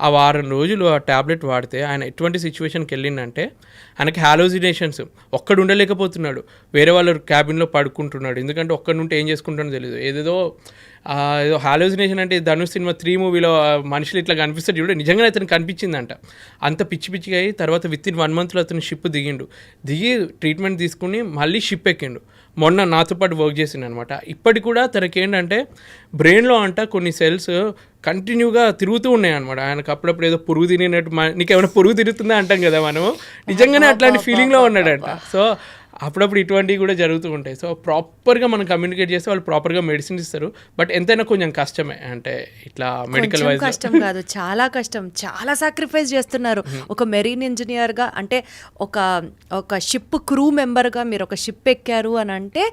ఆ వారం రోజులు ఆ ట్యాబ్లెట్ వాడితే ఆయన ఎటువంటి సిచ్యువేషన్కి వెళ్ళిందంటే ఆయనకి హాలోజినేషన్స్ ఒక్కడు ఉండలేకపోతున్నాడు, వేరే వాళ్ళ క్యాబిన్లో పడుకుంటున్నాడు. ఎందుకంటే ఒక్కడి నుండి ఏం చేసుకుంటాడో తెలియదు. ఏదో హాలోజినేషన్ అంటే ధనుష్ సినిమా 3 మూవీలో మనుషులు ఇట్లా కనిపిస్తాడు చూడ, నిజంగానే అతను కనిపించిందంట. అంత పిచ్చిగా అయ్యి తర్వాత విత్ ఇన్ 1 monthలో అతను షిప్ దిగి ట్రీట్మెంట్ తీసుకుని మళ్ళీ షిప్ ఎక్కిండు. మొన్న నాతో పాటు వర్క్ చేసిండు అనమాట. ఇప్పటికి కూడా తనకి ఏంటంటే బ్రెయిన్లో అంట కొన్ని సెల్స్ కంటిన్యూగా తిరుగుతూ ఉన్నాయి అనమాట. ఆయనకు అప్పుడప్పుడు ఏదో పురుగు తిరిగినట్టు, నీకేమైనా పురుగు తిరుగుతుందా అంటాం కదా మనము, నిజంగానే అట్లాంటి ఫీలింగ్లో ఉన్నాడంట. సో అప్పుడప్పుడు ఇటువంటివి కూడా జరుగుతూ ఉంటాయి. సో ప్రాపర్గా మనం కమ్యూనికేట్ చేస్తే వాళ్ళు ప్రాపర్గా మెడిసిన్ ఇస్తారు. బట్ ఎంతైనా కొంచెం కష్టమే, అంటే ఇట్లా మెడికల్ వైజ్ కష్టం కాదు, చాలా కష్టం, చాలా సాక్రిఫైస్ చేస్తున్నారు. ఒక మెరీన్ ఇంజనీర్గా అంటే ఒక షిప్ క్రూ మెంబర్గా మీరు ఒక షిప్ ఎక్కారు అని అంటే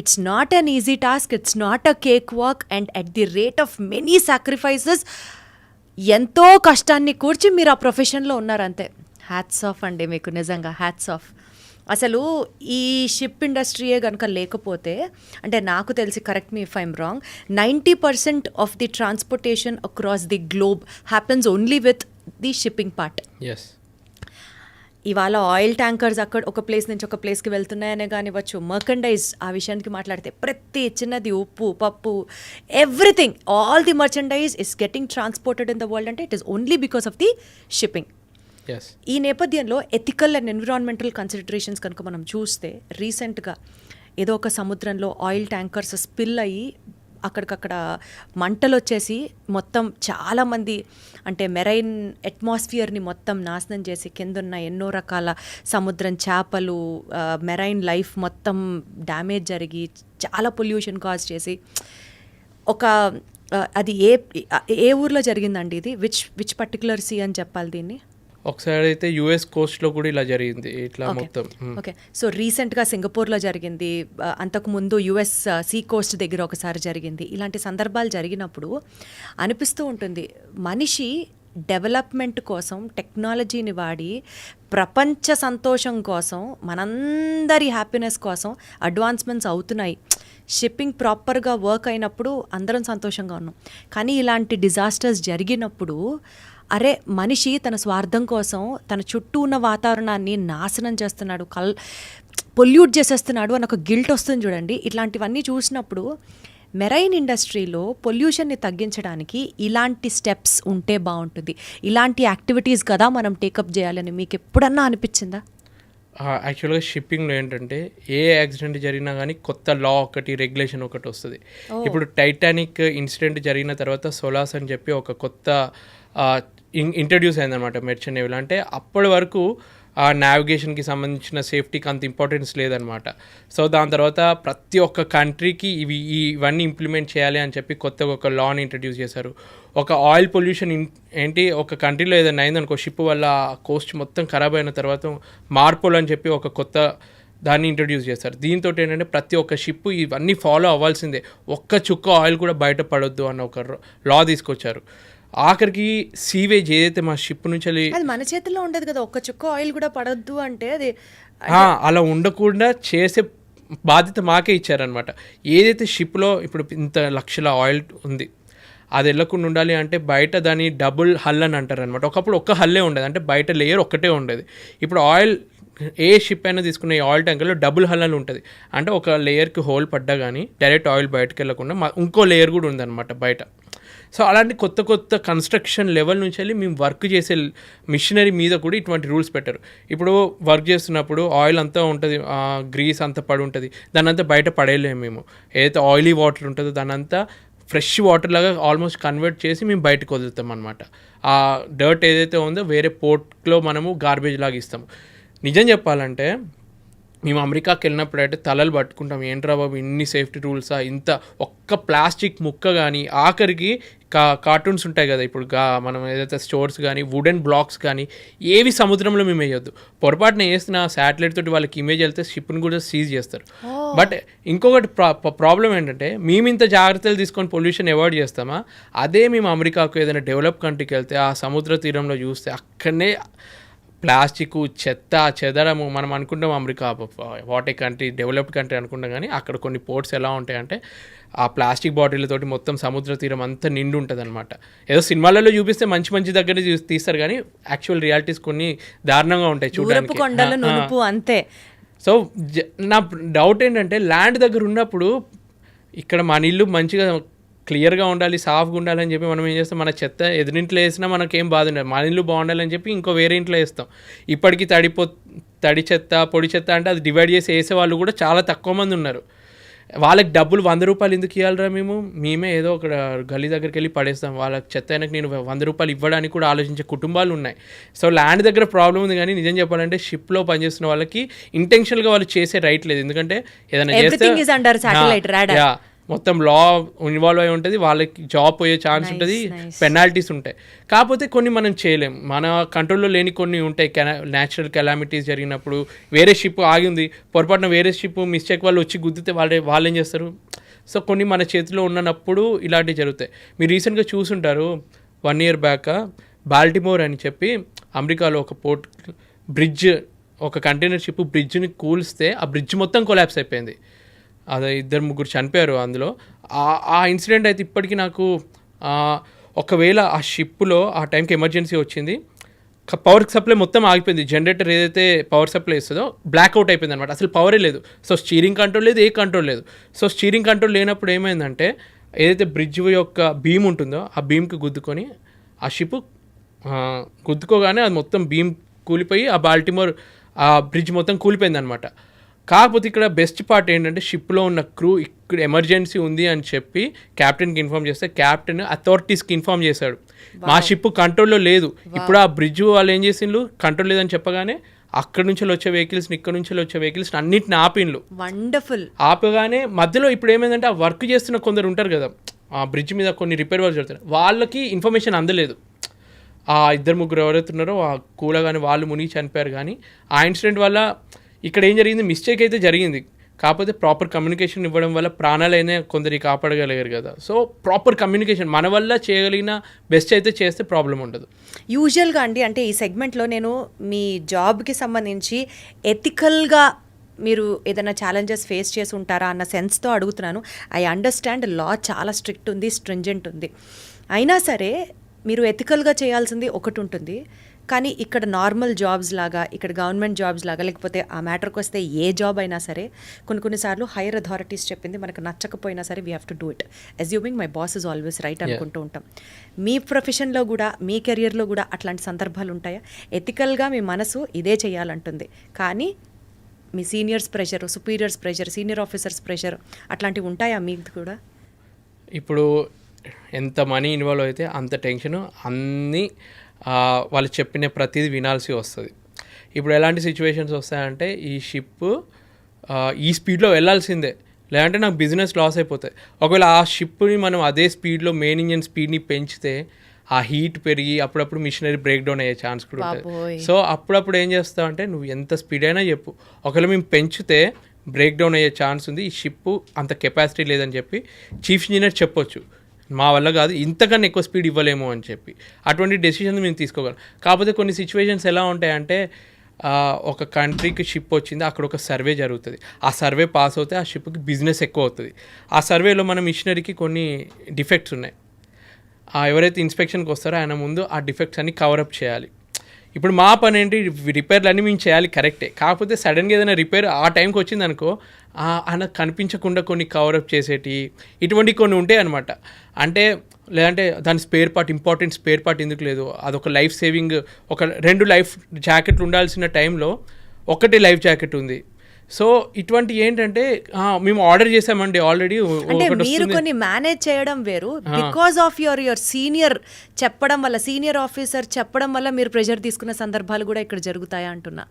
it's not an easy task, it's not a cake walk, and at the rate of many sacrifices ఎంతో కష్టాన్ని కూర్చి మీరు ఆ ప్రొఫెషన్లో ఉన్నారు. అంతే, హ్యాట్స్ ఆఫ్ అండి మీకు, నిజంగా హ్యాట్స్ ఆఫ్. అసలు ఈ షిప్ ఇండస్ట్రీయే కనుక లేకపోతే, అంటే నాకు తెలిసి, correct me if I'm wrong, 90% of the transportation across the globe happens only with the shipping part. Yes, ఇవాళ ఆయిల్ ట్యాంకర్స్ అక్కడ ఒక ప్లేస్ నుంచి ఒక ప్లేస్కి వెళ్తున్నాయనే కానివ్వచ్చు, మర్కండైజ్ ఆ విషయానికి మాట్లాడితే ప్రతి చిన్నది, ఉప్పు, పప్పు, everything, all the merchandise is getting transported in the world అంటే it is only because of the shipping. ఈ నేపథ్యంలో ఎథికల్ అండ్ ఎన్విరాన్మెంటల్ కన్సిడరేషన్స్ కనుక మనం చూస్తే, రీసెంట్గా ఏదో ఒక సముద్రంలో ఆయిల్ ట్యాంకర్స్ స్పిల్ అయ్యి అక్కడికక్కడ మంటలు వచ్చేసి మొత్తం చాలామంది, అంటే మెరైన్ అట్మాస్ఫియర్ని మొత్తం నాశనం చేసి కిందున్న ఎన్నో రకాల సముద్రం చేపలు, మెరైన్ లైఫ్ మొత్తం డ్యామేజ్ జరిగి చాలా పొల్యూషన్ కాజ్ చేసి అది ఏ ఊర్లో జరిగిందండి ఇది? విచ్ పర్టికులర్ సీ అని చెప్పాలి దీన్ని? ఒకసారి అయితే యుఎస్ కోస్ట్లో కూడా ఇలా జరిగింది ఇట్లా మొత్తం. ఓకే, సో రీసెంట్గా సింగపూర్లో జరిగింది, అంతకుముందు యుఎస్ సీ కోస్ట్ దగ్గర ఒకసారి జరిగింది. ఇలాంటి సందర్భాలు జరిగినప్పుడు అనిపిస్తూ ఉంటుంది, మనిషి డెవలప్మెంట్ కోసం టెక్నాలజీని వాడి ప్రపంచ సంతోషం కోసం, మనందరి హ్యాపీనెస్ కోసం అడ్వాన్స్మెంట్స్ అవుతున్నాయి. షిప్పింగ్ ప్రాపర్గా వర్క్ అయినప్పుడు అందరం సంతోషంగా ఉన్నాం. కానీ ఇలాంటి డిజాస్టర్స్ జరిగినప్పుడు అరే, మనిషి తన స్వార్థం కోసం తన చుట్టూ ఉన్న వాతావరణాన్ని నాశనం చేస్తున్నాడు, పొల్యూట్ చేసేస్తున్నాడు అని ఒక గిల్ట్ వస్తుంది చూడండి. ఇట్లాంటివన్నీ చూసినప్పుడు మెరైన్ ఇండస్ట్రీలో పొల్యూషన్ని తగ్గించడానికి ఇలాంటి స్టెప్స్ ఉంటే బాగుంటుంది, ఇలాంటి యాక్టివిటీస్ కదా మనం టేకప్ చేయాలని మీకు ఎప్పుడన్నా అనిపించిందా? యాక్చువల్గా షిప్పింగ్లో ఏంటంటే ఏ యాక్సిడెంట్ జరిగినా కానీ కొత్త లా ఒకటి, రెగ్యులేషన్ ఒకటి వస్తుంది. ఇప్పుడు టైటానిక్ ఇన్సిడెంట్ జరిగిన తర్వాత సోలాస్ అని చెప్పి ఒక కొత్త ఇంట్రడ్యూస్ అయిందనమాట మెర్చెంట్ నేవీలో. అంటే అప్పటి వరకు ఆ నావిగేషన్కి సంబంధించిన సేఫ్టీకి అంత ఇంపార్టెన్స్ లేదనమాట. సో దాని తర్వాత ప్రతి ఒక్క కంట్రీకి ఇవన్నీ ఇంప్లిమెంట్ చేయాలి అని చెప్పి కొత్తగా ఒక లాని ఇంట్రడ్యూస్ చేశారు. ఒక ఆయిల్ పొల్యూషన్ ఏంటి, ఒక కంట్రీలో ఏదైనా అయిందనుకో, షిప్ వల్ల కోస్ట్ మొత్తం ఖరాబ్ అయిన తర్వాత మార్పోల్ అని చెప్పి ఒక కొత్త దాన్ని ఇంట్రడ్యూస్ చేస్తారు. దీంతో ఏంటంటే ప్రతి ఒక్క షిప్ ఇవన్నీ ఫాలో అవ్వాల్సిందే, ఒక్క చుక్క ఆయిల్ కూడా బయట పడొద్దు అన్న ఒక లా తీసుకొచ్చారు. ఆఖరికి సీవేజ్ ఏదైతే మా షిప్ నుంచి అది మన చేతిలో ఉండదు కదా, ఒక్క చుక్క ఆయిల్ కూడా పడొద్దు అంటే అది అలా ఉండకుండా చేసే బాధ్యత మాకే ఇచ్చారనమాట. ఏదైతే షిప్లో ఇప్పుడు ఇంత లక్షల ఆయిల్ ఉంది, అది వెళ్ళకుండా ఉండాలి అంటే బయట దాన్ని డబుల్ హల్ అని అంటారు అనమాట. ఒకప్పుడు ఒక్క హల్లే ఉండేది, అంటే బయట లేయర్ ఒక్కటే ఉండేది. ఇప్పుడు ఆయిల్ ఏ షిప్ అయినా తీసుకున్న ఈ ఆయిల్ ట్యాంకర్లో డబుల్ హల్ అని ఉంటుంది. అంటే ఒక లేయర్కి హోల్ పడ్డా కానీ డైరెక్ట్ ఆయిల్ బయటకు వెళ్ళకుండా ఇంకో లేయర్ కూడా ఉందన్నమాట బయట. సో అలాంటి కొత్త కొత్త కన్స్ట్రక్షన్ లెవెల్ నుంచి వెళ్ళి మేము వర్క్ చేసే మిషనరీ మీద కూడా ఇటువంటి రూల్స్ పెట్టారు. ఇప్పుడు వర్క్ చేస్తున్నప్పుడు ఆయిల్ అంతా ఉంటుంది, గ్రీస్ అంతా పడి ఉంటుంది, దాన్ని అంతా బయట పడేయలేము మేము. ఏదైతే ఆయిలీ వాటర్ ఉంటుందో దాని అంతా ఫ్రెష్ వాటర్ లాగా ఆల్మోస్ట్ కన్వర్ట్ చేసి మేము బయటకు వదులుతాం అనమాట. ఆ డర్ట్ ఏదైతే ఉందో వేరే పోర్ట్లో మనము గార్బేజ్ లాగా ఇస్తాము. నిజం చెప్పాలంటే మేము అమెరికాకి వెళ్ళినప్పుడు అయితే తలలు పట్టుకుంటాం, ఏంట్రా బాబు ఇన్ని సేఫ్టీ రూల్సా, ఇంత ఒక్క ప్లాస్టిక్ ముక్క కానీ, ఆఖరికి కార్టూన్స్ ఉంటాయి కదా ఇప్పుడు మనం ఏదైతే స్టోర్స్ కానీ వుడెన్ బ్లాక్స్ కానీ ఏవి సముద్రంలో మేము వేయొద్దు. పొరపాటున వేసిన శాటిలైట్ తోటి వాళ్ళకి ఇమేజ్ వెళ్తే షిప్ని కూడా సీజ్ చేస్తారు. బట్ ఇంకొకటి ప్రాబ్లం ఏంటంటే మేము ఇంత జాగ్రత్తలు తీసుకొని పొల్యూషన్ అవాయిడ్ చేస్తామా, అదే మేము అమెరికాకు ఏదైనా డెవలప్ కంట్రీకి వెళ్తే ఆ సముద్ర తీరంలో చూస్తే అక్కడనే ప్లాస్టిక్ చెత్త చెదరము. మనం అనుకుంటాం America what a country, developed country అనుకుంటాం, కానీ అక్కడ కొన్ని పోర్ట్స్ ఎలా ఉంటాయంటే ఆ ప్లాస్టిక్ బాటిల్తోటి మొత్తం సముద్ర తీరం అంతా నిండి ఉంటుంది అనమాట. ఏదో సినిమాలలో చూపిస్తే మంచి మంచి దగ్గర తీస్తారు, కానీ యాక్చువల్ రియాలిటీస్ కొన్ని దారుణంగా ఉంటాయి చూడడానికి. అంతే. సో నా డౌట్ ఏంటంటే ల్యాండ్ దగ్గర ఉన్నప్పుడు ఇక్కడ మన ఇల్లు మంచిగా క్లియర్గా ఉండాలి, సాఫ్గా ఉండాలని చెప్పి మనం ఏం చేస్తాం, మన చెత్త ఎదురింట్లో వేసినా మనకేం బాధ ఉండదు, మన ఇల్లు బాగుండాలని చెప్పి ఇంకో వేరే ఇంట్లో వేస్తాం. ఇప్పటికీ తడి చెత్త పొడి చెత్త అంటే అది డివైడ్ చేసి వేసే వాళ్ళు కూడా చాలా తక్కువ మంది ఉన్నారు. వాళ్ళకి డబ్బులు 100 రూపాయలు ఎందుకు ఇవ్వాలరా, మేమే ఏదో ఒక గల్లీ దగ్గరికి వెళ్ళి పడేస్తాం. వాళ్ళకి చెత్త అయినాక నేను 100 రూపాయలు ఇవ్వడానికి కూడా ఆలోచించే కుటుంబాలు ఉన్నాయి. సో ల్యాండ్ దగ్గర ప్రాబ్లం ఉంది, కానీ నిజం చెప్పాలంటే షిప్లో పనిచేస్తున్న వాళ్ళకి ఇంటెన్షనల్గా వాళ్ళు చేసే రైట్ లేదు. ఎందుకంటే ఏదైనా చేస్తే మొత్తం లా ఇన్వాల్వ్ అయి ఉంటుంది, వాళ్ళకి జాబ్ పోయే ఛాన్స్ ఉంటుంది, పెనాల్టీస్ ఉంటాయి. కాకపోతే కొన్ని మనం చేయలేం, మన కంట్రోల్లో లేని కొన్ని ఉంటాయి. న్యాచురల్ కెలామిటీస్ జరిగినప్పుడు వేరే షిప్ ఆగింది, పొరపాటున వేరే షిప్ మిస్టేక్ వాళ్ళు వచ్చి గుద్దితే వాళ్ళు ఏం చేస్తారు. సో కొన్ని మన చేతిలో ఉన్నప్పుడు ఇలాంటివి జరుగుతాయి. మీరు రీసెంట్గా చూసుంటారు, 1 year బ్యాక్ బాల్టిమోర్ అని చెప్పి అమెరికాలో ఒక పోర్ట్ బ్రిడ్జ్, ఒక కంటైనర్ షిప్ బ్రిడ్జ్ని కూల్స్తే ఆ బ్రిడ్జ్ మొత్తం కొలాప్స్ అయిపోయింది. అదే 2-3 చనిపోయారు అందులో. ఆ ఇన్సిడెంట్ అయితే ఇప్పటికీ నాకు, ఒకవేళ ఆ షిప్లో ఆ టైంకి ఎమర్జెన్సీ వచ్చింది, పవర్ సప్లై మొత్తం ఆగిపోయింది, జనరేటర్ ఏదైతే పవర్ సప్లై ఇస్తుందో బ్లాక్అవుట్ అయిపోయింది అనమాట, అసలు పవరే లేదు. సో స్టీరింగ్ కంట్రోల్ లేదు, ఏ కంట్రోల్ లేదు. సో స్టీరింగ్ కంట్రోల్ లేనప్పుడు ఏమైందంటే ఏదైతే బ్రిడ్జ్ యొక్క బీమ్ ఉంటుందో ఆ బీమ్కి గుద్దుకొని ఆ షిప్ గుద్దుకోగానే అది మొత్తం బీమ్ కూలిపోయి ఆ బాల్టిమోర్ ఆ బ్రిడ్జ్ మొత్తం కూలిపోయింది అనమాట. కాకపోతే ఇక్కడ బెస్ట్ పార్ట్ ఏంటంటే షిప్లో ఉన్న క్రూ ఇక్కడ ఎమర్జెన్సీ ఉంది అని చెప్పి క్యాప్టెన్కి ఇన్ఫామ్ చేస్తే క్యాప్టెన్ అథారిటీస్కి ఇన్ఫామ్ చేశాడు, మా షిప్ కంట్రోల్లో లేదు. ఇప్పుడు ఆ బ్రిడ్జ్ వాళ్ళు ఏం చేసిండ్రు, కంట్రోల్ లేదని చెప్పగానే అక్కడ నుంచి వచ్చే వెహికల్స్, ఇక్కడ నుంచి వచ్చే వెహికల్స్ అన్నింటిని ఆపిండ్రు. వండర్ఫుల్. ఆపగానే మధ్యలో ఇప్పుడు ఏమైందంటే ఆ వర్క్ చేస్తున్న కొందరు ఉంటారు కదా, ఆ బ్రిడ్జ్ మీద కొన్ని రిపేర్ వర్క్ జరుగుతారు, వాళ్ళకి ఇన్ఫర్మేషన్ అందలేదు. ఆ 2-3 ఎవరైతే ఉన్నారో ఆ కూలగానే వాళ్ళు మునిగి చనిపోయారు. కానీ ఆ ఇన్సిడెంట్ వల్ల ఇక్కడ ఏం జరిగింది, మిస్టేక్ అయితే జరిగింది, కాకపోతే ప్రాపర్ కమ్యూనికేషన్ ఇవ్వడం వల్ల ప్రాణాలైనా కొందరికి కాపాడగలిగారు కదా. సో ప్రాపర్ కమ్యూనికేషన్ మన వల్ల చేయగలిగిన బెస్ట్ అయితే చేస్తే ప్రాబ్లం ఉండదు. యూజువల్గా అంటే ఈ సెగ్మెంట్లో నేను మీ జాబ్కి సంబంధించి ఎథికల్గా మీరు ఏదైనా ఛాలెంజెస్ ఫేస్ చేసి ఉంటారా అన్న సెన్స్తో అడుగుతున్నాను. ఐ అండర్స్టాండ్ లా చాలా స్ట్రిక్ట్ ఉంది, స్ట్రింజెంట్ ఉంది, అయినా సరే మీరు ఎథికల్గా చేయాల్సింది ఒకటి ఉంటుంది. కానీ ఇక్కడ నార్మల్ జాబ్స్ లాగా, ఇక్కడ గవర్నమెంట్ జాబ్స్ లాగా, లేకపోతే ఆ మ్యాటర్కి వస్తే ఏ జాబ్ అయినా సరే కొన్నిసార్లు హైయర్ అథారిటీస్ చెప్పింది మనకు నచ్చకపోయినా సరే we have to do it, assuming my boss is always right అనుకుంటూ ఉంటాం. మీ ప్రొఫెషన్లో కూడా, మీ కెరియర్లో కూడా అట్లాంటి సందర్భాలు ఉంటాయా? ఎథికల్గా మీ మనసు ఇదే చేయాలంటుంది, కానీ మీ seniors pressure, superiors pressure, senior officers pressure అట్లాంటివి ఉంటాయా మీకు కూడా? ఇప్పుడు ఎంత మనీ ఇన్వాల్వ్ అయితే అంత టెన్షన్, అన్నీ వాళ్ళు చెప్పిన ప్రతిదీ వినాల్సి వస్తుంది. ఇప్పుడు ఎలాంటి సిచ్యువేషన్స్ వస్తాయంటే ఈ షిప్ ఈ స్పీడ్లో వెళ్ళాల్సిందే, లేదంటే నాకు బిజినెస్ లాస్ అయిపోతాయి. ఒకవేళ ఆ షిప్ని మనం అదే స్పీడ్లో మెయిన్ ఇంజన్ స్పీడ్ని పెంచితే ఆ హీట్ పెరిగి అప్పుడప్పుడు మిషనరీ బ్రేక్ డౌన్ అయ్యే ఛాన్స్ కూడా ఉంటుంది. సో అప్పుడప్పుడు ఏం చేస్తావు అంటే నువ్వు ఎంత స్పీడ్ అయినా చెప్పు, ఒకవేళ మేము పెంచితే బ్రేక్ డౌన్ అయ్యే ఛాన్స్ ఉంది, ఈ షిప్ అంత కెపాసిటీ లేదని చెప్పి చీఫ్ ఇంజనీర్ చెప్పొచ్చు, మా వల్ల కాదు, ఇంతకన్నా ఎక్కువ స్పీడ్ ఇవ్వలేము అని చెప్పి. అటువంటి డెసిషన్స్ మేము తీసుకోగలం. కాకపోతే కొన్ని సిచ్యువేషన్స్ ఎలా ఉంటాయంటే ఒక కంట్రీకి షిప్ వచ్చింది, అక్కడ ఒక సర్వే జరుగుతుంది, ఆ సర్వే పాస్ అవుతే ఆ షిప్కి బిజినెస్ ఎక్కువ అవుతుంది. ఆ సర్వేలో మన మిషనరీకి కొన్ని డిఫెక్ట్స్ ఉన్నాయి, ఎవరైతే ఇన్స్పెక్షన్కి వస్తారో ఆయన ముందు ఆ డిఫెక్ట్స్ అన్ని కవరప్ చేయాలి. ఇప్పుడు మా పని ఏంటి, రిపేర్లు అన్నీ మేము చేయాలి కరెక్టే, కాకపోతే సడన్గా ఏదైనా రిపేర్ ఆ టైంకి వచ్చింది అనుకో, ఆయన కనిపించకుండా కొన్ని కవరప్ చేసేటి ఇటువంటి కొన్ని ఉంటాయి అనమాట. అంటే లేదంటే దాని ఇంపార్టెంట్ స్పేర్ పార్ట్ ఎందుకు లేదు, అదొక లైఫ్ సేవింగ్, ఒక 2 లైఫ్ జాకెట్లు ఉండాల్సిన టైంలో 1 లైఫ్ జాకెట్ ఉంది. సో ఇటువంటి ఏంటంటే మేము ఆర్డర్ చేసామండి ఆల్రెడీ. అంటే మీరు కొన్ని మేనేజ్ చేయడం వేరు, బికాస్ ఆఫ్ యువర్ సీనియర్ చెప్పడం వల్ల, సీనియర్ ఆఫీసర్ చెప్పడం వల్ల మీరు ప్రెషర్ తీసుకున్న సందర్భాలు కూడా ఇక్కడ జరుగుతాయా అంటున్నా.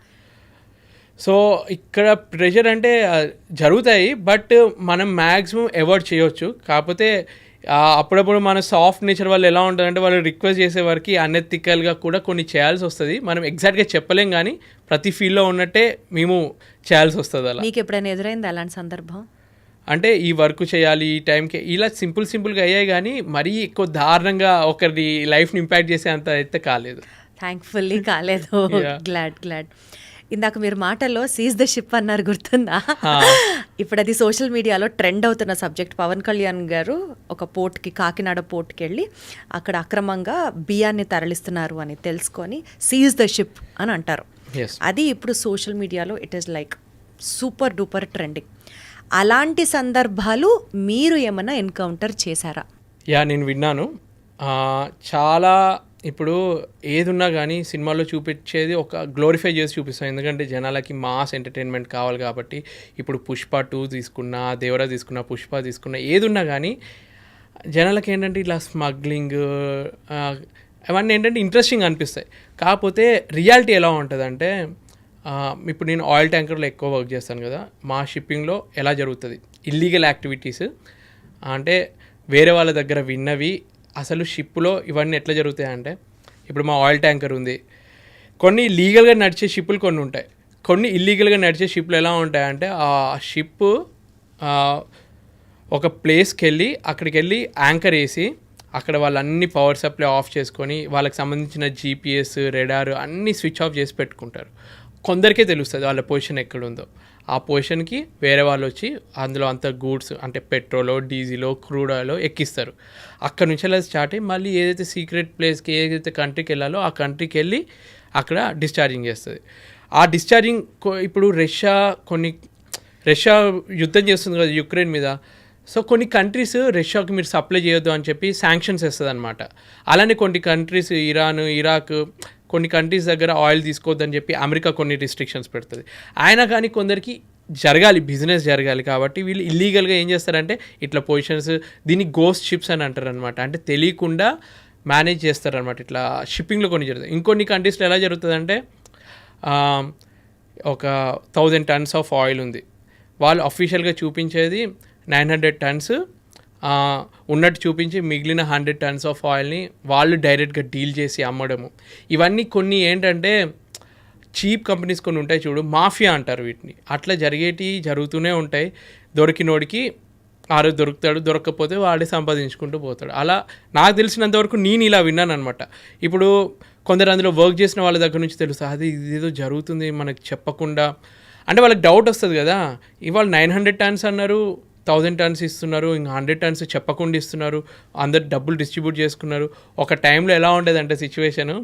సో ఇక్కడ ప్రెషర్ అంటే జరుగుతాయి, బట్ మనం మ్యాక్సిమం అవాయిడ్ చేయొచ్చు. కాకపోతే అప్పుడప్పుడు మన సాఫ్ట్ నేచర్ వాళ్ళు ఎలా ఉంటుందంటే వాళ్ళు రిక్వెస్ట్ చేసే వరకు అన్ఎథికల్గా కూడా కొన్ని చేయాల్సి వస్తుంది. మనం ఎగ్జాక్ట్గా చెప్పలేం, కానీ ప్రతి ఫీల్డ్లో ఉన్నట్టే మేము చేయాల్సి వస్తుంది. అలా మీకు ఎప్పుడైనా ఎదురైంది అలాంటి సందర్భం? అంటే ఈ వర్క్ చేయాలి ఈ టైంకి, ఇలా సింపుల్గా అయ్యాయి, కానీ మరీ ఎక్కువ దారుణంగా ఒకరి లైఫ్ని ఇంపాక్ట్ చేసే అంత అయితే కాలేదు. థ్యాంక్ఫుల్లీ కాలేదు. గ్లాడ్. ఇందాక మీరు మాటల్లో సీజ్ ద షిప్ అన్నారు, గుర్తుందా? ఇప్పుడు అది సోషల్ మీడియాలో ట్రెండ్ అవుతున్న సబ్జెక్ట్. పవన్ కళ్యాణ్ గారు ఒక పోర్ట్కి, కాకినాడ పోర్ట్కి వెళ్ళి అక్కడ అక్రమంగా బియ్యాన్ని తరలిస్తున్నారు అని తెలుసుకొని సీజ్ ద షిప్ అని అంటారు. అది ఇప్పుడు సోషల్ మీడియాలో it is like super duper trending. అలాంటి సందర్భాలు మీరు ఏమైనా ఎన్కౌంటర్ చేశారా? నేను విన్నాను. చాలా ఇప్పుడు ఏదున్నా కానీ సినిమాలో చూపించేది ఒక గ్లోరిఫై చేసి చూపిస్తాం, ఎందుకంటే జనాలకి మాస్ ఎంటర్టైన్మెంట్ కావాలి కాబట్టి. ఇప్పుడు పుష్ప 2 తీసుకున్నా, దేవరా తీసుకున్నా, పుష్ప తీసుకున్నా, ఏదున్నా కానీ జనాలకి ఏంటంటే ఇట్లా స్మగ్లింగ్ అవన్నీ ఏంటంటే ఇంట్రెస్టింగ్ అనిపిస్తాయి. కాకపోతే రియాలిటీ ఎలా ఉంటుందంటే, ఇప్పుడు నేను ఆయిల్ ట్యాంకర్లో ఎక్కువ వర్క్ చేస్తాను కదా, మా షిప్పింగ్లో ఎలా జరుగుతుంది ఇల్లీగల్ యాక్టివిటీస్ అంటే వేరే వాళ్ళ దగ్గర విన్నవి అసలు షిప్లో ఇవన్నీ ఎట్లా జరుగుతాయంటే, ఇప్పుడు మా ఆయిల్ ట్యాంకర్ ఉంది, కొన్ని లీగల్గా నడిచే షిప్పులు కొన్ని ఉంటాయి, కొన్ని ఇల్లీగల్గా నడిచే షిప్లు ఎలా ఉంటాయంటే ఆ షిప్ ఒక ప్లేస్కి వెళ్ళి అక్కడికి వెళ్ళి యాంకర్ వేసి అక్కడ వాళ్ళన్ని పవర్ సప్లై ఆఫ్ చేసుకొని వాళ్ళకి సంబంధించిన జీపీఎస్ రెడార్ అన్నీ స్విచ్ ఆఫ్ చేసి పెట్టుకుంటారు. కొందరికే తెలుస్తుంది వాళ్ళ పొజిషన్ ఎక్కడుందో. ఆ పొజిషన్కి వేరే వాళ్ళు వచ్చి అందులో అంత గూడ్స్ అంటే పెట్రోలో, డీజిలో, క్రూడ్ ఆయిలో ఎక్కిస్తారు. అక్కడ నుంచి అలా స్టార్ట్ అయ్యి మళ్ళీ ఏదైతే సీక్రెట్ ప్లేస్కి, ఏదైతే కంట్రీకి వెళ్ళాలో ఆ కంట్రీకి వెళ్ళి అక్కడ డిశ్చార్జింగ్ చేస్తుంది. ఆ డిశ్చార్జింగ్ ఇప్పుడు రష్యా యుద్ధం చేస్తుంది కదా యుక్రెయిన్ మీద. సో కొన్ని కంట్రీస్ రష్యాకి మీరు సప్లై చేయొద్దు అని చెప్పి శాంక్షన్స్ వేస్తుంది అనమాట. అలానే కొన్ని కంట్రీస్ ఇరాన్, ఇరాక్, కొన్ని కంట్రీస్ దగ్గర ఆయిల్ తీసుకోవద్దని చెప్పి అమెరికా కొన్ని రిస్ట్రిక్షన్స్ పెడుతుంది. అయినా కానీ కొందరికి జరగాలి, బిజినెస్ జరగాలి కాబట్టి వీళ్ళు ఇల్లీగల్గా ఏం చేస్తారంటే ఇట్లా పొజిషన్స్, దీన్ని గోస్ట్ షిప్స్ అని అంటారు అనమాట. అంటే తెలియకుండా మేనేజ్ చేస్తారనమాట. ఇట్లా షిప్పింగ్లో కొన్ని జరుగుతాయి. ఇంకొన్ని కంట్రీస్లో ఎలా జరుగుతుందంటే ఒక 1000 tons ఆఫ్ ఆయిల్ ఉంది, వాళ్ళు అఫీషియల్గా చూపించేది 900 tons ఉన్నట్టు చూపించి మిగిలిన 100 tons ఆఫ్ ఆయిల్ని వాళ్ళు డైరెక్ట్గా డీల్ చేసి అమ్మడము. ఇవన్నీ కొన్ని ఏంటంటే చీప్ కంపెనీస్ కొన్ని ఉంటాయి చూడు, మాఫియా అంటారు వీటిని. అట్లా జరుగుతూనే ఉంటాయి. దొరికినోడికి ఆరోజు దొరుకుతాడు, దొరకకపోతే వాడే సంపాదించుకుంటూ పోతాడు. అలా నాకు తెలిసినంతవరకు నేను ఇలా విన్నాను అనమాట. ఇప్పుడు కొందరు అందులో వర్క్ చేసిన వాళ్ళ దగ్గర నుంచి తెలుస్తుంది అది ఇదేదో జరుగుతుంది మనకు చెప్పకుండా. అంటే వాళ్ళకి డౌట్ వస్తుంది కదా, ఇవాళ 900 tons అన్నారు, 1000 tons ఇస్తున్నారు, ఇంకా 100 tons చెప్పకుండా ఇస్తున్నారు, అందరు డబ్బులు డిస్ట్రిబ్యూట్ చేసుకున్నారు. ఒక టైంలో ఎలా ఉండేదంటే సిచ్యువేషను,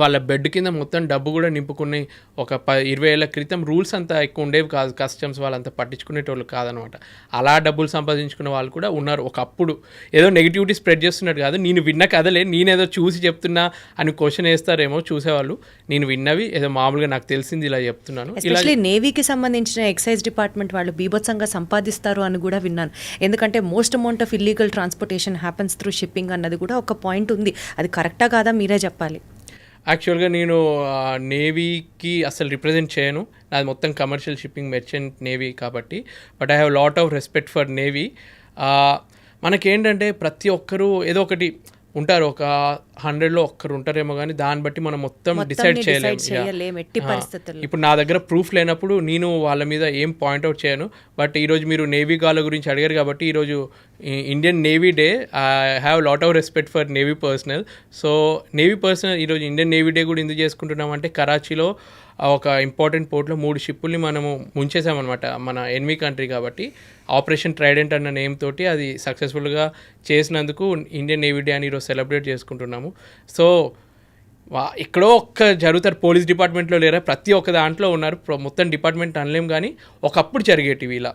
వాళ్ళ బెడ్ కింద మొత్తం డబ్బు కూడా నింపుకుని ఒక 20 ఏళ్ళ క్రితం రూల్స్ అంతా ఎక్కువ ఉండేవి కాదు, కస్టమ్స్ వాళ్ళంతా పట్టించుకునేటోళ్ళు కాదనమాట. అలా డబ్బులు సంపాదించుకునే వాళ్ళు కూడా ఉన్నారు ఒకప్పుడు. ఏదో నెగిటివిటీ స్ప్రెడ్ చేస్తున్నట్టు కాదు, నేను విన్న కథలే, నేనేదో చూసి చెప్తున్నా అని క్వశ్చన్ వేస్తారేమో చూసేవాళ్ళు. నేను విన్నవి ఏదో మామూలుగా నాకు తెలిసింది ఇలా చెప్తున్నాను. ఎస్పెషల్లీ నేవీకి సంబంధించిన ఎక్సైజ్ డిపార్ట్మెంట్ వాళ్ళు బీభత్సంగా సంపాదిస్తారు అని కూడా విన్నాను. ఎందుకంటే most amount of illegal transportation happens through shipping అన్నది కూడా ఒక పాయింట్ ఉంది. అది కరెక్టా కాదా మీరే చెప్పాలి. యాక్చువల్గా నేను నేవీకి అసలు రిప్రజెంట్ చేయను, నాది మొత్తం కమర్షియల్ షిప్పింగ్ మెర్చెంట్ నేవీ కాబట్టి. But I have lot of respect for navy. మనకేంటంటే ప్రతి ఒక్కరూ ఏదో ఒకటి ఉంటారు, ఒక 100లో ఒక్కరు ఉంటారేమో, కానీ దాన్ని బట్టి మనం మొత్తం డిసైడ్ చేయలేము. ఇప్పుడు నా దగ్గర ప్రూఫ్ లేనప్పుడు నేను వాళ్ళ మీద ఏం పాయింట్అవుట్ చేయను. బట్ ఈరోజు మీరు నేవీ గాల గురించి అడిగారు కాబట్టి ఈరోజు Indian navy day. I have lot of respect for navy personal. So navy personal ఈరోజు ఇండియన్ నేవీ డే కూడా ఎందుకు చేసుకుంటున్నామంటే, కరాచీలో ఒక ఇంపార్టెంట్ పోర్ట్లో 3 షిప్పుల్ని మనము ముంచేసామన్నమాట, మన ఎనిమీ కంట్రీ కాబట్టి. ఆపరేషన్ ట్రైడెంట్ అన్న నేమ్ తోటి అది సక్సెస్ఫుల్గా చేసినందుకు ఇండియన్ నేవీ డే అని ఈరోజు సెలబ్రేట్ చేసుకుంటున్నాము. సో ఎక్కడో ఒక్క జరుగుతారు, పోలీస్ డిపార్ట్మెంట్లో లేరా, ప్రతి ఒక్క దాంట్లో ఉన్నారు. మొత్తం డిపార్ట్మెంట్ అనలేం, కానీ ఒకప్పుడు జరిగేటివి ఇలా.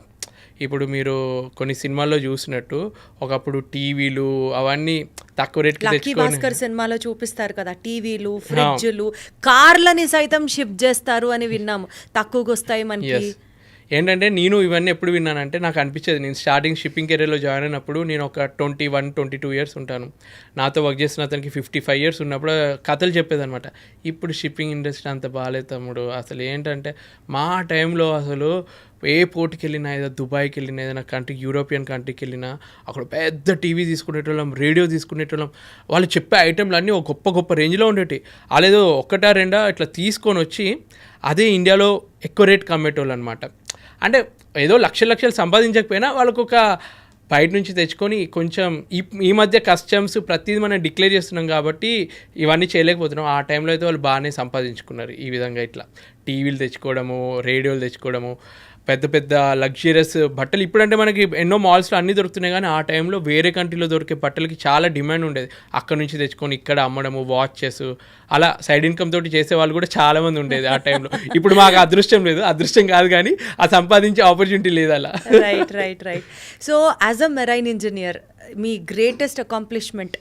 ఇప్పుడు మీరు కొన్ని సినిమాల్లో చూసినట్టు ఒకప్పుడు టీవీలు అవన్నీ తక్కువ రేట్కి తెచ్చుకొని, భాస్కర్ సినిమాలో చూపిస్తారు కదా, టీవీలు, ఫ్రిడ్జ్లు, కార్లని సైతం షిప్ చేస్తారు అని విన్నాము, తక్కువకి వస్తాయి మనకి. ఏంటంటే నేను ఇవన్నీ ఎప్పుడు విన్నానంటే నాకు అనిపించేది నేను స్టార్టింగ్ షిప్పింగ్ కెరీర్లో జాయిన్ అయినప్పుడు నేను ఒక 21-22 ఇయర్స్ ఉంటాను. నాతో వర్క్ చేసిన అతనికి 55 ఇయర్స్ ఉన్నప్పుడు కథలు చెప్పేదనమాట. ఇప్పుడు షిప్పింగ్ ఇండస్ట్రీ అంత బాగాలేదు తమ్ముడు, అసలు ఏంటంటే మా టైంలో అసలు ఏ పోర్ట్కి వెళ్ళినా, ఏదో దుబాయ్కి వెళ్ళినా, ఏదైనా కంట్రీ యూరోపియన్ కంట్రీకి వెళ్ళినా అక్కడ పెద్ద టీవీ తీసుకునేటోళ్ళం, రేడియో తీసుకునేటోళ్ళం. వాళ్ళు చెప్పే ఐటెంలు అన్నీ ఒక గొప్ప గొప్ప రేంజ్లో ఉండేవి. వాళ్ళేదో ఒకటా రెండా ఇట్లా తీసుకొని వచ్చి అదే ఇండియాలో ఎక్కువ రేట్ కమ్మేటోళ్ళు అనమాట. అంటే ఏదో లక్షలు సంపాదించకపోయినా వాళ్ళకు ఒక బయట నుంచి తెచ్చుకొని కొంచెం ఈ మధ్య కస్టమ్స్ ప్రతిదీ మనం డిక్లేర్ చేస్తున్నాం కాబట్టి ఇవన్నీ చేయలేకపోతున్నాం. ఆ టైంలో అయితే వాళ్ళు బాగానే సంపాదించుకున్నారు. ఈ విధంగా ఇట్లా టీవీలు తెచ్చుకోవడము, రేడియోలు తెచ్చుకోవడము, పెద్ద పెద్ద లగ్జరియస్ బట్టలు. ఇప్పుడంటే మనకి ఎన్నో మాల్స్లో అన్నీ దొరుకుతున్నాయి, కానీ ఆ టైంలో వేరే కంట్రీలో దొరికే బట్టలకి చాలా డిమాండ్ ఉండేది. అక్కడ నుంచి తెచ్చుకొని ఇక్కడ అమ్మడము, వాచెస్, అలా సైడ్ ఇన్కమ్ తోటి చేసే వాళ్ళు కూడా చాలామంది ఉండేది ఆ టైంలో. ఇప్పుడు మాకు అదృష్టం లేదు, అదృష్టం కాదు కానీ ఆ సంపాదించే ఆపర్చునిటీ లేదు అలా. Right. So as a marine engineer me greatest accomplishment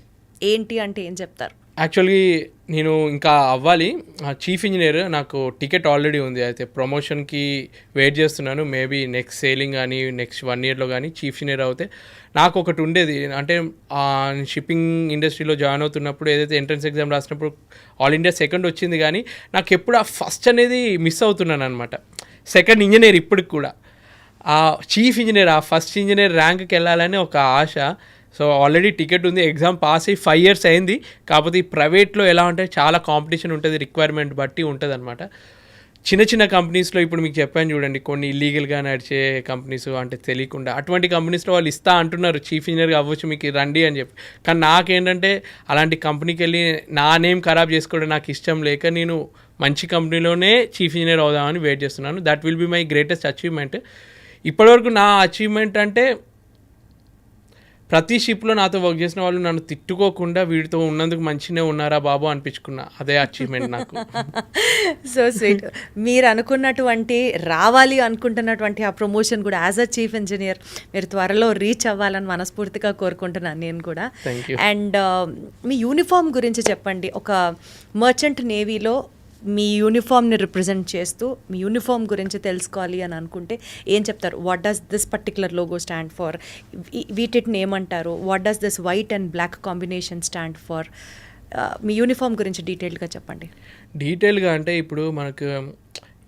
ఏంటి అంటే ఏం చెప్తారు? యాక్చువల్లీ నేను ఇంకా అవ్వాలి చీఫ్ ఇంజనీర్. నాకు టికెట్ ఆల్రెడీ ఉంది, అయితే ప్రమోషన్కి వెయిట్ చేస్తున్నాను. మేబీ నెక్స్ట్ సేలింగ్ కానీ నెక్స్ట్ 1 ఇయర్లో కానీ చీఫ్ ఇంజనీర్ అవుతే నాకు ఒకటి ఉండేది. అంటే షిప్పింగ్ ఇండస్ట్రీలో జాయిన్ అవుతున్నప్పుడు ఏదైతే ఎంట్రన్స్ ఎగ్జామ్ రాసినప్పుడు ఆల్ ఇండియా సెకండ్ వచ్చింది, కానీ నాకు ఎప్పుడు ఆ ఫస్ట్ అనేది మిస్ అవుతున్నాను అనమాట. సెకండ్ ఇంజనీర్ ఇప్పటికి కూడా ఆ చీఫ్ ఇంజనీర్, ఆ ఫస్ట్ ఇంజనీర్ ర్యాంక్కి వెళ్ళాలని ఒక ఆశ. సో ఆల్రెడీ టికెట్ ఉంది, ఎగ్జామ్ పాస్ అయ్యి 5 ఇయర్స్ అయింది. కాకపోతే ఈ ప్రైవేట్లో ఎలా అంటే చాలా కాంపిటీషన్ ఉంటుంది, రిక్వైర్మెంట్ బట్టి ఉంటుంది అనమాట. చిన్న కంపెనీస్లో ఇప్పుడు మీకు చెప్పాను చూడండి, కొన్ని ఇల్లీగల్గా నడిచే కంపెనీస్, అంటే తెలియకుండా అటువంటి కంపెనీస్లో వాళ్ళు ఇస్తా అంటున్నారు చీఫ్ ఇంజనీర్గా అవ్వచ్చు మీకు రండి అని చెప్పి. కానీ నాకేంటంటే అలాంటి కంపెనీకి వెళ్ళి నా నేమ్ ఖరాబ్ చేసుకోవడం నాకు ఇష్టం లేక నేను మంచి కంపెనీలోనే చీఫ్ ఇంజనీర్ అవుదామని వెయిట్ చేస్తున్నాను. That will be my greatest achievement. ఇప్పటివరకు నా అచీవ్మెంట్ అంటే ప్రతి షిప్లో నాతో వర్క్ చేసిన వాళ్ళు నన్ను తిట్టుకోకుండా వీడితో ఉన్నందుకు మంచిగానే ఉన్నారా బాబు అనిపించుకున్నా, అదే అచీవ్మెంట్ నాకు. So sweet. మీరు అనుకున్నటువంటి రావాలి అనుకుంటున్నటువంటి ఆ ప్రమోషన్ కూడా యాజ్ అ చీఫ్ ఇంజనీర్ మీరు త్వరలో రీచ్ అవ్వాలని మనస్ఫూర్తిగా కోరుకుంటున్నాను నేను కూడా. అండ్ మీ యూనిఫామ్ గురించి చెప్పండి. ఒక మర్చెంట్ నేవీలో మీ యూనిఫామ్ని రిప్రజెంట్ చేస్తూ మీ యూనిఫామ్ గురించి తెలుసుకోవాలి అని అనుకుంటే ఏం చెప్తారు? What does this particular logo stand for? వీటిని ఏమంటారు? What does this white and black combination stand for? మీ యూనిఫామ్ గురించి డీటెయిల్గా చెప్పండి. డీటెయిల్గా అంటే ఇప్పుడు మనకు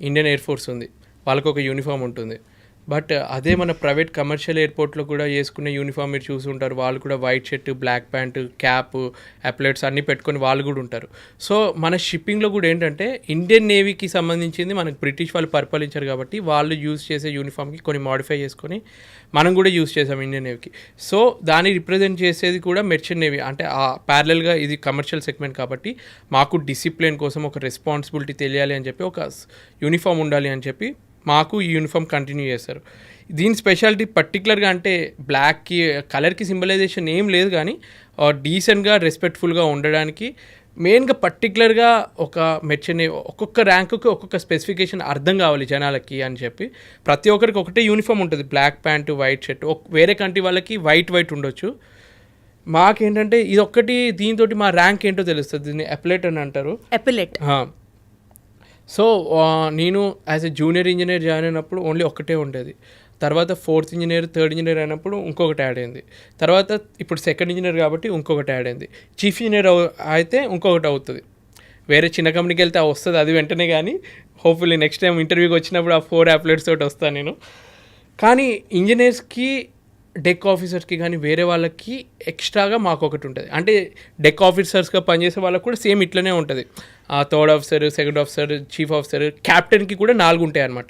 ఇండియన్ ఎయిర్ ఫోర్స్ ఉంది, వాళ్ళకు ఒక యూనిఫామ్ ఉంటుంది. బట్ అదే మన ప్రైవేట్ కమర్షియల్ ఎయిర్పోర్ట్లో కూడా వేసుకునే యూనిఫామ్ మీరు చూసి ఉంటారు. వాళ్ళు కూడా white shirt, black pants, cap, epaulettes అన్నీ పెట్టుకొని వాళ్ళు కూడా ఉంటారు. సో మన షిప్పింగ్లో కూడా ఏంటంటే ఇండియన్ నేవీకి సంబంధించింది మనకు బ్రిటిష్ వాళ్ళు పరిపాలించారు కాబట్టి వాళ్ళు యూజ్ చేసే యూనిఫామ్కి కొన్ని మాడిఫై చేసుకొని మనం కూడా యూజ్ చేసాం ఇండియన్ నేవీకి. సో దాన్ని రిప్రజెంట్ చేసేది కూడా మెర్చెంట్ నేవీ. అంటే ఆ ప్యారలల్గా ఇది కమర్షియల్ సెగ్మెంట్ కాబట్టి మాకు డిసిప్లిన్ కోసం ఒక రెస్పాన్సిబిలిటీ తెలియాలి అని చెప్పి ఒక యూనిఫామ్ ఉండాలి అని చెప్పి మాకు ఈ యూనిఫామ్ కంటిన్యూ చేస్తారు. దీని స్పెషాలిటీ పర్టికులర్గా అంటే బ్లాక్కి కలర్కి సింబలైజేషన్ ఏం లేదు, కానీ డీసెంట్గా రెస్పెక్ట్ఫుల్గా ఉండడానికి మెయిన్గా పర్టికులర్గా ఒక మెర్చెంట్ ఒక్కొక్క ర్యాంకుకి ఒక్కొక్క స్పెసిఫికేషన్ అర్థం కావాలి జనాలకి అని చెప్పి ప్రతి ఒక్కరికి ఒకటే యూనిఫామ్ ఉంటుంది, బ్లాక్ ప్యాంటు, వైట్ షర్ట్. వేరే కంట్రీ వాళ్ళకి వైట్ ఉండొచ్చు, మాకేంటంటే ఇది ఒక్కటి. దీంతో మా ర్యాంక్ ఏంటో తెలుస్తుంది, దీన్ని అప్లెట్ అని అంటారు. అప్లెట్. సో నేను as a junior engineer join అయినప్పుడు ఓన్లీ ఒక్కటే ఉండేది. తర్వాత 4th ఇంజనీర్, 3rd ఇంజనీర్ అయినప్పుడు ఇంకొకటి యాడ్ అయింది. తర్వాత ఇప్పుడు 2nd ఇంజనీర్ కాబట్టి ఇంకొకటి యాడ్ అయింది. చీఫ్ ఇంజనీర్ అయితే ఇంకొకటి అవుతుంది. వేరే చిన్న కంపెనీకి వెళ్తే వస్తుంది అది వెంటనే, కానీ హోప్ఫుల్లీ నెక్స్ట్ టైం ఇంటర్వ్యూకి వచ్చినప్పుడు ఆ 4 అప్లెట్స్ తోటి వస్తాను నేను. కానీ ఇంజనీర్స్కి, డెక్ ఆఫీసర్స్కి కానీ వేరే వాళ్ళకి ఎక్స్ట్రాగా మాకు ఒకటి ఉంటుంది. అంటే డెక్ ఆఫీసర్స్గా పనిచేసే వాళ్ళకి కూడా సేమ్ ఇట్లనే ఉంటుంది. 3rd officer, 2nd officer, chief officer, క్యాప్టెన్కి కూడా 4 ఉంటాయి అనమాట.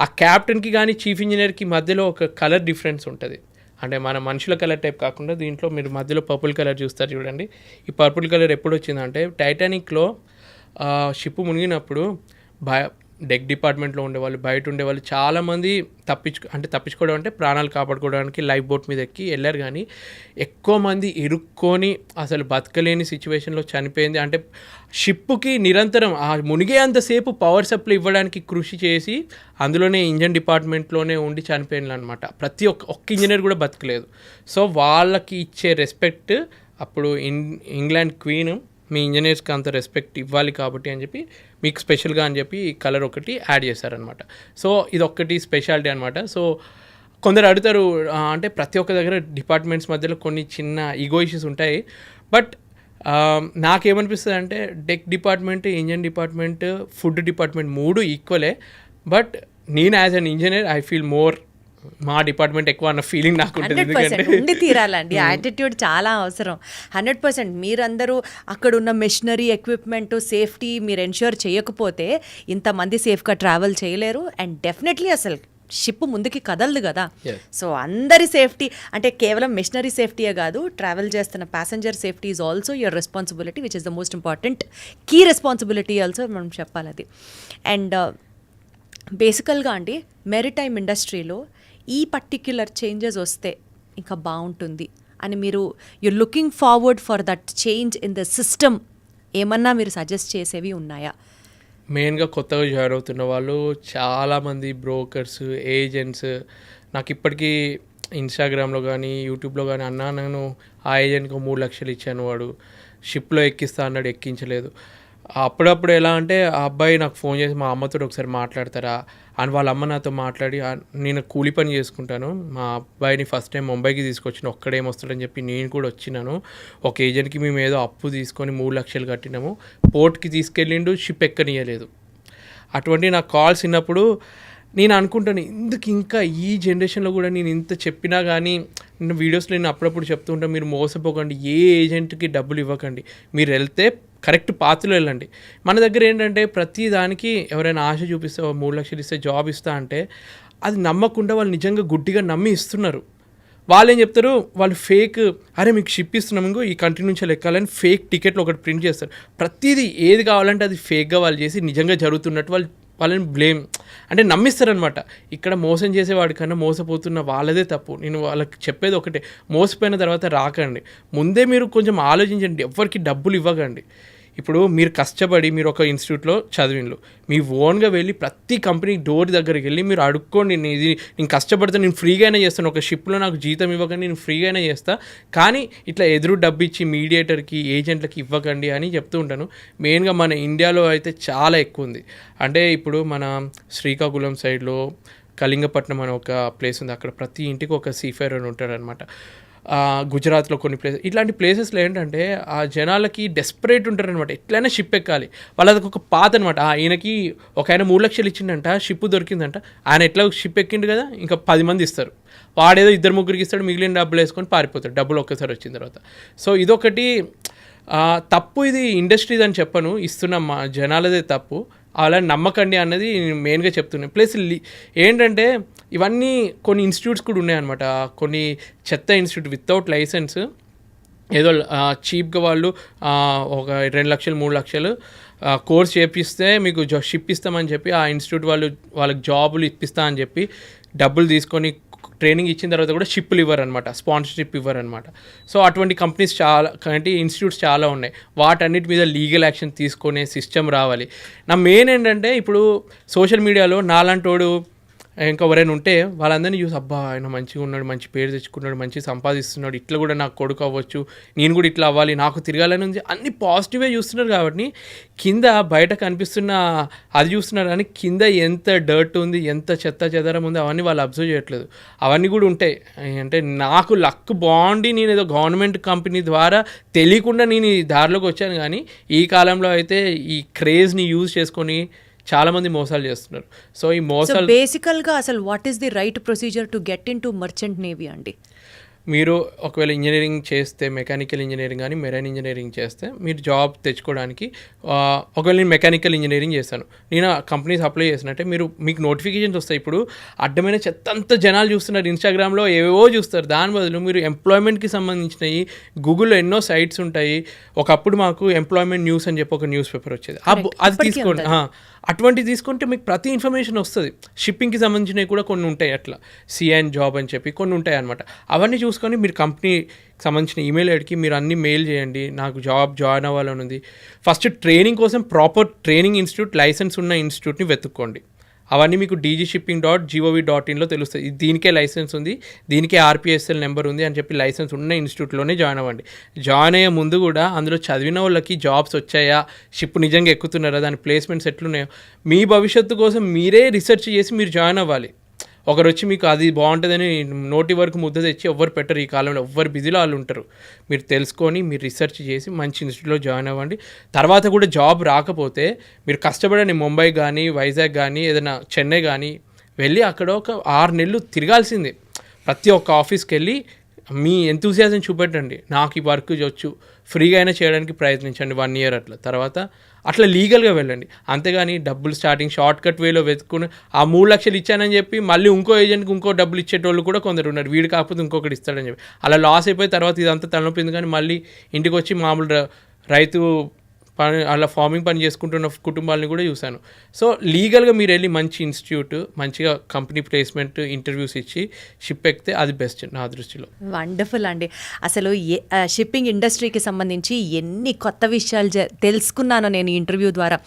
ఆ క్యాప్టెన్కి కానీ చీఫ్ ఇంజనీర్కి మధ్యలో ఒక కలర్ డిఫరెన్స్ ఉంటుంది. అంటే మన మనుషుల కలర్ టైప్ కాకుండా దీంట్లో మీరు మధ్యలో పర్పుల్ కలర్ చూస్తారు చూడండి. ఈ పర్పుల్ కలర్ ఎప్పుడు వచ్చిందంటే టైటానిక్లో షిప్ మునిగినప్పుడు డెక్ డిపార్ట్మెంట్లో ఉండేవాళ్ళు, బయట ఉండేవాళ్ళు చాలామంది తప్పించుకోవడం అంటే ప్రాణాలు కాపాడుకోవడానికి లైఫ్ బోట్ మీద ఎక్కి వెళ్ళారు, కానీ ఎక్కువ మంది ఇరుక్కొని అసలు బతకలేని సిచ్యువేషన్లో చనిపోయింది. అంటే షిప్కి నిరంతరం మునిగే అంతసేపు పవర్ సప్లై ఇవ్వడానికి కృషి చేసి అందులోనే ఇంజన్ డిపార్ట్మెంట్లోనే ఉండి చనిపోయిన అనమాట. ప్రతి ఒక్క ఇంజనీర్ కూడా బతకలేదు. సో వాళ్ళకి ఇచ్చే రెస్పెక్ట్ అప్పుడు ఇంగ్లాండ్ క్వీన్ మీ ఇంజనీర్స్కి అంత రెస్పెక్ట్ ఇవ్వాలి కాబట్టి అని చెప్పి మీకు స్పెషల్గా అని చెప్పి ఈ కలర్ ఒకటి యాడ్ చేశారనమాట. సో ఇది ఒక్కటి స్పెషాలిటీ అనమాట. సో కొందరు అడుగుతారు అంటే ప్రతి ఒక్క దగ్గర డిపార్ట్మెంట్స్ మధ్యలో కొన్ని చిన్న ఈగో ఇష్యూస్ ఉంటాయి. బట్ నాకేమనిపిస్తుంది అంటే tech department, engine department, food department 3 ఈక్వలే. బట్ నేను as an engineer I feel more మా డిపార్ట్మెంట్ ఎక్కువ అన్న ఫీలింగ్ నాకు ఉంటుంది. 100% ఉండి తీరాలండి. యాటిట్యూడ్ చాలా అవసరం. 100% మీరందరూ అక్కడ ఉన్న మెషినరీ, ఎక్విప్మెంట్, సేఫ్టీ మీరు ఎన్ష్యూర్ చేయకపోతే ఇంతమంది సేఫ్గా ట్రావెల్ చేయలేరు. అండ్ డెఫినెట్లీ అసలు షిప్ ముందుకి కదలదు కదా. సో అందరి సేఫ్టీ అంటే కేవలం మెషినరీ సేఫ్టీయే కాదు, ట్రావెల్ చేస్తున్న passenger safety is also your responsibility, which is the most important key responsibility also మనం చెప్పాలి అది. అండ్ బేసికల్గా అండి మెరిటైమ్ ఇండస్ట్రీలో ఈ పర్టిక్యులర్ చేంజెస్ వస్తే ఇంకా బాగుంటుంది అని మీరు looking forward for that change in the system ఏమన్నా మీరు సజెస్ట్ చేసేవి ఉన్నాయా? మెయిన్గా కొత్తగా జాయిన్ అవుతున్న వాళ్ళు చాలామంది బ్రోకర్స్, ఏజెంట్స్ నాకు ఇప్పటికీ ఇన్స్టాగ్రామ్లో కానీ యూట్యూబ్లో కానీ అన్నా నేను ఆ ఏజెంట్కి 3 లక్షలు ఇచ్చాను, వాడు షిప్లో ఎక్కిస్తా అన్నాడు, ఎక్కించలేదు. అప్పుడప్పుడు ఎలా అంటే ఆ అబ్బాయి నాకు ఫోన్ చేసి మా అమ్మతో ఒకసారి మాట్లాడతారా అని వాళ్ళ అమ్మ నాతో మాట్లాడి నేను కూలి పని చేసుకుంటాను, మా అబ్బాయిని ఫస్ట్ టైం ముంబైకి తీసుకొచ్చిన ఒక్కడేమొస్తాడని చెప్పి నేను కూడా వచ్చినాను. ఒక ఏజెంట్కి మేము ఏదో అప్పు తీసుకొని 3 లక్షలు కట్టినాము, పోర్ట్కి తీసుకెళ్ళిండు, షిప్ ఎక్కనియలేదు. అటువంటి నాకు కాల్స్ విన్నప్పుడు నేను అనుకుంటాను ఎందుకు ఇంకా ఈ జనరేషన్లో కూడా నేను ఇంత చెప్పినా కానీ నేను వీడియోస్లో నేను అప్పుడప్పుడు చెప్తూ ఉంటాను, మీరు మోసపోకండి, ఏ ఏజెంట్కి డబ్బులు ఇవ్వకండి, మీరు వెళ్తే కరెక్ట్ పాత్రలో వెళ్ళండి. మన దగ్గర ఏంటంటే ప్రతి దానికి ఎవరైనా ఆశ చూపిస్తే 3 లక్షలు ఇస్తే జాబ్ ఇస్తా అంటే అది నమ్మకుండా వాళ్ళు నిజంగా గుడ్డిగా నమ్మి ఇస్తున్నారు. వాళ్ళు ఏం చెప్తారు, వాళ్ళు ఫేక్, అరే మీకు షిప్ ఇస్తున్నాం ఇంకో ఈ కంట్రీ నుంచి ఎక్కాలని ఫేక్ టికెట్లు ఒకటి ప్రింట్ చేస్తారు. ప్రతిదీ ఏది కావాలంటే అది ఫేక్గా వాళ్ళు చేసి నిజంగా జరుగుతున్నట్టు వాళ్ళని బ్లేమ్ అంటే నమ్మిస్తారనమాట. ఇక్కడ మోసం చేసేవాడి కన్నా మోసపోతున్న వాళ్ళదే తప్పు. నేను వాళ్ళకి చెప్పేది ఒకటే, మోసపోయిన తర్వాత రాకండి, ముందే మీరు కొంచెం ఆలోచించండి, ఎవరికి డబ్బులు ఇవ్వకండి. ఇప్పుడు మీరు కష్టపడి మీరు ఒక ఇన్స్టిట్యూట్లో చదివిండ్రు, మీ ఓన్గా వెళ్ళి ప్రతి కంపెనీ డోర్ దగ్గరికి వెళ్ళి మీరు అడుక్కోండి, నేను కష్టపడితే నేను ఫ్రీగానే చేస్తాను, ఒక షిప్లో నాకు జీతం ఇవ్వకండి, నేను ఫ్రీగానే చేస్తా, కానీ ఇట్లా ఎదురు డబ్బు ఇచ్చి మీడియేటర్కి, ఏజెంట్లకి ఇవ్వకండి అని చెప్తూ ఉంటాను. మెయిన్గా మన ఇండియాలో అయితే చాలా ఎక్కువ ఉంది. అంటే ఇప్పుడు మన శ్రీకాకుళం సైడ్లో కళింగపట్నం అనే ఒక ప్లేస్ ఉంది, అక్కడ ప్రతి ఇంటికి ఒక సీఫేర్ అని ఉంటాడనమాట. గుజరాత్లో కొన్ని ప్లేసెస్, ఇట్లాంటి ప్లేసెస్లో ఏంటంటే ఆ జనాలకి డెస్పరేట్ ఉంటారనమాట, ఎట్లయినా షిప్ ఎక్కాలి. వాళ్ళది ఒక పాత అనమాట. ఈయనకి ఒక ఆయన 3 లక్షలు ఇచ్చిండంట, షిప్ దొరికిందంట, ఆయన ఎట్లా షిప్ ఎక్కిండు కదా, ఇంకా 10 మంది ఇస్తారు, వాడేదో 2-3 ఇస్తాడు, మిగిలిన డబ్బులు వేసుకొని పారిపోతాడు, డబ్బులు ఒక్కసారి వచ్చిన తర్వాత. సో ఇదొకటి తప్పు, ఇది ఇండస్ట్రీది అని చెప్పను, ఇస్తున్న మా జనాలదే తప్పు, అలా నమ్మకండి అన్నది మెయిన్గా చెప్తున్నాను. ప్లస్ ఏంటంటే ఇవన్నీ కొన్ని ఇన్స్టిట్యూట్స్ కూడా ఉన్నాయన్నమాట, కొన్ని చెత్త ఇన్స్టిట్యూట్ వితౌట్ లైసెన్స్, ఏదో చీప్గా వాళ్ళు ఒక 2 లక్షలు 3 లక్షలు కోర్స్ చేపిస్తే మీకు షిప్ ఇస్తామని చెప్పి ఆ ఇన్స్టిట్యూట్ వాళ్ళకి జాబులు ఇప్పిస్తా అని చెప్పి డబ్బులు తీసుకొని ట్రైనింగ్ ఇచ్చిన తర్వాత కూడా షిప్లు ఇవ్వరనమాట, స్పాన్సర్షిప్ ఇవ్వరనమాట. సో అటువంటి కంపెనీస్ చాలా, అంటే ఇన్స్టిట్యూట్స్ చాలా ఉన్నాయి. వాటన్నిటి మీద లీగల్ యాక్షన్ తీసుకునే సిస్టమ్ రావాలి. నా మెయిన్ ఏంటంటే ఇప్పుడు సోషల్ మీడియాలో నాలాంటోడు ఇంకా ఎవరైనా ఉంటే వాళ్ళందరినీ చూసి అబ్బా ఆయన మంచిగా ఉన్నాడు, మంచి పేరు తెచ్చుకున్నాడు, మంచి సంపాదిస్తున్నాడు, ఇట్లా కూడా నాకు కొడుకు అవ్వచ్చు, నేను కూడా ఇట్లా అవ్వాలి, నాకు తిరగాలని ఉంది, అన్ని పాజిటివే చూస్తున్నారు. కాబట్టి కింద బయట కనిపిస్తున్న అది చూస్తున్నారు, కానీ కింద ఎంత డర్ట్ ఉంది, ఎంత చెత్త చెదరం ఉంది, అవన్నీ వాళ్ళు అబ్జర్వ్ చేయట్లేదు. అవన్నీ కూడా ఉంటాయి. అంటే నాకు లక్ బాగుండి నేను ఏదో గవర్నమెంట్ కంపెనీ ద్వారా తెలియకుండా నేను ఈ దారిలోకి వచ్చాను, కానీ ఈ కాలంలో అయితే ఈ క్రేజ్ని యూజ్ చేసుకొని చాలామంది మోసాలు చేస్తున్నారు. సో ఈ మోసాలు బేసికల్గా అసలు what is the right procedure to get in to merchant navy అండి? మీరు ఒకవేళ ఇంజనీరింగ్ చేస్తే, మెకానికల్ ఇంజనీరింగ్ కానీ మెరైన్ ఇంజనీరింగ్ చేస్తే మీరు జాబ్ తెచ్చుకోవడానికి, ఒకవేళ నేను మెకానికల్ ఇంజనీరింగ్ చేశాను, నేను కంపెనీస్ అప్లై చేసినట్టే మీకు నోటిఫికేషన్స్ వస్తాయి. ఇప్పుడు అడ్డమైన చెత్తంతా జనాలు చూస్తున్నారు, ఇన్స్టాగ్రామ్లో ఏవేవో చూస్తారు. దాని బదులు మీరు ఎంప్లాయ్మెంట్కి సంబంధించినవి గూగుల్లో ఎన్నో సైట్స్ ఉంటాయి. ఒకప్పుడు మాకు ఎంప్లాయ్మెంట్ న్యూస్ అని చెప్పి ఒక న్యూస్ పేపర్ వచ్చేది, అది తీసుకోండి. అటువంటివి తీసుకుంటే మీకు ప్రతి ఇన్ఫర్మేషన్ వస్తుంది. షిప్పింగ్కి సంబంధించినవి కూడా కొన్ని ఉంటాయి, అట్లా సిఎన్ జాబ్ అని చెప్పి కొన్ని ఉంటాయి అనమాట. అవన్నీ చూసుకొని మీరు కంపెనీకి సంబంధించిన ఈమెయిల్ ఐడికి మీరు అన్ని మెయిల్ చేయండి, నాకు జాయిన్ అవ్వాలని ఉంది. ఫస్ట్ ట్రైనింగ్ కోసం ప్రాపర్ ట్రైనింగ్ ఇన్స్టిట్యూట్, లైసెన్స్ ఉన్న ఇన్స్టిట్యూట్ని వెతుక్కోండి. అవన్నీ మీకు dgshipping.gov.in తెలుస్తుంది. దీనికే లైసెన్స్ ఉంది, దీనికే ఆర్పిఎస్ఎల్ నెంబర్ ఉంది అని చెప్పి లైసెన్స్ ఉన్న ఇన్స్టిట్యూట్లోనే జాయిన్ అవ్వండి. జాయిన్ అయ్యే ముందు కూడా అందులో చదివిన వాళ్ళకి జాబ్స్ వచ్చాయా, షిప్ నిజంగా ఎక్కుతున్నారా, దాని ప్లేస్మెంట్స్ ఎట్లున్నాయో మీ భవిష్యత్తు కోసం మీరే రీసెర్చ్ చేసి మీరు జాయిన్ అవ్వాలి. ఒకరు వచ్చి మీకు అది బాగుంటుందని నోటి వరకు ముద్ద తెచ్చి ఎవ్వరు పెట్టరు. ఈ కాలంలో ఎవ్వరు బిజీలో వాళ్ళు ఉంటారు. మీరు తెలుసుకొని మీరు రీసెర్చ్ చేసి మంచి ఇన్స్టిట్యూట్లో జాయిన్ అవ్వండి. తర్వాత కూడా జాబ్ రాకపోతే మీరు కష్టపడండి. ముంబై కానీ, వైజాగ్ కానీ, ఏదైనా చెన్నై కానీ వెళ్ళి అక్కడ ఒక 6 నెలలు తిరగాల్సిందే. ప్రతి ఒక్క ఆఫీస్కి వెళ్ళి మీ ఎంతూసియాజం చూపెట్టండి. నాకు ఈ వర్క్ వచ్చు, ఫ్రీగా అయినా చేయడానికి ప్రయత్నించండి 1 year అట్లా. తర్వాత అట్లా లీగల్గా వెళ్ళండి. అంతేగాని డబ్బులు స్టార్టింగ్ షార్ట్ కట్ వేలో వెతుకుని ఆ 3 లక్షలు ఇచ్చానని చెప్పి మళ్ళీ ఇంకో ఏజెంట్కి ఇంకో డబ్బులు ఇచ్చేటోళ్ళు కూడా కొందరు ఉన్నారు. వీడు కాకపోతే ఇంకొకటి ఇస్తాడని చెప్పి అలా లాస్ అయిపోయి తర్వాత ఇదంతా తలనొప్పింది. కానీ మళ్ళీ ఇంటికి వచ్చి మామూలు రైతు పని అలా ఫార్మింగ్ పని చేసుకుంటున్న కుటుంబాలని కూడా చూశాను. సో లీగల్గా మీరు వెళ్ళి మంచి ఇన్స్టిట్యూట్, మంచిగా కంపెనీ ప్లేస్మెంట్ ఇంటర్వ్యూస్ ఇచ్చి షిప్ ఎక్కితే అది బెస్ట్ నా దృష్టిలో. వండర్ఫుల్ అండి. అసలు షిప్పింగ్ ఇండస్ట్రీకి సంబంధించి ఎన్ని కొత్త విషయాలు తెలుసుకున్నానో నేను ఇంటర్వ్యూ ద్వారా.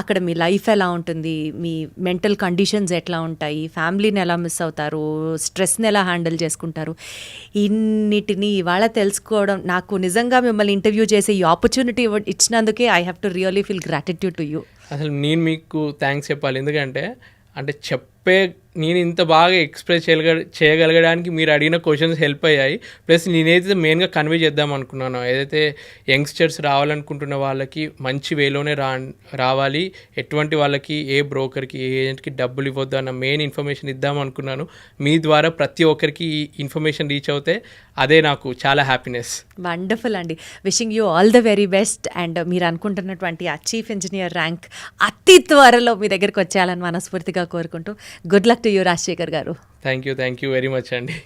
అక్కడ మీ లైఫ్ ఎలా ఉంటుంది, మీ మెంటల్ కండిషన్స్ ఎట్లా ఉంటాయి, ఫ్యామిలీని ఎలా మిస్ అవుతారు, స్ట్రెస్ని ఎలా హ్యాండిల్ చేసుకుంటారు, ఇన్నిటిని ఇవాళ తెలుసుకోవడం నాకు నిజంగా మిమ్మల్ని ఇంటర్వ్యూ చేసే ఈ ఆపర్చునిటీ ఇచ్చినందుకే I have to really feel gratitude to you. అసలు నేను మీకు థ్యాంక్స్ చెప్పాలి. ఎందుకంటే నేను ఇంత బాగా ఎక్స్ప్రెస్ చేయగలగడానికి మీరు అడిగిన క్వశ్చన్స్ హెల్ప్ అయ్యాయి. ప్లస్ నేనైతే మెయిన్గా కన్వే చేద్దాం అనుకున్నాను, ఏదైతే యంగ్స్టర్స్ రావాలనుకుంటున్న వాళ్ళకి మంచి వేలోనే రావాలి, ఎటువంటి వాళ్ళకి ఏ బ్రోకర్కి ఏ ఏజెంట్కి డబ్బులు ఇవ్వద్దు అన్న మెయిన్ ఇన్ఫర్మేషన్ ఇద్దాం అనుకున్నాను. మీ ద్వారా ప్రతి ఒక్కరికి ఈ ఇన్ఫర్మేషన్ రీచ్ అవుతే అదే నాకు చాలా హ్యాపీనెస్. వండర్ఫుల్ అండి. Wishing you all the very best. And మీరు అనుకుంటున్నటువంటి ఆ చీఫ్ ఇంజనీర్ ర్యాంక్ అతి త్వరలో మీ దగ్గరికి వచ్చేయాలని మనస్ఫూర్తిగా కోరుకుంటూ good luck to you Rajasekhar గారు. థ్యాంక్ యూ వెరీ మచ్ అండి.